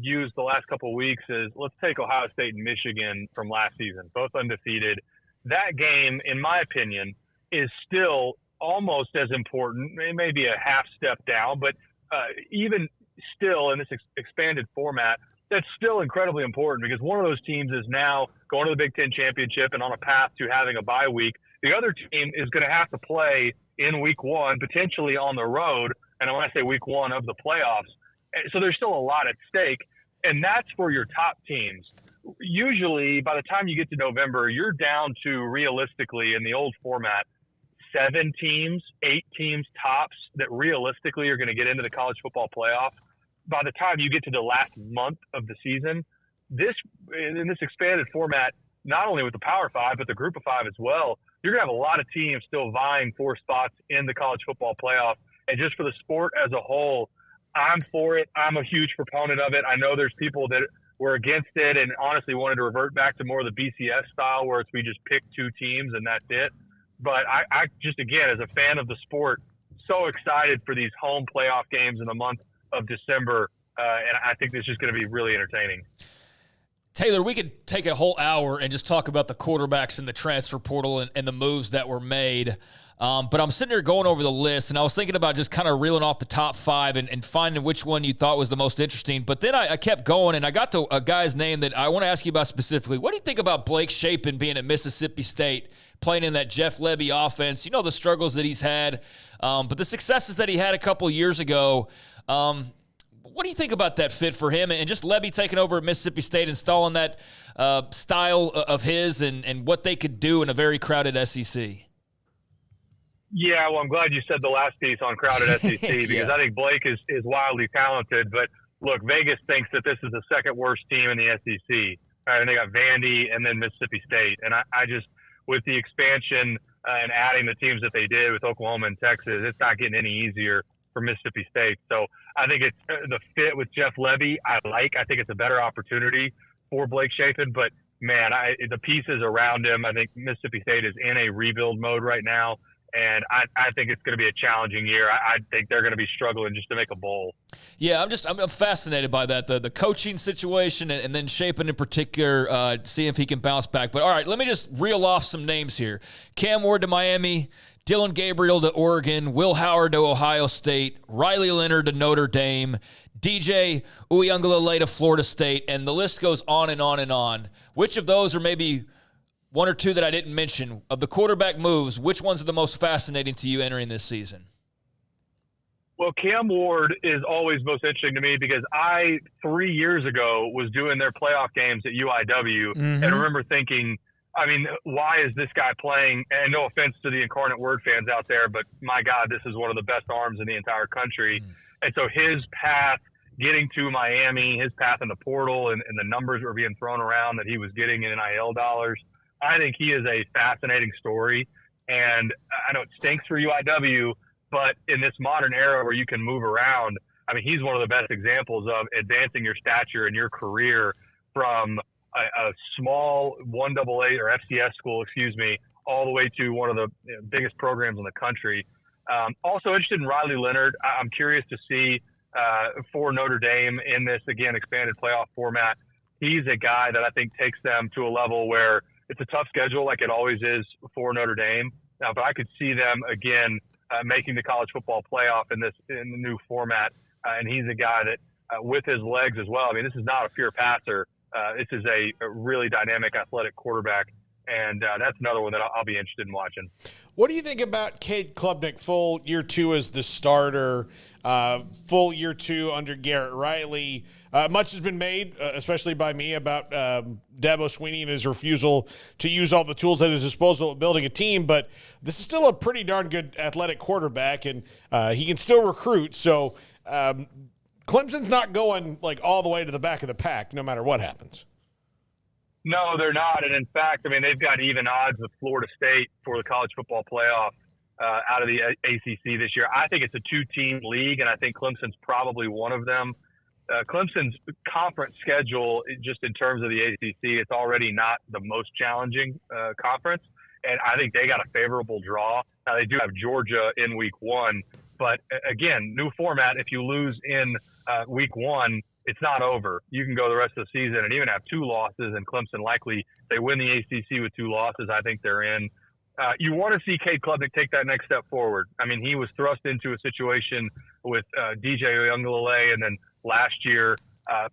used the last couple of weeks is let's take Ohio State and Michigan from last season, both undefeated. That game, in my opinion, is still almost as important. It may be a half step down, but even still in this expanded format, that's still incredibly important because one of those teams is now going to the Big Ten championship and on a path to having a bye week. The other team is going to have to play in week one, potentially on the road. And when I say week one of the playoffs, so there's still a lot at stake. And that's for your top teams. Usually by the time you get to November, you're down to realistically in the old format, 7 teams, 8 teams tops that realistically are going to get into the college football playoff. By the time you get to the last month of the season, in this expanded format, not only with the Power 5, but the Group of 5 as well, you're going to have a lot of teams still vying for spots in the college football playoff. And just for the sport as a whole, I'm for it. I'm a huge proponent of it. I know there's people that were against it and honestly wanted to revert back to more of the BCS style where we just pick 2 teams and that's it. But I just, again, as a fan of the sport, so excited for these home playoff games in the month of December. And I think this is just going to be really entertaining. Taylor, we could take a whole hour and just talk about the quarterbacks in the transfer portal and the moves that were made. But I'm sitting here going over the list, and I was thinking about just kind of reeling off the top 5 and finding which one you thought was the most interesting. But then I kept going, and I got to a guy's name that I want to ask you about specifically. What do you think about Blake Shapen being at Mississippi State, playing in that Jeff Lebby offense? You know the struggles that he's had, but the successes that he had a couple of years ago. What do you think about that fit for him and just Lebby taking over at Mississippi State, installing that style of his and what they could do in a very crowded SEC? Yeah, well, I'm glad you said the last piece on crowded SEC because I think Blake is wildly talented. But look, Vegas thinks that this is the second worst team in the SEC. And they got Vandy and then Mississippi State. And I just, with the expansion and adding the teams that they did with Oklahoma and Texas, it's not getting any easier for Mississippi State. So I think it's the fit with Jeff Lebby. I think it's a better opportunity for Blake Shapen. But man, the pieces around him, I think Mississippi State is in a rebuild mode right now. And I think it's going to be a challenging year. I think they're going to be struggling just to make a bowl. Yeah, I'm fascinated by that, the coaching situation and then Shapen in particular, seeing if he can bounce back. But all right, let me just reel off some names here. Cam Ward to Miami, Dylan Gabriel to Oregon, Will Howard to Ohio State, Riley Leonard to Notre Dame, DJ Uiagalelei to Florida State, and the list goes on and on and on. Which of those are maybe one or two that I didn't mention, of the quarterback moves, which ones are the most fascinating to you entering this season? Well, Cam Ward is always most interesting to me because 3 years ago was doing their playoff games at UIW and remember thinking, I mean, why is this guy playing? And no offense to the Incarnate Word fans out there, but my God, this is one of the best arms in the entire country. And so his path getting to Miami, his path in the portal, and the numbers were being thrown around that he was getting in NIL dollars. I think he is a fascinating story. And I know it stinks for UIW, but in this modern era where you can move around, I mean, he's one of the best examples of advancing your stature in your career from a small 1AA or FCS school, all the way to one of the biggest programs in the country. Also interested in Riley Leonard. I'm curious to see for Notre Dame in this, again, expanded playoff format. He's a guy that I think takes them to a level where it's a tough schedule like it always is for Notre Dame. But I could see them, again, making the college football playoff in the new format. And he's a guy that, with his legs as well, I mean, this is not a pure passer. This is a really dynamic, athletic quarterback, and that's another one that I'll be interested in watching. What do you think about Cade Klubnik, full year 2 as the starter, full year 2 under Garrett Riley? Much has been made, especially by me, about Dabo Swinney and his refusal to use all the tools at his disposal at building a team, but this is still a pretty darn good athletic quarterback, and he can still recruit, so Clemson's not going like all the way to the back of the pack no matter what happens. No, they're not. And in fact, I mean, they've got even odds with Florida State for the college football playoff out of the ACC this year. I think it's a 2-team league, and I think Clemson's probably one of them. Clemson's conference schedule, just in terms of the ACC, it's already not the most challenging conference. And I think they got a favorable draw. Now, they do have Georgia in week 1. But again, new format, if you lose in week 1, it's not over. You can go the rest of the season and even have 2 losses, and Clemson likely, they win the ACC with 2 losses. I think they're in. You want to see Cade Klubnik take that next step forward. I mean, he was thrust into a situation with DJ Oyunglele, and then last year,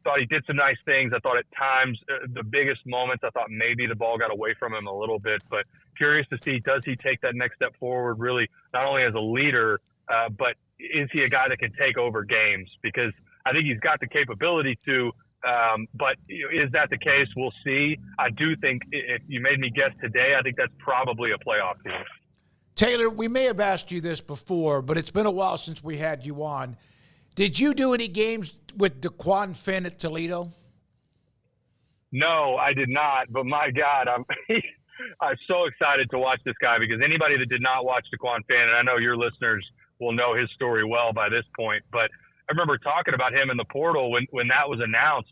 thought he did some nice things. I thought at times, the biggest moments, I thought maybe the ball got away from him a little bit. But curious to see, does he take that next step forward really, not only as a leader, but is he a guy that can take over games? Because I think he's got the capability to, but is that the case? We'll see. I do think if you made me guess today, I think that's probably a playoff team. Taylor, we may have asked you this before, but it's been a while since we had you on. Did you do any games with DeQuan Finn at Toledo? No, I did not. But my God, I'm so excited to watch this guy, because anybody that did not watch DeQuan Finn, and I know your listeners will know his story well by this point, but I remember talking about him in the portal when that was announced.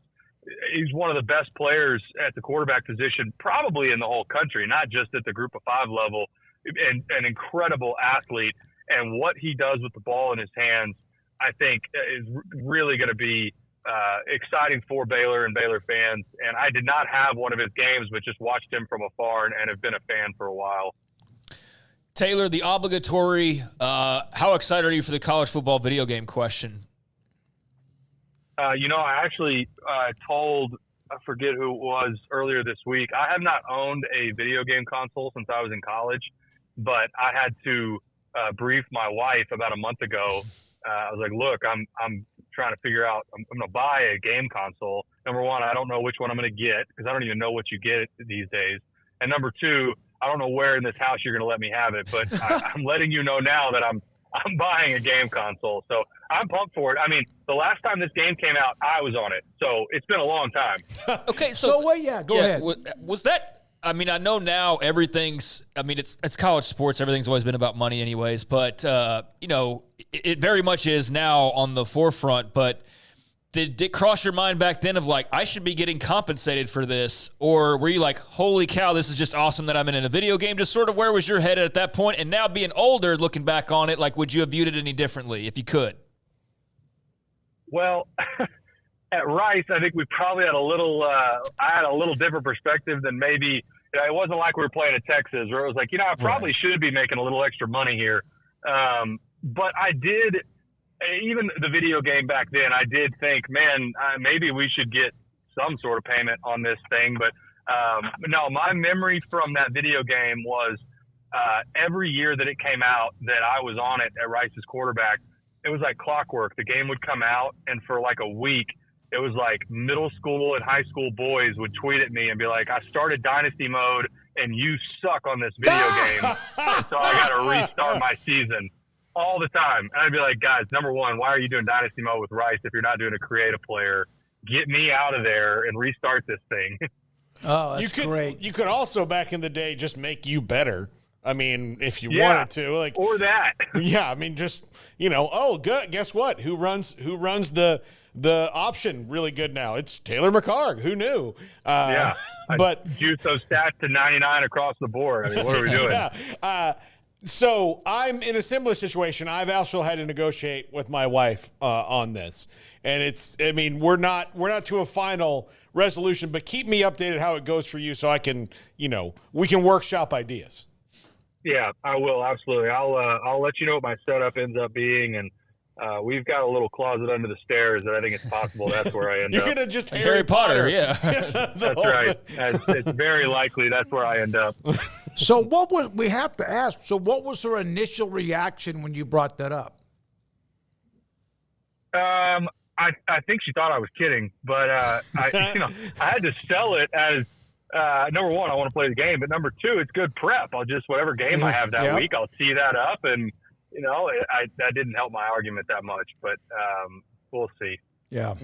He's one of the best players at the quarterback position, probably in the whole country, not just at the Group of 5 level, and an incredible athlete. And what he does with the ball in his hands, I think, is really going to be exciting for Baylor and Baylor fans. And I did not have one of his games, but just watched him from afar and have been a fan for a while. Taylor, the obligatory, how excited are you for the college football video game question? I actually told, I forget who it was earlier this week, I have not owned a video game console since I was in college, but I had to brief my wife about a month ago. I was like, look, I'm trying to figure out, I'm going to buy a game console. Number one, I don't know which one I'm going to get, because I don't even know what you get these days. And number two, I don't know where in this house you're going to let me have it, but I'm letting you know now that I'm buying a game console. So I'm pumped for it. I mean, the last time this game came out, I was on it. So it's been a long time. Okay, go ahead. Was that, I mean, I know now everything's, I mean, it's college sports. Everything's always been about money anyways. But, it very much is now on the forefront. But did it cross your mind back then of like, I should be getting compensated for this? Or were you like, holy cow, this is just awesome that I'm in a video game? Just sort of where was your head at that point? And now being older, looking back on it, like, would you have viewed it any differently if you could? Well, at Rice, I think we probably had I had a little different perspective than maybe, it wasn't like we were playing at Texas where it was like, I probably should be making a little extra money here. But I did, even the video game back then, I did think, man, maybe we should get some sort of payment on this thing. But no, my memory from that video game was every year that it came out that I was on it at Rice's quarterback, it was like clockwork. The game would come out, and for like a week, it was like middle school and high school boys would tweet at me and be like, I started Dynasty mode and you suck on this video game, and so I got to restart my season all the time. And I'd be like, guys, number one, why are you doing Dynasty Mode with Rice if you're not doing a creative player? Get me out of there and restart this thing. Oh, that's great. You could also, back in the day, just make you better. I mean, if you Yeah, wanted to, like, or that. Yeah, I mean, just, you know, oh, good. Guess what? Who runs the option really good now? It's Taylor McHargue. Who knew? Yeah, but juice those stats to 99 across the board. I mean, what are we doing? Yeah. So I'm in a similar situation. I've also had to negotiate with my wife on this, and we're not to a final resolution, but keep me updated how it goes for you, so I can, we can workshop ideas. Yeah, I will, absolutely. I'll let you know what my setup ends up being, and we've got a little closet under the stairs that I think it's possible that's where I end You're up. You're gonna just Harry Potter, yeah. That's right. It's very likely that's where I end up. So we have to ask, so what was her initial reaction when you brought that up? I think she thought I was kidding, but I had to sell it as number one, I want to play the game, but number two, it's good prep. Whatever game I have that week, I'll tee that up, and that didn't help my argument that much, but we'll see. Yeah.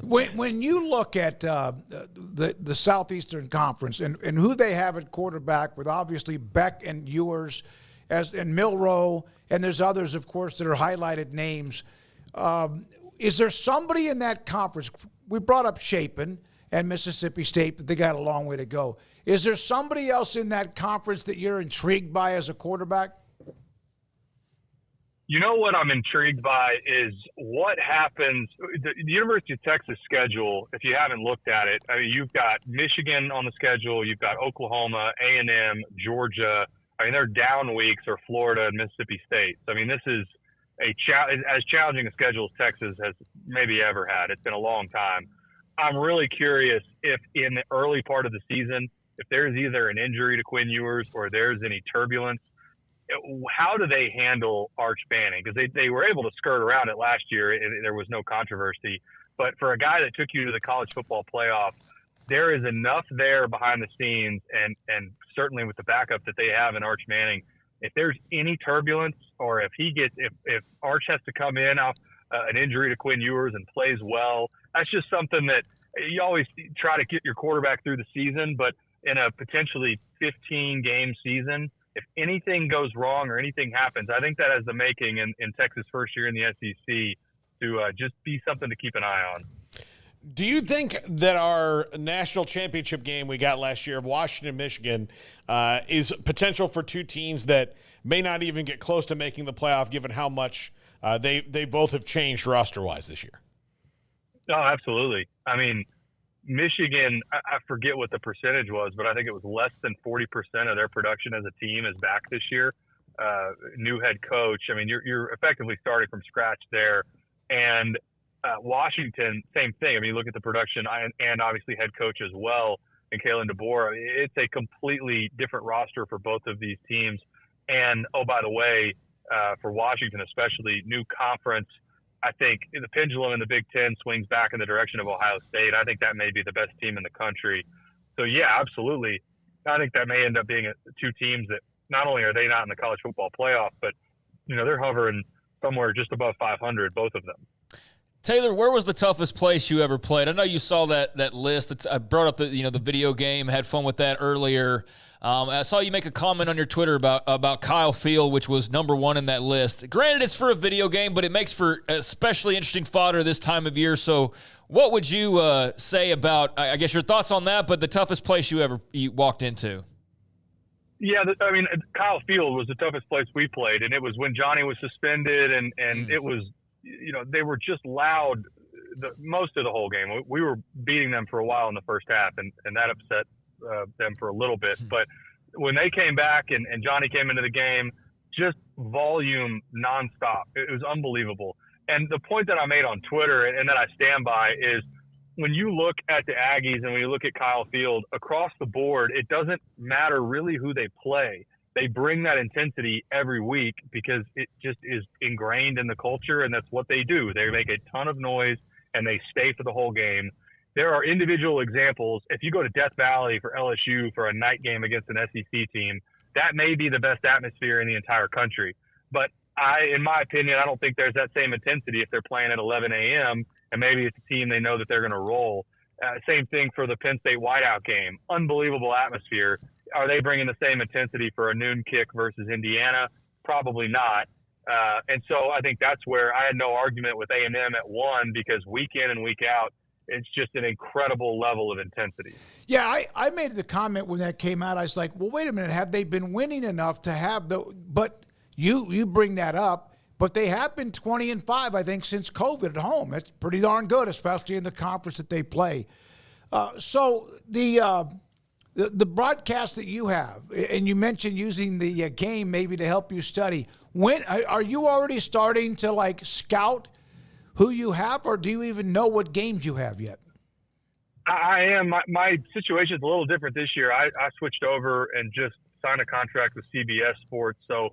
When you look at the Southeastern Conference and who they have at quarterback, with obviously Beck and Ewers and Milroe, and there's others, of course, that are highlighted names, is there somebody in that conference? We brought up Chapin and Mississippi State, but they got a long way to go. Is there somebody else in that conference that you're intrigued by as a quarterback? You know what I'm intrigued by is what happens. The University of Texas schedule, if you haven't looked at it, I mean, you've got Michigan on the schedule, you've got Oklahoma, A&M, Georgia. I mean, their down weeks are Florida and Mississippi State. So, I mean, this is as challenging a schedule as Texas has maybe ever had. It's been a long time. I'm really curious if in the early part of the season, if there's either an injury to Quinn Ewers or there's any turbulence, how do they handle Arch Manning? Because they were able to skirt around it last year, and there was no controversy. But for a guy that took you to the college football playoff, there is enough there behind the scenes, and certainly with the backup that they have in Arch Manning, if there's any turbulence, or if Arch has to come in off an injury to Quinn Ewers and plays well, that's just something that you always try to get your quarterback through the season. But in a potentially 15-game season, if anything goes wrong or anything happens, I think that has the making in Texas' first year in the SEC to just be something to keep an eye on. Do you think that our national championship game we got last year of Washington, Michigan, is potential for two teams that may not even get close to making the playoff, given how much they both have changed roster-wise this year? No, absolutely. I mean, Michigan, I forget what the percentage was, but I think it was less than 40% of their production as a team is back this year. New head coach. I mean, you're effectively starting from scratch there. And Washington, same thing. I mean, look at the production and obviously head coach as well, and Kalen DeBoer. It's a completely different roster for both of these teams. And, oh, by the way, for Washington especially, new conference, I think the pendulum in the Big Ten swings back in the direction of Ohio State. I think that may be the best team in the country. So, yeah, absolutely. I think that may end up being two teams that not only are they not in the college football playoff, but, they're hovering somewhere just above 500, both of them. Taylor, where was the toughest place you ever played? I know you saw that list. I brought up the video game, had fun with that earlier. I saw you make a comment on your Twitter about Kyle Field, which was number one in that list. Granted, it's for a video game, but it makes for especially interesting fodder this time of year. So what would you say about, I guess, your thoughts on that, but the toughest place you ever walked into? Yeah, I mean, Kyle Field was the toughest place we played, and it was when Johnny was suspended, and it was, they were just loud most of the whole game. We were beating them for a while in the first half, and that upset them for a little bit. But when they came back and Johnny came into the game, just volume nonstop. It was unbelievable. And the point that I made on Twitter and that I stand by is when you look at the Aggies and when you look at Kyle Field, across the board, it doesn't matter really who they play. They bring that intensity every week because it just is ingrained in the culture, and that's what they do. They make a ton of noise, and they stay for the whole game. there are individual examples. If you go to Death Valley for LSU for a night game against an SEC team, that may be the best atmosphere in the entire country. But in my opinion, I don't think there's that same intensity if they're playing at 11 a.m. and maybe it's a team they know that they're going to roll. Same thing for the Penn State whiteout game. Unbelievable atmosphere. Are they bringing the same intensity for a noon kick versus Indiana? Probably not. And so I think that's where I had no argument with A&M at 1, because week in and week out, it's just an incredible level of intensity. Yeah, I made the comment when that came out. I was like, well, wait a minute. Have they been winning enough to have the – but you bring that up. But they have been 20-5, I think, since COVID at home. That's pretty darn good, especially in the conference that they play. So the broadcast that you have, and you mentioned using the game maybe to help you study. When are you already starting to like scout who you have, or do you even know what games you have yet? I am. My situation is a little different this year. I switched over and just signed a contract with CBS Sports, so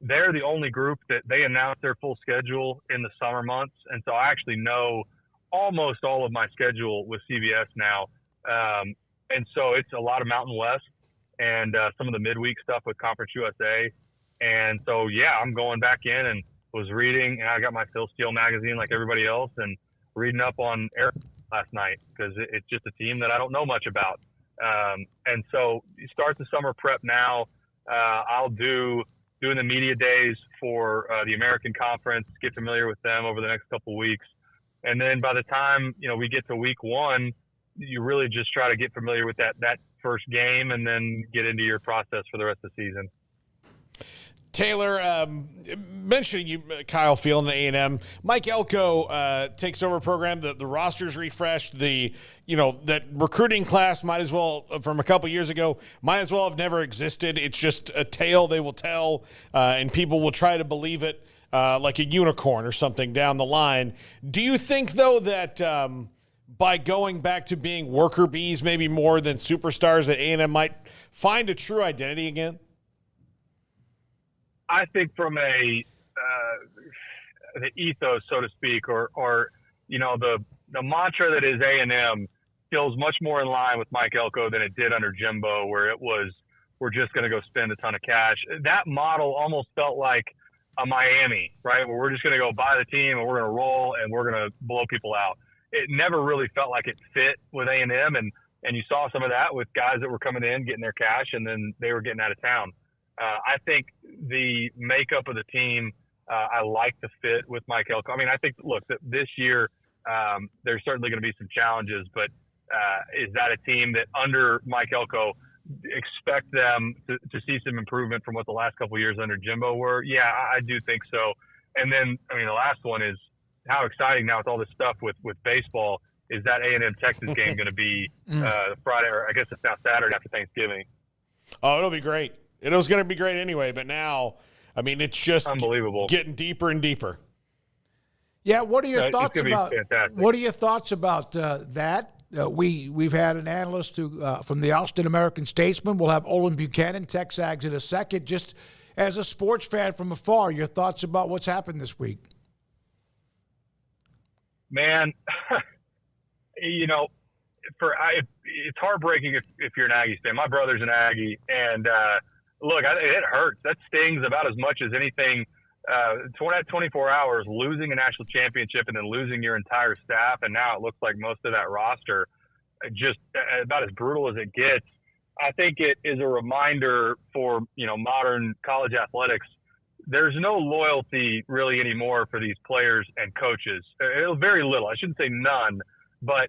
they're the only group that they announce their full schedule in the summer months. And so I actually know almost all of my schedule with CBS now. And so it's a lot of Mountain West and some of the midweek stuff with Conference USA. And so, yeah, I'm going back in and was reading, and I got my Phil Steele magazine like everybody else, and reading up on Air last night because it's just a team that I don't know much about. And so you start the summer prep now. I'll doing the media days for the American Conference, get familiar with them over the next couple of weeks. And then by the time, we get to week 1, you really just try to get familiar with that first game and then get into your process for the rest of the season. Taylor, mentioning you, Kyle Field and A&M, Mike Elko takes over a program. The roster's refreshed. That recruiting class might as well, from a couple years ago, might as well have never existed. It's just a tale they will tell, and people will try to believe it like a unicorn or something down the line. Do you think, though, that by going back to being worker bees maybe more than superstars, that A&M might find a true identity again? I think from the ethos, so to speak, or the mantra that is A&M feels much more in line with Mike Elko than it did under Jimbo, where it was, we're just going to go spend a ton of cash. That model almost felt like a Miami, right? Where we're just going to go buy the team and we're going to roll and we're going to blow people out. It never really felt like it fit with A&M, and you saw some of that with guys that were coming in, getting their cash, and then they were getting out of town. I think the makeup of the team, I like the fit with Mike Elko. I mean, I think, look, this year there's certainly going to be some challenges, but is that a team that under Mike Elko expect them to see some improvement from what the last couple of years under Jimbo were? Yeah, I do think so. And then, the last one is how exciting now with all this stuff with baseball is that A&M Texas game going to be Friday, or I guess it's now Saturday after Thanksgiving. Oh, it'll be great. It was going to be great anyway, but now, it's just unbelievable, getting deeper and deeper. Yeah, what are your thoughts about? What are your thoughts about that? We've had an analyst from the Austin American-Statesman. We'll have Olan Buchanan, Texags, in a second. Just as a sports fan from afar, your thoughts about what's happened this week? Man, it's heartbreaking if you're an Aggie fan. My brother's an Aggie, and look, it hurts. That stings about as much as anything. 24 hours, losing a national championship and then losing your entire staff, and now it looks like most of that roster, just about as brutal as it gets. I think it is a reminder for modern college athletics. There's no loyalty really anymore for these players and coaches. Very little. I shouldn't say none, but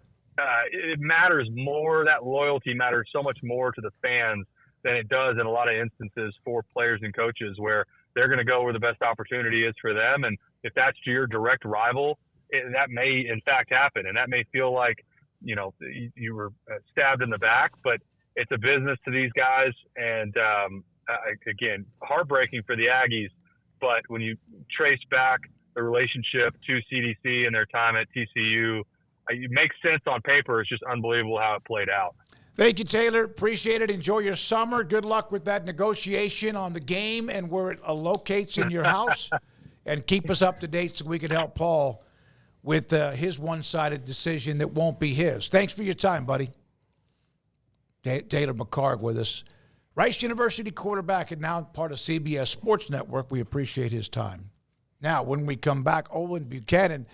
it matters more. That loyalty matters so much more to the fans than it does in a lot of instances for players and coaches, where they're going to go where the best opportunity is for them. And if that's to your direct rival, that may in fact happen. And that may feel like, you were stabbed in the back, but it's a business to these guys. And again, heartbreaking for the Aggies. But when you trace back the relationship to CDC and their time at TCU, it makes sense on paper. It's just unbelievable how it played out. Thank you, Taylor. Appreciate it. Enjoy your summer. Good luck with that negotiation on the game and where it locates in your house. And keep us up to date so we can help Paul with his one-sided decision that won't be his. Thanks for your time, buddy. Taylor McHargue with us. Rice University quarterback and now part of CBS Sports Network. We appreciate his time. Now, when we come back, Olan Buchanan,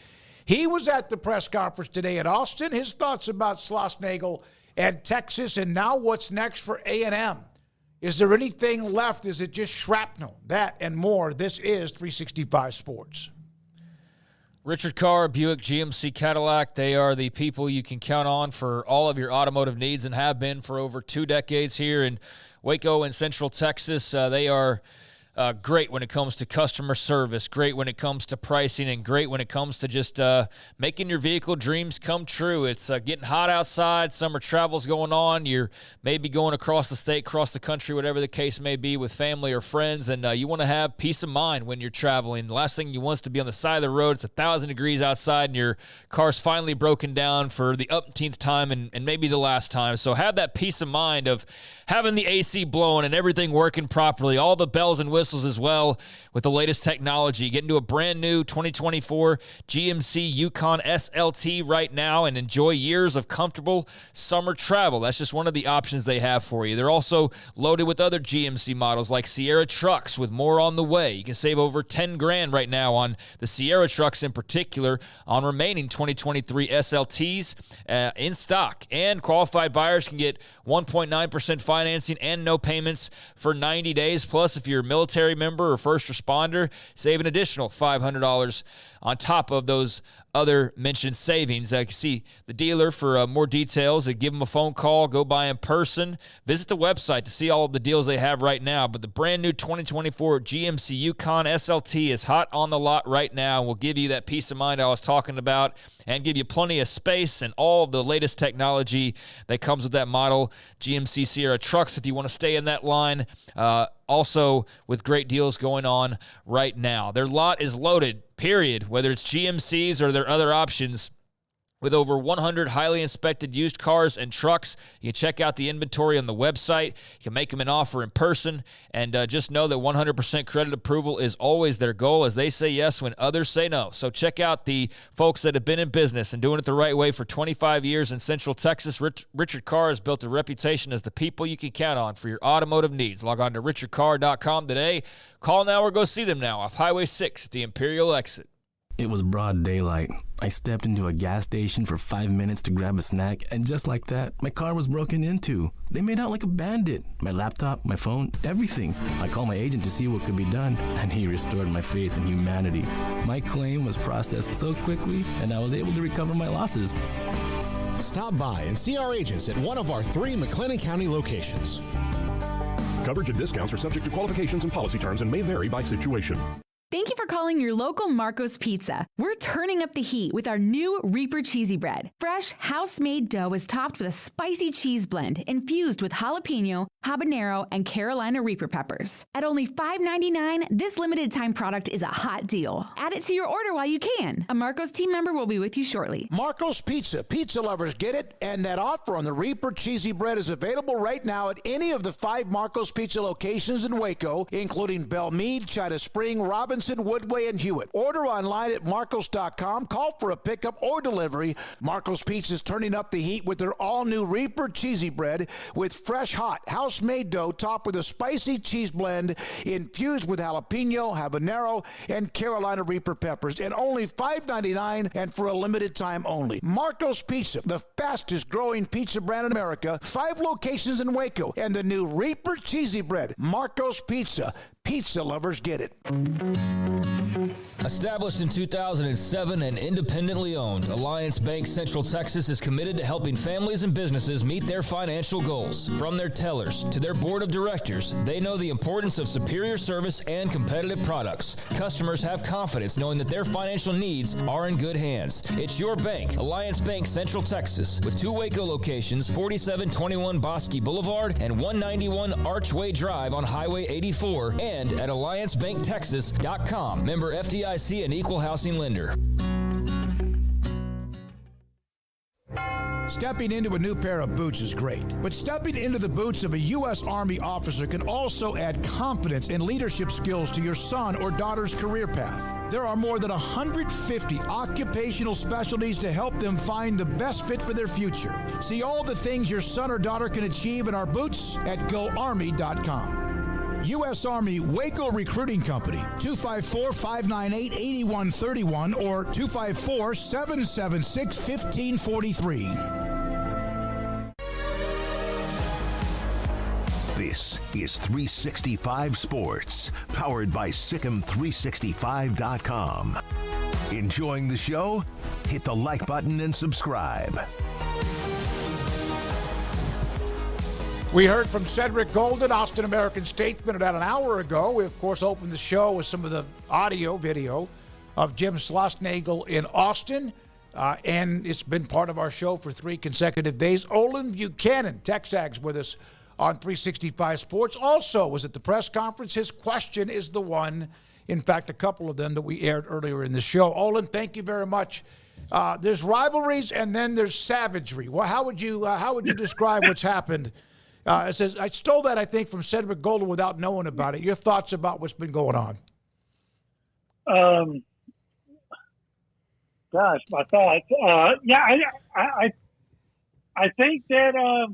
he was at the press conference today at Austin. His thoughts about Schlossnagle and Texas, and now what's next for A&M. Is there anything left? Is it just shrapnel? That and more. This is 365 Sports. Richard Carr, Buick GMC Cadillac, they are the people you can count on for all of your automotive needs and have been for over 2 decades here in Waco and Central Texas. They are great when it comes to customer service, great when it comes to pricing, and great when it comes to just making your vehicle dreams come true. It's getting hot outside, summer travel's going on, you're maybe going across the state, across the country, whatever the case may be with family or friends, and you want to have peace of mind when you're traveling. The last thing you want is to be on the side of the road, it's 1,000 degrees outside, and your car's finally broken down for the umpteenth time and maybe the last time. So have that peace of mind of having the AC blowing and everything working properly, all the bells and whistles as well with the latest technology. Get into a brand new 2024 GMC Yukon SLT right now and enjoy years of comfortable summer travel. That's just one of the options they have for you. They're also loaded with other GMC models like Sierra trucks with more on the way. You can save over $10,000 right now on the Sierra trucks in particular on remaining 2023 SLTs in stock. And qualified buyers can get 1.9% financing and no payments for 90 days. Plus, if you're a military member or first responder, save an additional $500 on top of those other mentioned savings. I can see the dealer for more details. Give them a phone call, go by in person, visit the website to see all of the deals they have right now. But the brand new 2024 GMC Yukon SLT is hot on the lot right now and will give you that peace of mind I was talking about and give you plenty of space and all of the latest technology that comes with that model. GMC Sierra trucks, if you want to stay in that line, also with great deals going on right now. Their lot is loaded, period, whether it's GMCs or their other options. With over 100 highly inspected used cars and trucks, you can check out the inventory on the website. You can make them an offer in person, and just know that 100% credit approval is always their goal, as they say yes when others say no. So check out the folks that have been in business and doing it the right way for 25 years in Central Texas. Richard Carr has built a reputation as the people you can count on for your automotive needs. Log on to richardcarr.com today. Call now or go see them now off Highway 6 at the Imperial exit. It was broad daylight. I stepped into a gas station for 5 minutes to grab a snack, and just like that, my car was broken into. They made out like a bandit. My laptop, my phone, everything. I called my agent to see what could be done, and he restored my faith in humanity. My claim was processed so quickly, and I was able to recover my losses. Stop by and see our agents at one of our 3 McLennan County locations. Coverage and discounts are subject to qualifications and policy terms and may vary by situation. Thank you for calling your local Marco's Pizza. We're turning up the heat with our new Reaper Cheesy Bread. Fresh, house-made dough is topped with a spicy cheese blend infused with jalapeno, habanero, and Carolina Reaper peppers. At only $5.99, this limited-time product is a hot deal. Add it to your order while you can. A Marco's team member will be with you shortly. Marco's Pizza. Pizza lovers get it, and that offer on the Reaper Cheesy Bread is available right now at any of the 5 Marco's Pizza locations in Waco, including Belmead, China Spring, Robinson, Woodway, and Hewitt. Order online at marcos.com. Call for a pickup or delivery. Marco's Pizza is turning up the heat with their all-new Reaper Cheesy Bread with fresh, hot, house-made dough topped with a spicy cheese blend infused with jalapeno, habanero, and Carolina Reaper peppers, and only $5.99 and for a limited time only. Marco's Pizza, the fastest-growing pizza brand in America, 5 locations in Waco, and the new Reaper Cheesy Bread. Marco's Pizza. Pizza lovers get it. Established in 2007 and independently owned, Alliance Bank Central Texas is committed to helping families and businesses meet their financial goals. From their tellers to their board of directors, they know the importance of superior service and competitive products. Customers have confidence knowing that their financial needs are in good hands. It's your bank, Alliance Bank Central Texas, with 2 Waco locations, 4721 Bosque Boulevard and 191 Archway Drive on Highway 84, and at alliancebanktexas.com. Member FDIC and equal housing lender. Stepping into a new pair of boots is great, but stepping into the boots of a U.S. Army officer can also add confidence and leadership skills to your son or daughter's career path. There are more than 150 occupational specialties to help them find the best fit for their future. See all the things your son or daughter can achieve in our boots at GoArmy.com. U.S. Army Waco Recruiting Company, 254-598-8131 or 254-776-1543. This is 365 Sports, powered by Sikkim365.com. Enjoying the show? Hit the like button and subscribe. We heard from Cedric Golden, Austin American-Statesman, about an hour ago. We, of course, opened the show with some of the video of Jim Schlossnagle in Austin, and it's been part of our show for 3 consecutive days. Olan Buchanan, Texags, with us on 365 Sports, also was at the press conference. His question is the one, in fact, a couple of them that we aired earlier in the show. Olan, thank you very much. There's rivalries, and then there's savagery. Well, how would you describe what's happened? It says, I stole that, I think, from Cedric Golden without knowing about it. Your thoughts about what's been going on? Gosh, my thoughts. I think that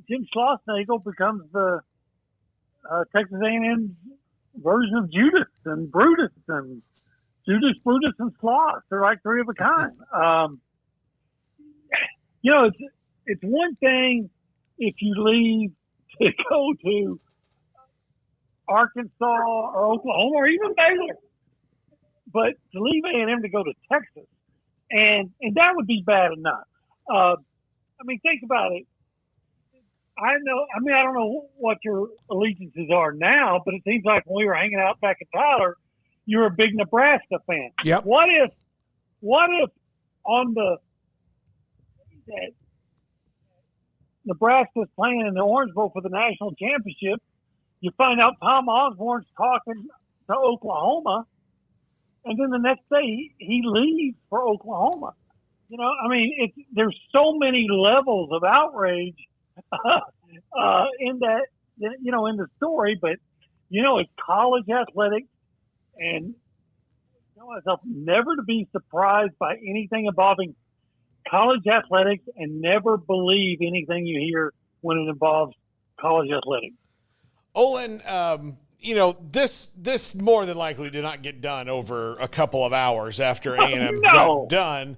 Jim Schlossnagle becomes the Texas A&M version of Judas and Brutus and Judas, Brutus, and Schloss. They're like 3 of a kind. It's one thing if you leave to go to Arkansas or Oklahoma or even Baylor, but to leave A&M to go to Texas, and that would be bad enough. Think about it. I don't know what your allegiances are now, but it seems like when we were hanging out back at Tyler, you were a big Nebraska fan. Yep. What if on that Nebraska's playing in the Orange Bowl for the national championship, you find out Tom Osborne's talking to Oklahoma, and then the next day he leaves for Oklahoma. There's so many levels of outrage in that, in the story, but it's college athletics, and tell myself never to be surprised by anything involving college athletics and never believe anything you hear when it involves college athletics. Olan, this more than likely did not get done over a couple of hours after A&M got done.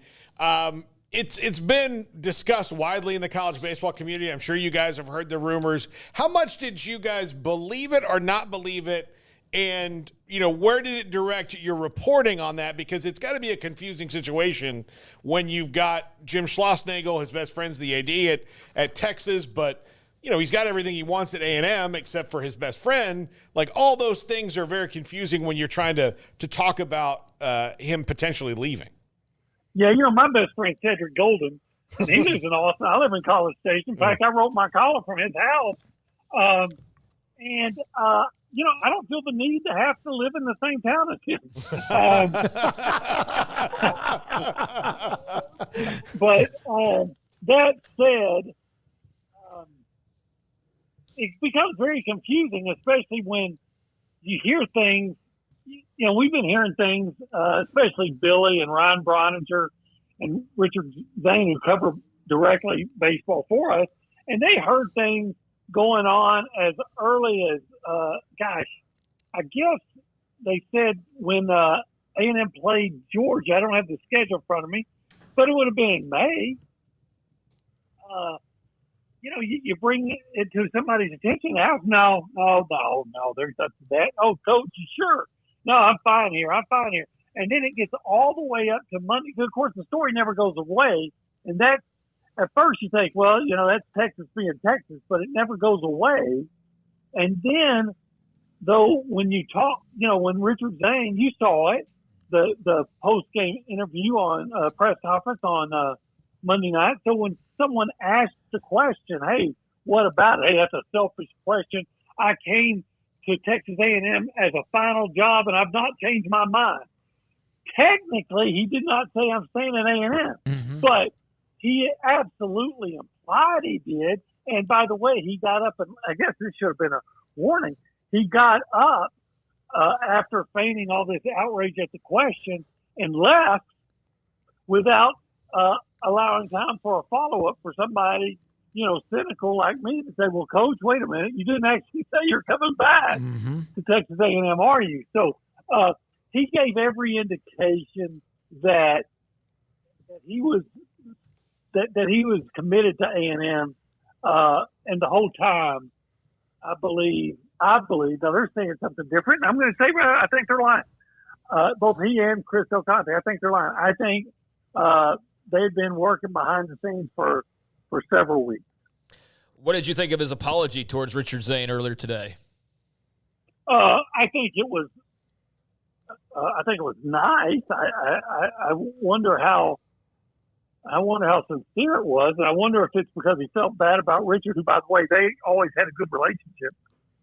It's been discussed widely in the college baseball community. I'm sure you guys have heard the rumors. How much did you guys believe it or not believe it? And, where did it direct your reporting on that? Because it's got to be a confusing situation when you've got Jim Schlossnagle, his best friend's the AD at Texas, but, he's got everything he wants at A&M except for his best friend. Like, all those things are very confusing when you're trying to talk about him potentially leaving. Yeah, my best friend, Cedric Golden, and he lives in Austin. I live in College Station. In fact, I wrote my column from his house. I don't feel the need to have to live in the same town as him. But that said, it becomes very confusing, especially when you hear things. We've been hearing things, especially Billy and Ryan Broniger and Richard Zane, who cover directly baseball for us, and they heard things going on as early as, I guess they said when A&M played Georgia. I don't have the schedule in front of me, but it would have been in May. You bring it to somebody's attention. No, there's nothing to that. Oh, coach, you sure? No, I'm fine here. And then it gets all the way up to Monday. Of course, the story never goes away. And that, at first you think, well, that's Texas being Texas, but it never goes away. And then, though, when you talk, when Richard Zane, you saw it, the post-game interview on press conference on Monday night. So when someone asks the question, hey, what about it? Hey, that's a selfish question. I came to Texas A&M as a final job, and I've not changed my mind. Technically, he did not say I'm staying at A&M. Mm-hmm. But he absolutely implied he did. And by the way, he got up, and I guess this should have been a warning. He got up after feigning all this outrage at the question and left without allowing time for a follow-up for somebody, cynical like me to say, well, Coach, wait a minute. You didn't actually say you're coming back to Texas A&M, are you? So he gave every indication that he was committed to A&M, and the whole time, I believe. Now they're saying something different. I'm going to say, I think they're lying. Both he and Chris Del Conte, I think they're lying. I think they've been working behind the scenes for several weeks. What did you think of his apology towards Richard Zane earlier today? I think it was nice. I wonder how sincere it was, and I wonder if it's because he felt bad about Richard, who, by the way, they always had a good relationship.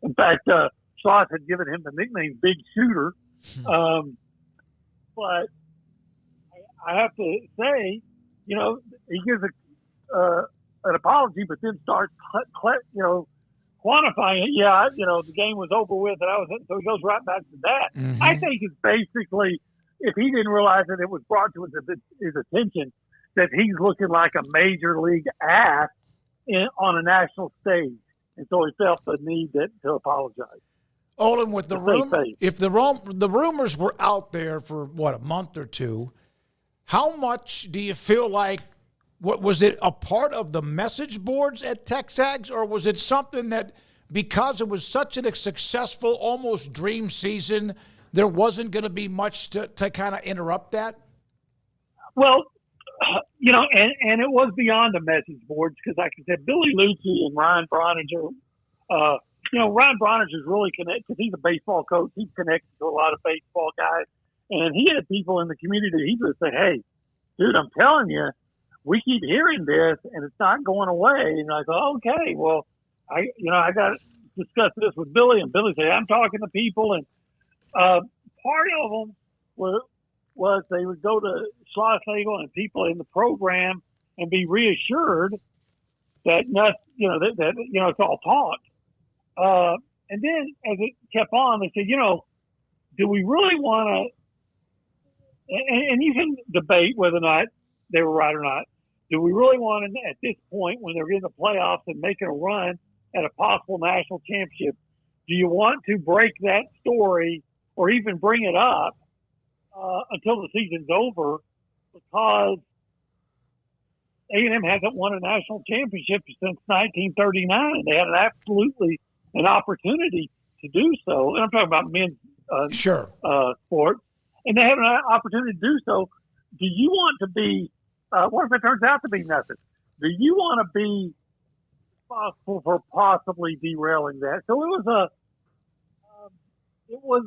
In fact, Schloss had given him the nickname Big Shooter. But I have to say, he gives an apology, but then starts, quantifying it. Yeah, the game was over with, and so he goes right back to that. I think it's basically, if he didn't realize that it was brought to his attention that he's looking like a major league ass on a national stage, and so he felt the need to apologize. Olan, with the if the rumors were out there for a month or two, how much do you feel like? What was it, a part of the message boards at TexAgs, or was it something that because it was such a successful, almost dream season, there wasn't going to be much to kind of interrupt that? Well, and it was beyond the message boards, because like I said, Billy Lucci and Ryan Broniger, Ryan Broniger is really connected because he's a baseball coach. He's connected to a lot of baseball guys, and he had people in the community. He would say, "Hey, dude, I'm telling you, we keep hearing this, and it's not going away." And I go, "Okay, well, I got to discuss this with Billy." And Billy said, "I'm talking to people," and part of them was they would go to Schlossnagle and people in the program and be reassured that it's all talk. And then as it kept on, they said, do we really want to? And you can debate whether or not they were right or not. Do we really want to, at this point, when they're in the playoffs and making a run at a possible national championship, do you want to break that story or even bring it up until the season's over? Because A&M hasn't won a national championship since 1939. They had an opportunity to do so. And I'm talking about men's sports. And they have an opportunity to do so. Do you want to be what if it turns out to be nothing? Do you want to be responsible for possibly derailing that? So it was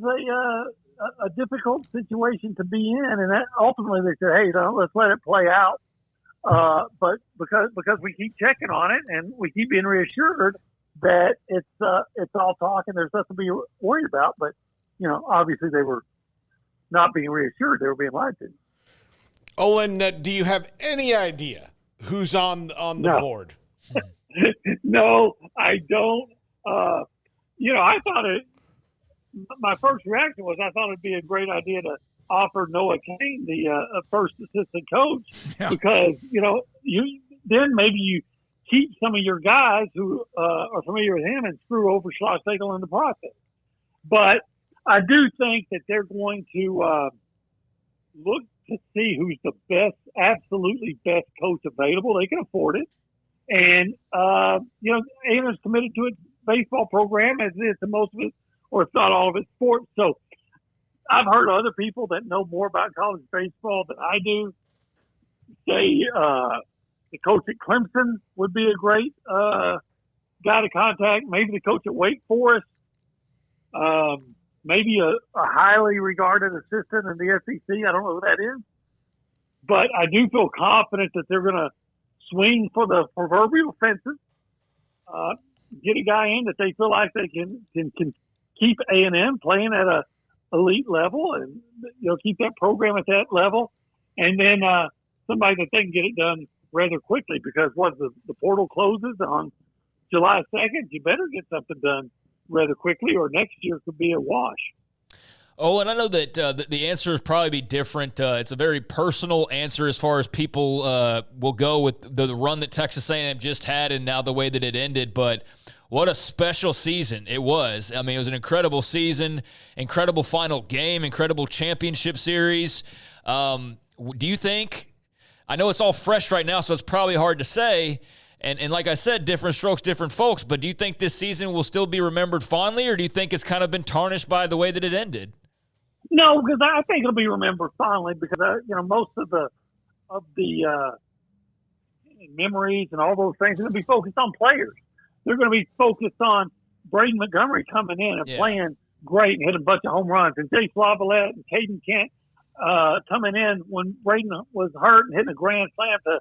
a difficult situation to be in, and that ultimately they said, "Hey, let's let it play out." But because we keep checking on it and we keep being reassured that it's all talk and there's nothing to be worried about. But obviously they were not being reassured; they were being lied to. Olan, do you have any idea who's on the board? No, I don't. I thought my first reaction was I thought it'd be a great idea to offer Noah Kane the first assistant coach because, then maybe you keep some of your guys who are familiar with him and screw over Schlossnagle in the process. But I do think that they're going to look to see who's the best, absolutely best coach available. They can afford it. And, A&M's committed to its baseball program as it is to most of it, or if not all of its sports. So I've heard other people that know more about college baseball than I do say the coach at Clemson would be a great guy to contact. Maybe the coach at Wake Forest. Maybe a highly regarded assistant in the SEC. I don't know who that is. But I do feel confident that they're going to swing for the proverbial fences, get a guy in that they feel like they can keep A&M playing at a elite level and keep that program at that level, and then somebody that they can get it done rather quickly, because once the portal closes on July 2nd, you better get something done rather quickly, or next year could be a wash. Oh, and I know that the answer will probably be different. It's a very personal answer as far as people will go with the run that Texas A&M just had and now the way that it ended. But what a special season it was. I mean, it was an incredible season, incredible final game, incredible championship series. Do you think – I know it's all fresh right now, so it's probably hard to say. And like I said, different strokes, different folks. But do you think this season will still be remembered fondly, or do you think it's kind of been tarnished by the way that it ended? No, because I think it'll be remembered fondly, because most of the memories and all those things are going to be focused on players. They're going to be focused on Braden Montgomery coming in and playing great and hitting a bunch of home runs, and Jay Slavalette and Caden Kent coming in when Braden was hurt and hitting a grand slam to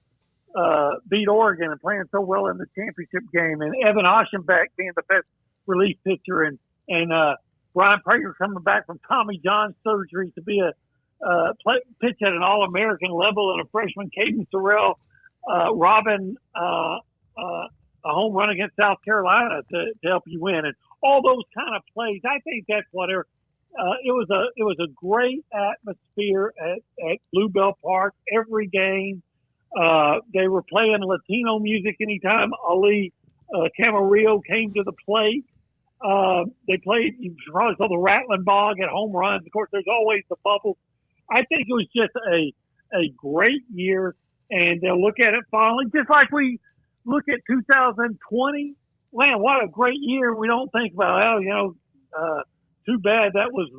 beat Oregon and playing so well in the championship game, and Evan Oschenbeck being the best relief pitcher, and Brian Prager coming back from Tommy John surgery to be pitch at an All-American level, and a freshman Caden Sorrell robbing a home run against South Carolina to help you win, and all those kind of plays. I think that's whatever. It was a great atmosphere at Bluebell Park every game. They were playing Latino music anytime Ali Camarillo came to the plate. They played, you probably saw the Rattling Bog at home runs. Of course, there's always the bubble. I think it was just a great year, and they'll look at it fondly, just like we look at 2020. Man, what a great year. We don't think about, too bad that was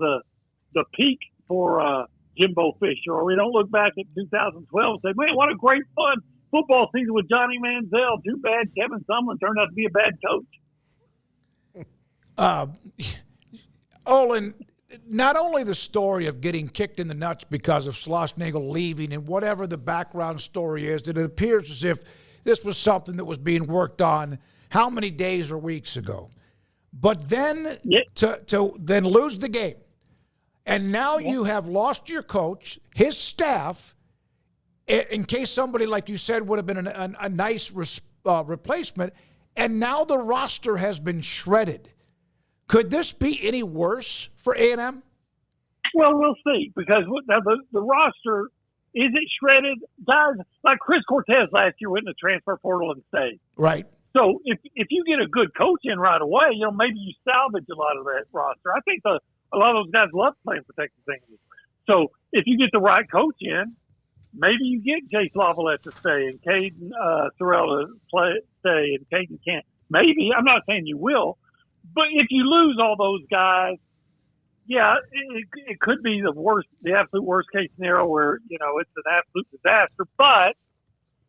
the peak for Jimbo Fisher, or we don't look back at 2012 and say, man, what a great fun football season with Johnny Manziel. Too bad Kevin Sumlin turned out to be a bad coach. Olan, not only the story of getting kicked in the nuts because of Schlossnagle leaving and whatever the background story is, it appears as if this was something that was being worked on how many days or weeks ago. But then to then lose the game, and now you have lost your coach, his staff, in case somebody, like you said, would have been a nice replacement, and now the roster has been shredded. Could this be any worse for A&M? Well, we'll see, because now the roster, is it shredded? Guys like Chris Cortez last year went in the transfer portal and stayed. Right. So if you get a good coach in right away, maybe you salvage a lot of that roster. I think a lot of those guys love playing for Texas A&M. So if you get the right coach in, maybe you get Jay Slavalette to stay and Caden Sorrell to stay and Caden Kent. Maybe. I'm not saying you will. But if you lose all those guys, it could be the absolute worst case scenario where, it's an absolute disaster. But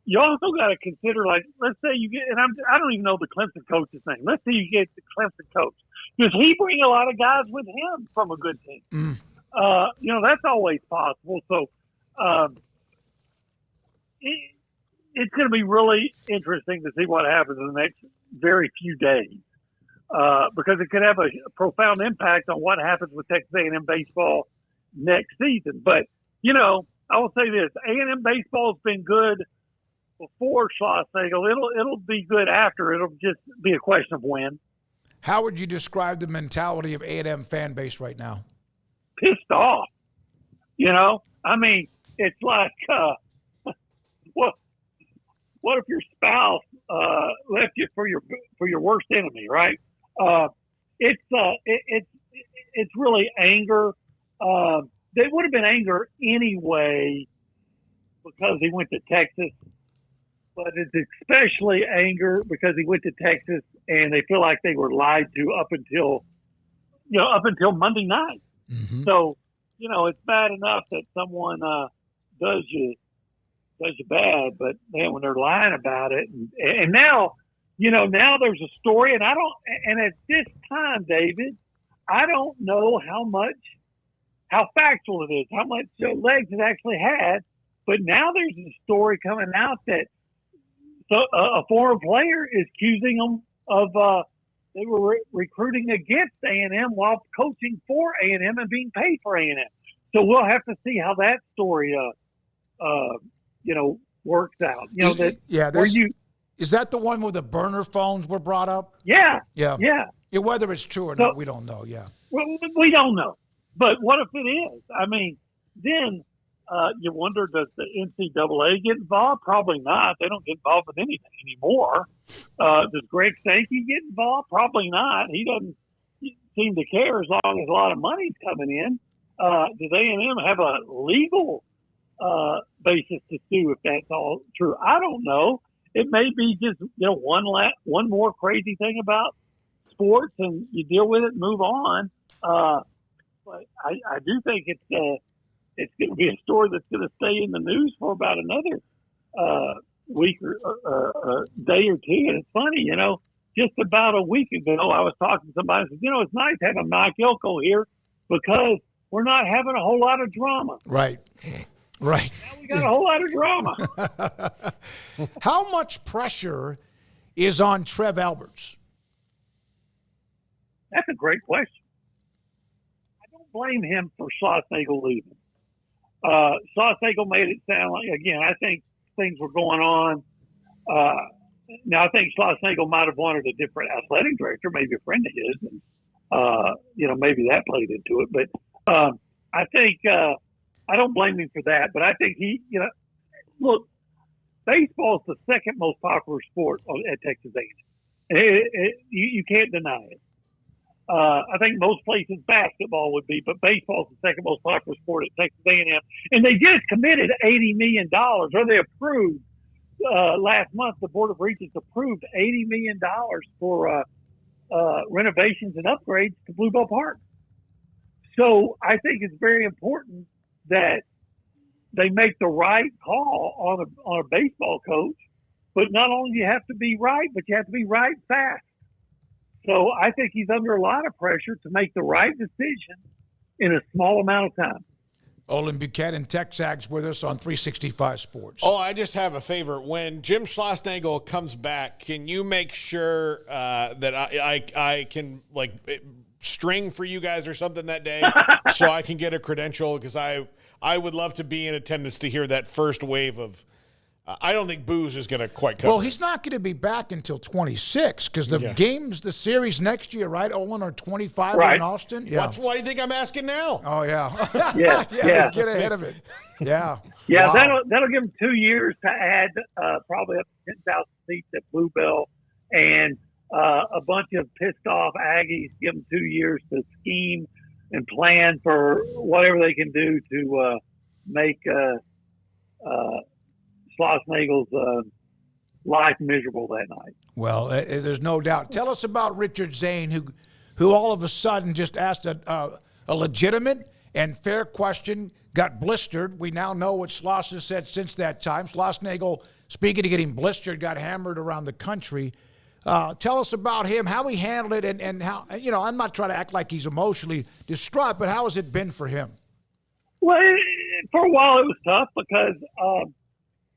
you also got to consider, like, let's say you get, and I don't even know the Clemson coach's name. Let's say you get the Clemson coach. Does he bring a lot of guys with him from a good team? That's always possible. So it's going to be really interesting to see what happens in the next very few days. Because it could have a profound impact on what happens with Texas A&M baseball next season. But, I will say this, A&M baseball has been good before Schlossnagle. It'll be good after. It'll just be a question of when. How would you describe the mentality of A&M fan base right now? Pissed off. I mean, it's like, what if your spouse left you for your worst enemy, right? It's really anger. They would have been anger anyway because he went to Texas, but it's especially anger because he went to Texas and they feel like they were lied to up until Monday night. Mm-hmm. So, it's bad enough that someone does you bad, but man, when they're lying about it, and now, now there's a story, and at this time, David, I don't know how factual it is, how much legs it actually had, but now there's a story coming out that a former player is accusing them of they were recruiting against A&M while coaching for A&M and being paid for A&M. So we'll have to see how that story works out. Is that the one where the burner phones were brought up? Yeah. Whether it's true or not, we don't know. Yeah. Well, we don't know. But what if it is? I mean, then you wonder, does the NCAA get involved? Probably not. They don't get involved with anything anymore. Does Greg Sankey get involved? Probably not. He doesn't seem to care as long as a lot of money's coming in. Does A&M have a legal basis to sue if that's all true? I don't know. It may be just one more crazy thing about sports, and you deal with it and move on. But I do think it's going to be a story that's going to stay in the news for about another week or day or two. And it's funny, just about a week ago, I was talking to somebody and said, it's nice having Mike Elko here because we're not having a whole lot of drama. Right. Now we got a whole lot of drama. How much pressure is on Trev Alberts? That's a great question. I don't blame him for Schlossnagle leaving. Schlossnagle made it sound like, again, I think things were going on. Now, I think Schlossnagle might have wanted a different athletic director, maybe a friend of his, and, maybe that played into it. But I think I don't blame him for that. But I think look, baseball is the second most popular sport at Texas A&M. You can't deny it. I think most places basketball would be, but baseball is the second most popular sport at Texas A&M. And they just committed $80 million, or they approved last month. The Board of Regents approved $80 million for renovations and upgrades to Blue Bell Park. So I think it's very important that they make the right call on a baseball coach. But not only do you have to be right, but you have to be right fast. So I think he's under a lot of pressure to make the right decision in a small amount of time. Olan Buchanan, Texags, with us on 365 Sports. Oh, I just have a favor. When Jim Schlossnagle comes back, can you make sure that I can string for you guys or something that day so I can get a credential? Because I would love to be in attendance to hear that first wave of I don't think Booze is going to quite cover. Well, he's not going to be back until 26 because the games, the series next year, right, Olan, are 25 in Austin? Yeah. Why do you think I'm asking now? Oh, yeah. Yeah. Get ahead of it. Yeah. Yeah, wow. that'll give him 2 years to add probably up to 10,000 seats at Blue Bell and a bunch of pissed off Aggies. Give them 2 years to scheme and plan for whatever they can do to make Schlossnagle's life miserable that night. Well, there's no doubt. Tell us about Richard Zane, who all of a sudden just asked a legitimate and fair question, got blistered. We now know what Schloss has said since that time. Schlossnagle, speaking of getting blistered, got hammered around the country. Tell us about him, how he handled it, and how, I'm not trying to act like he's emotionally distraught, but how has it been for him? Well, for a while it was tough because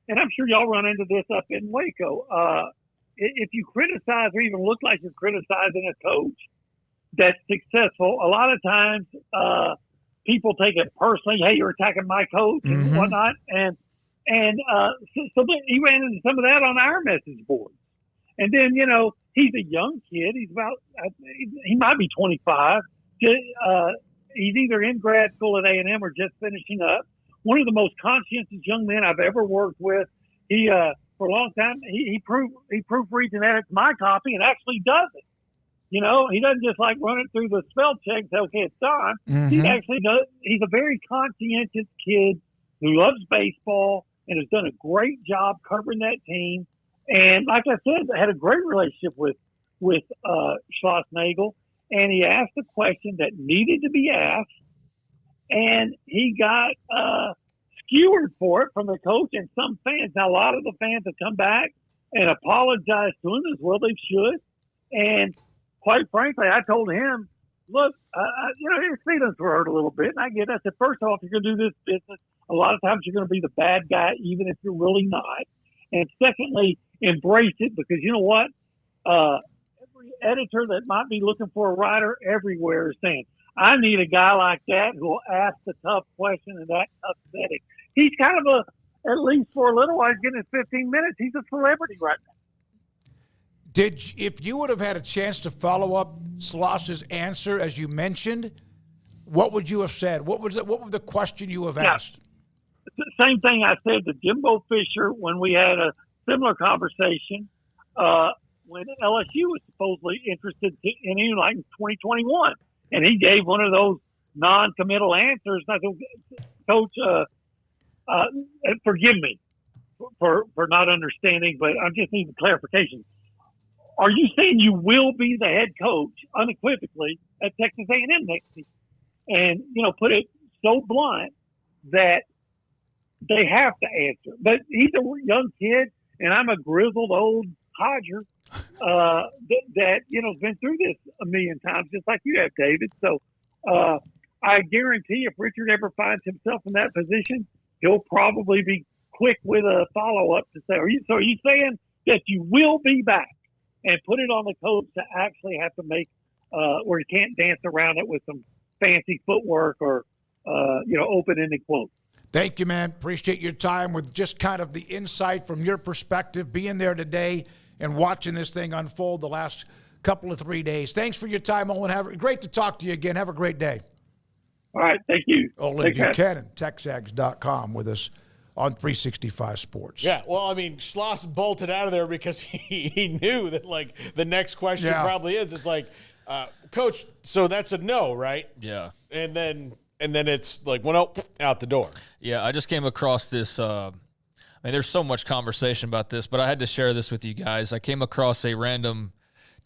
and I'm sure y'all run into this up in Waco. If you criticize or even look like you're criticizing a coach that's successful, a lot of times people take it personally. Hey, you're attacking my coach and whatnot. And so he ran into some of that on our message boards. And then, he's a young kid. He's he might be 25. He's either in grad school at A&M or just finishing up. One of the most conscientious young men I've ever worked with. He, for a long time, he proofreads and edits my copy and actually does it. He doesn't just run it through the spell check and say, okay, it's done. He actually does. He's a very conscientious kid who loves baseball and has done a great job covering that team. And like I said, I had a great relationship with Schlossnagle, and he asked a question that needed to be asked. And he got skewered for it from the coach and some fans. Now, a lot of the fans have come back and apologized to him as well they should. And quite frankly, I told him, look, his feelings were hurt a little bit. And I get it. I said, first off, if you're going to do this business, a lot of times you're going to be the bad guy, even if you're really not. And secondly, embrace it because you know what? Every editor that might be looking for a writer everywhere is saying, I need a guy like that who will ask the tough question in that tough setting. He's kind of at least for a little while, he's getting his 15 minutes. He's a celebrity right now. If you would have had a chance to follow up Schloss's answer, as you mentioned, what would you have said? What was the question you have asked? Same thing I said to Jimbo Fisher when we had a similar conversation when LSU was supposedly interested in him, like in 2021, and he gave one of those non-committal answers. And I said, Coach, forgive me for not understanding, but I just need clarification. Are you saying you will be the head coach unequivocally at Texas A&M next season? And, put it so blunt that they have to answer. But he's a young kid, and I'm a grizzled old codger that has been through this a million times, just like you have, David. So I guarantee if Richard ever finds himself in that position, he'll probably be quick with a follow-up to say, are you saying that you will be back? And put it on the coach to actually have to make where he can't dance around it with some fancy footwork or, open-ended quotes. Thank you, man. Appreciate your time with just kind of the insight from your perspective, being there today and watching this thing unfold the last couple of 3 days. Thanks for your time, Olan. Great to talk to you again. Have a great day. All right. Thank you. Olan Buchanan, TexAgs.com with us on 365 Sports. Yeah, well, I mean, Schloss bolted out of there because he knew that, like, the next question probably is. It's like, Coach, so that's a no, right? Yeah. And then it's like, well, no, out the door. Yeah, I just came across this. There's so much conversation about this, but I had to share this with you guys. I came across a random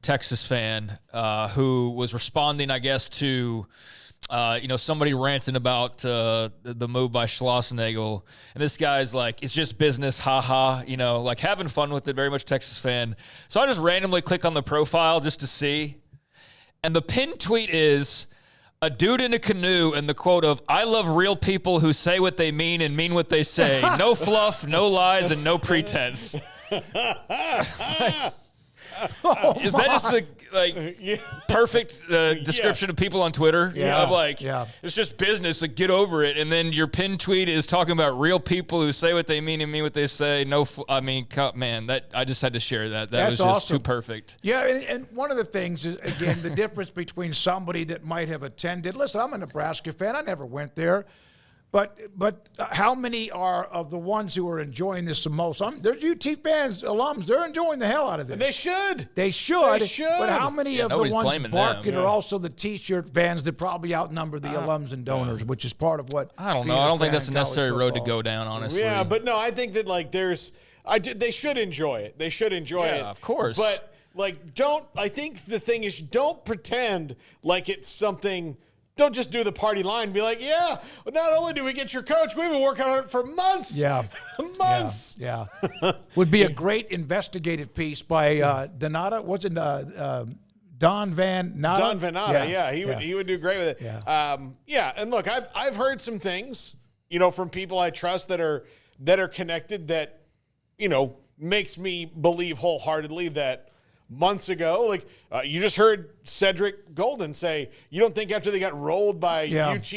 Texas fan who was responding, I guess, to somebody ranting about the move by Schlossnagle, and this guy's like, it's just business, haha, like having fun with it, very much Texas fan. So I just randomly click on the profile just to see, and the pinned tweet is a dude in a canoe and the quote of, I love real people who say what they mean and mean what they say. No fluff, no lies, and no pretense. Is that just the perfect description of people on Twitter? Yeah. It's just business. Like, get over it. And then your pinned tweet is talking about real people who say what they mean and mean what they say. Man, that I just had to share that. That was just awesome. too perfect. Yeah, and one of the things is, again, the difference between somebody that might have attended. Listen, I'm a Nebraska fan. I never went there. But how many are of the ones who are enjoying this the most? There's UT fans, alums. They're enjoying the hell out of this. They should. They should. But how many of the ones barking are also the T-shirt fans that probably outnumber the alums and donors, which is part of what I don't know. I don't think that's a necessary road to go down, honestly. Yeah, but no, I think that they should enjoy it. They should enjoy it. Yeah, of course. But I think the thing is, don't pretend like it's something. Don't just do the party line. Be like, yeah, not only do we get your coach, we've been working on it for months. Yeah. Months. Yeah. Would be a great investigative piece by Donata. Wasn't Don Van Natta? Don Van Natta, yeah. He would do great with it. Yeah. And look, I've heard some things, from people I trust that are connected that, makes me believe wholeheartedly that months ago, you just heard Cedric Golden say, you don't think after they got rolled by UT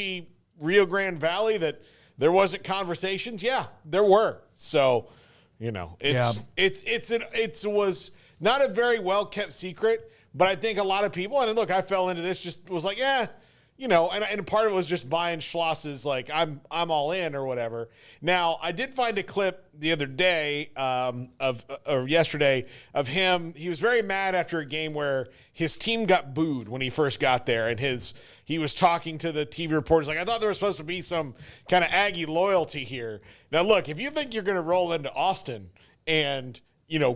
Rio Grande Valley that there wasn't conversations? Yeah, there were. So, it was not a very well kept secret, but I think a lot of people, and look, I fell into this, just was like, and part of it was just buying Schloss's, I'm all in or whatever. Now, I did find a clip the other day or yesterday of him. He was very mad after a game where his team got booed when he first got there, and he was talking to the TV reporters like, I thought there was supposed to be some kind of Aggie loyalty here. Now, look, if you think you're going to roll into Austin and,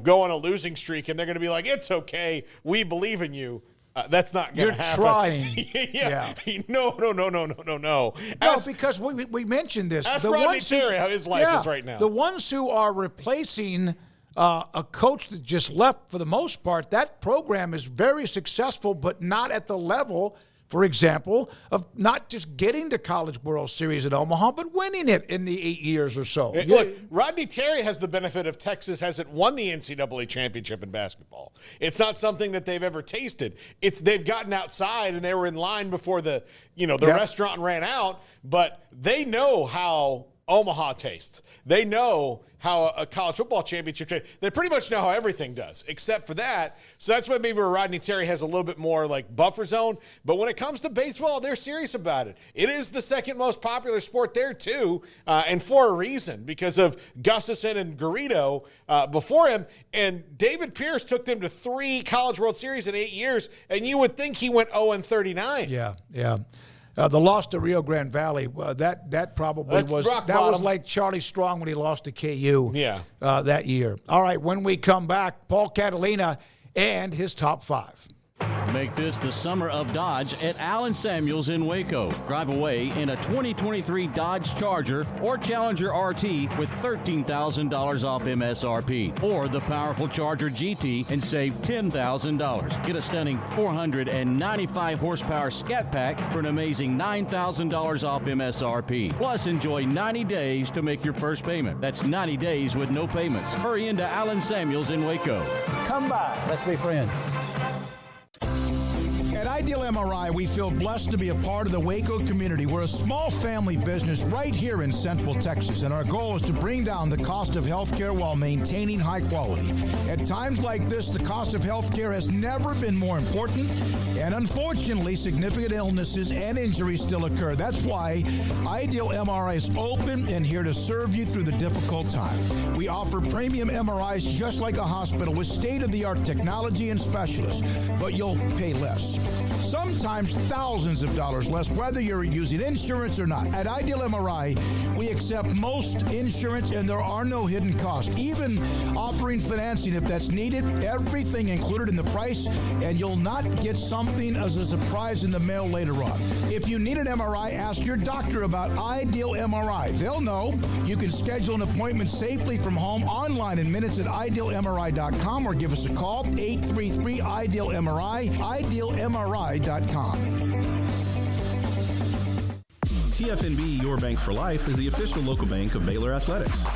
go on a losing streak and they're going to be like, it's okay, we believe in you, that's not going to happen. You're trying. Yeah. No. No, because we mentioned this. Ask Rodney Terry how his life is right now. The ones who are replacing a coach that just left, for the most part, that program is very successful, but not at the level, for example, of not just getting to College World Series at Omaha, but winning it in the 8 years or so. Look, Rodney Terry has the benefit of Texas hasn't won the NCAA championship in basketball. It's not something that they've ever tasted. They've gotten outside and they were in line before the restaurant ran out, but they know how Omaha tastes. They know how a college football championship tastes. They pretty much know how everything does, except for that. So that's why maybe Rodney Terry has a little bit more like buffer zone. But when it comes to baseball, they're serious about it. It is the second most popular sport there, too, and for a reason, because of Gustafson and Garrido before him. And David Pierce took them to 3 College World Series in 8 years, and you would think he went 0-39. Yeah. The loss to Rio Grande Valley, that probably was like Charlie Strong when he lost to KU that year. All right, when we come back, Paul Catalina and his top 5. Make this the summer of Dodge at Allen Samuels in Waco. Drive away in a 2023 Dodge Charger or Challenger RT with $13,000 off MSRP, or the powerful Charger GT and save $10,000. Get a stunning 495 horsepower Scat Pack for an amazing $9,000 off MSRP. Plus, enjoy 90 days to make your first payment. That's 90 days with no payments. Hurry into Allen Samuels in Waco. Come by. Let's be friends. At Ideal MRI, we feel blessed to be a part of the Waco community. We're a small family business right here in Central Texas, and our goal is to bring down the cost of healthcare while maintaining high quality. At times like this, the cost of healthcare has never been more important, and unfortunately, significant illnesses and injuries still occur. That's why Ideal MRI is open and here to serve you through the difficult time. We offer premium MRIs just like a hospital with state-of-the-art technology and specialists, but you'll pay less. Sometimes thousands of dollars less, whether you're using insurance or not. At Ideal MRI, we accept most insurance and there are no hidden costs. Even offering financing if that's needed, everything included in the price, and you'll not get something as a surprise in the mail later on. If you need an MRI, ask your doctor about Ideal MRI. They'll know. You can schedule an appointment safely from home online in minutes at idealmri.com or give us a call, 833-IDEAL-MRI, idealmri.com. TFNB Your Bank for Life is the official local bank of Baylor Athletics.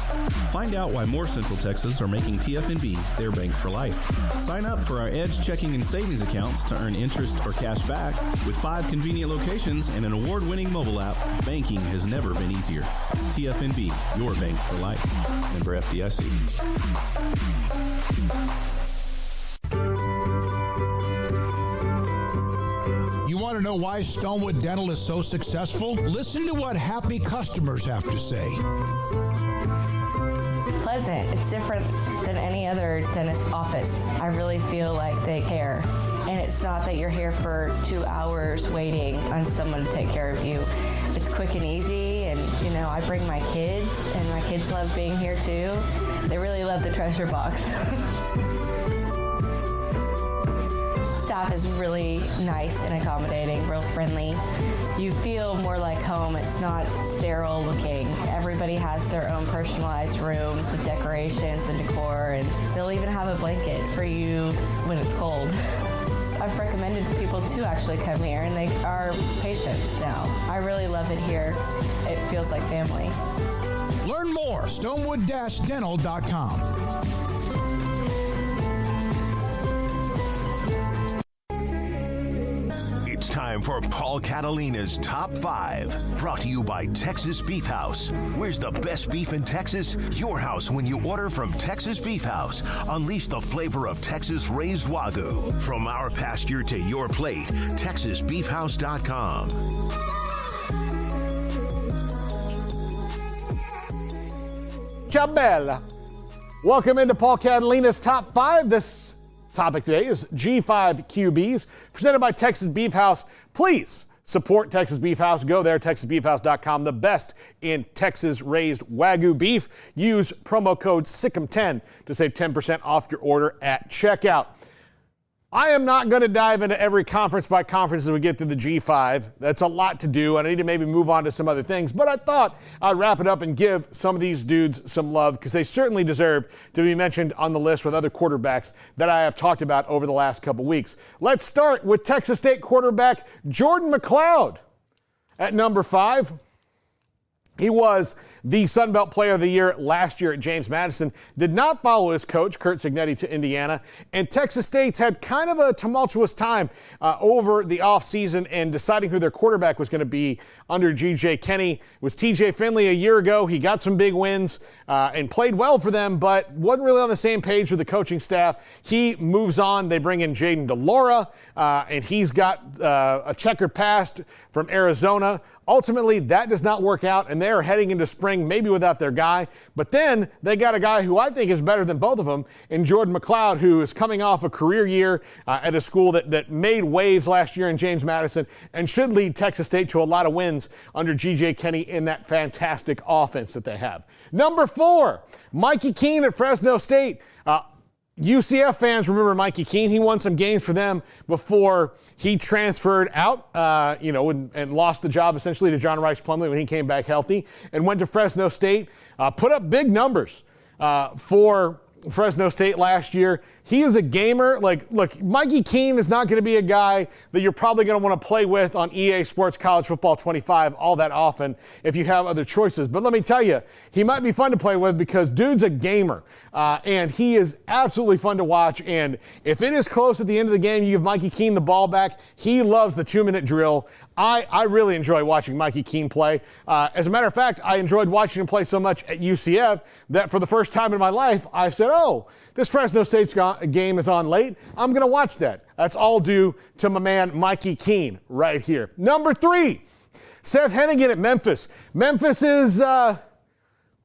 Find out why more Central Texas are making TFNB their bank for life. Sign up for our Edge checking and savings accounts to earn interest or cash back. With 5 convenient locations and an award-winning mobile app, banking has never been easier. TFNB Your Bank for Life. Member FDIC. You want to know why Stonewood Dental is so successful? Listen to what happy customers have to say. Pleasant. It's different than any other dentist office. I really feel like they care. And it's not that you're here for 2 hours waiting on someone to take care of you. It's quick and easy, and I bring my kids, and my kids love being here too. They really love the treasure box. Staff is really nice and accommodating, real friendly. You feel more like home. It's not sterile looking. Everybody has their own personalized rooms with decorations and decor, and they'll even have a blanket for you when it's cold. I've recommended people to actually come here, and they are patients now. I really love it here. It feels like family. Learn more, stonewood-dental.com. It's time for Paul Catalina's Top 5, brought to you by Texas Beef House. Where's the best beef in Texas? Your house when you order from Texas Beef House. Unleash the flavor of Texas-raised Wagyu. From our pasture to your plate, TexasBeefHouse.com. Ciao bella. Welcome into Paul Catalina's Top 5. This topic today is G5 QBs, presented by Texas Beef House. Please support Texas Beef House. Go there, TexasBeefHouse.com. The best in Texas-raised Wagyu beef. Use promo code SICK'EM10 to save 10% off your order at checkout. I am not going to dive into every conference by conference as we get through the G5. That's a lot to do, and I need to maybe move on to some other things. But I thought I'd wrap it up and give some of these dudes some love, because they certainly deserve to be mentioned on the list with other quarterbacks that I have talked about over the last couple weeks. Let's start with Texas State quarterback Jordan McLeod at number 5. He was the Sun Belt Player of the Year last year at James Madison, did not follow his coach, Curt Cignetti, to Indiana, and Texas State's had kind of a tumultuous time over the offseason and deciding who their quarterback was going to be under G.J. Kenny. It was T.J. Finley a year ago. He got some big wins and played well for them, but wasn't really on the same page with the coaching staff. He moves on. They bring in Jaden DeLaura, and he's got a checkered past from Arizona. Ultimately, that does not work out, and they're heading into spring maybe without their guy. But then they got a guy who I think is better than both of them in Jordan McLeod, who is coming off a career year at a school that made waves last year in James Madison and should lead Texas State to a lot of wins under G.J. Kenny in that fantastic offense that they have. Number 4, Mikey Keene at Fresno State. UCF fans remember Mikey Keene. He won some games for them before he transferred out, and lost the job essentially to John Rice Plumlee when he came back healthy and went to Fresno State, put up big numbers for Fresno State last year. He is a gamer. Look, Mikey Keene is not going to be a guy that you're probably going to want to play with on EA Sports College Football 25 all that often if you have other choices. But let me tell you, he might be fun to play with because dude's a gamer, and he is absolutely fun to watch. And if it is close at the end of the game, you give Mikey Keene the ball back. He loves the 2-minute drill. I really enjoy watching Mikey Keene play. As a matter of fact, I enjoyed watching him play so much at UCF that for the first time in my life, I said, this Fresno State's game is on late. I'm going to watch that. That's all due to my man Mikey Keene right here. Number 3, Seth Hennigan at Memphis. Memphis is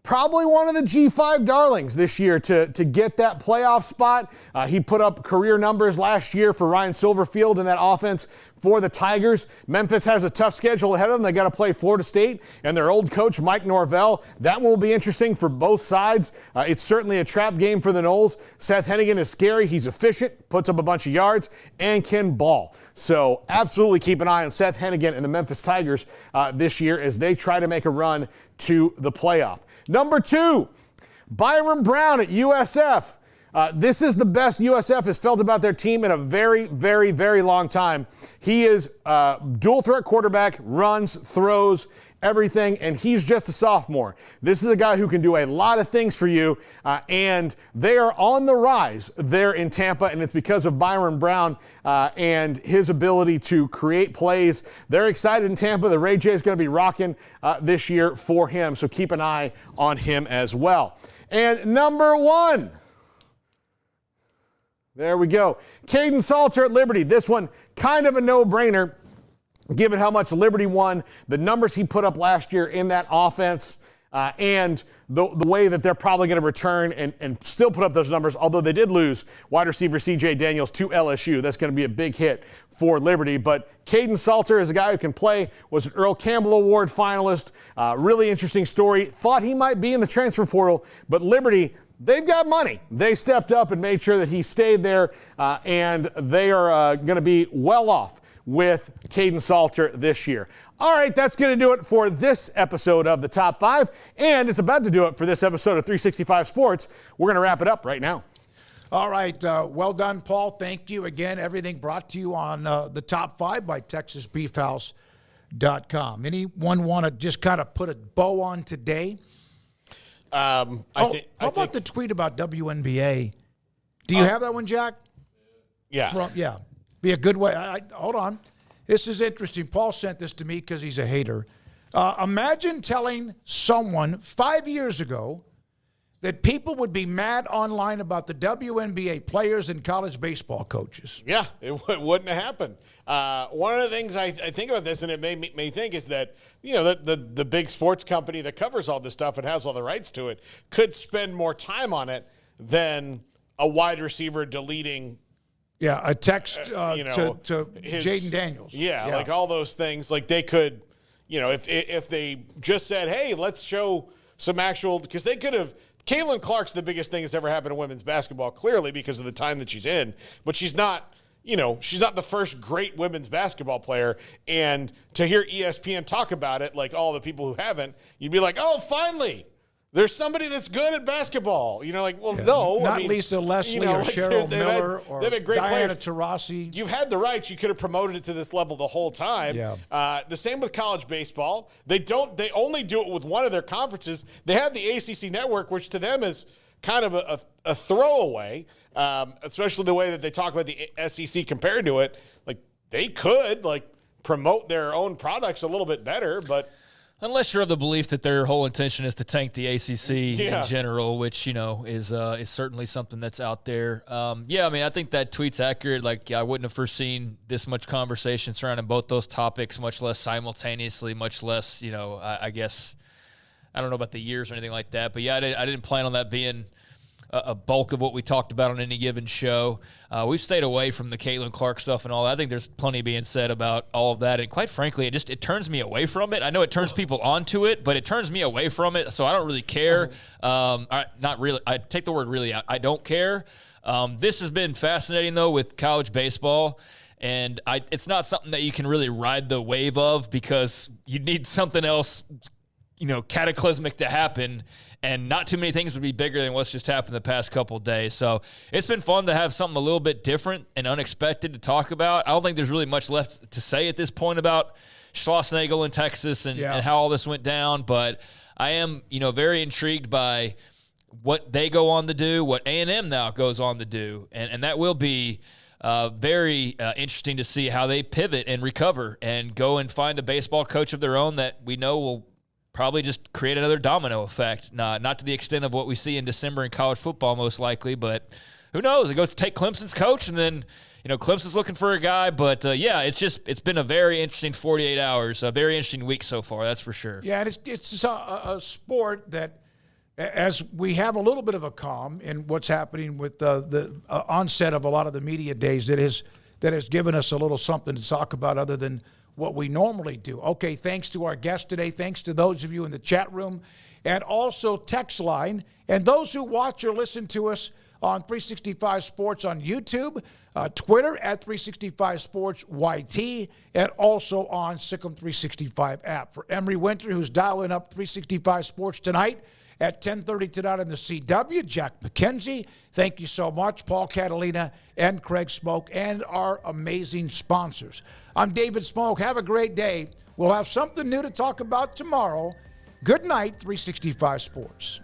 probably one of the G5 darlings this year to get that playoff spot. He put up career numbers last year for Ryan Silverfield in that offense for the Tigers. Memphis has a tough schedule ahead of them. They got to play Florida State and their old coach, Mike Norvell. That one will be interesting for both sides. It's certainly a trap game for the Noles. Seth Hennigan is scary. He's efficient, puts up a bunch of yards, and can ball. So absolutely keep an eye on Seth Hennigan and the Memphis Tigers this year as they try to make a run to the playoff. Number 2, Byron Brown at USF. This is the best USF has felt about their team in a very, very, very long time. He is dual threat quarterback, runs, throws, everything, and he's just a sophomore. This is a guy who can do a lot of things for you, and they are on the rise there in Tampa, and it's because of Byron Brown and his ability to create plays. They're excited in Tampa. The Ray J is going to be rocking this year for him, so keep an eye on him as well. And number 1, there we go, Caden Salter at Liberty. This one, kind of a no-brainer, given how much Liberty won, the numbers he put up last year in that offense, and the way that they're probably going to return and still put up those numbers, although they did lose wide receiver C.J. Daniels to LSU. That's going to be a big hit for Liberty. But Caden Salter is a guy who can play, was an Earl Campbell Award finalist. Really interesting story. Thought he might be in the transfer portal, but Liberty, they've got money. They stepped up and made sure that he stayed there, and they are going to be well off with Caden Salter this year. All right, that's going to do it for this episode of the Top 5, and it's about to do it for this episode of 365 Sports. We're going to wrap it up right now. All right, well done, Paul. Thank you again. Everything brought to you on the Top 5 by TexasBeefHouse.com. Anyone want to just kind of put a bow on today? How about the tweet about WNBA? Do you have that one, Jack? Yeah. Yeah. Be a good way. Hold on. This is interesting. Paul sent this to me because he's a hater. Imagine telling someone 5 years ago that people would be mad online about the WNBA players and college baseball coaches. Yeah, it wouldn't have happened. One of the things I think about this, and it made me think, is that, the big sports company that covers all this stuff and has all the rights to it could spend more time on it than a wide receiver deleting a text to Jaden Daniels. Yeah, like all those things. Like they could, if they just said, hey, let's show some actual – because they could have – Caitlin Clark's the biggest thing that's ever happened to women's basketball, clearly because of the time that she's in. But she's not the first great women's basketball player. And to hear ESPN talk about it, like all the people who haven't, you'd be like, oh, finally. There's somebody that's good at basketball. No. Not Lisa Leslie or Cheryl Miller or Diana Taurasi. You've had the rights. You could have promoted it to this level the whole time. Yeah. The same with college baseball. They only do it with one of their conferences. They have the ACC network, which to them is kind of a throwaway, especially the way that they talk about the SEC compared to it. Like, they could, promote their own products a little bit better, but... Unless you're of the belief that their whole intention is to tank the ACC in general, which, is certainly something that's out there. I think that tweet's accurate. I wouldn't have foreseen this much conversation surrounding both those topics, much less simultaneously, much less, I guess, I don't know about the years or anything like that. But, I didn't plan on that being a bulk of what we talked about on any given show. We've stayed away from the Caitlin Clark stuff and all that. I think there's plenty being said about all of that. And quite frankly, it turns me away from it. I know it turns people onto it, but it turns me away from it. So I don't really care. Not really. I take the word really out. I don't care. This has been fascinating, though, with college baseball. And it's not something that you can really ride the wave of because you need something else, cataclysmic to happen. And not too many things would be bigger than what's just happened the past couple of days. So it's been fun to have something a little bit different and unexpected to talk about. I don't think there's really much left to say at this point about Schlossnagle in Texas and how all this went down. But I am, very intrigued by what they go on to do, what A&M now goes on to do. And that will be very interesting to see how they pivot and recover and go and find a baseball coach of their own that we know will probably just create another domino effect. Not to the extent of what we see in December in college football, most likely, but who knows? It goes to take Clemson's coach, and then, Clemson's looking for a guy. But, it's been a very interesting 48 hours, a very interesting week so far, that's for sure. Yeah, and it's a sport that, as we have a little bit of a calm in what's happening with the onset of a lot of the media days, that has given us a little something to talk about other than what we normally do. Okay, thanks to our guest today. Thanks to those of you in the chat room and also text line. And those who watch or listen to us on 365 Sports on YouTube, Twitter at 365 Sports YT, and also on Sikkim 365 app. For Emery Winter, who's dialing up 365 Sports tonight at 10:30 tonight on the CW, Jack McKenzie, thank you so much. Paul Catalina and Craig Smoke and our amazing sponsors. I'm David Smoke. Have a great day. We'll have something new to talk about tomorrow. Good night, 365 Sports.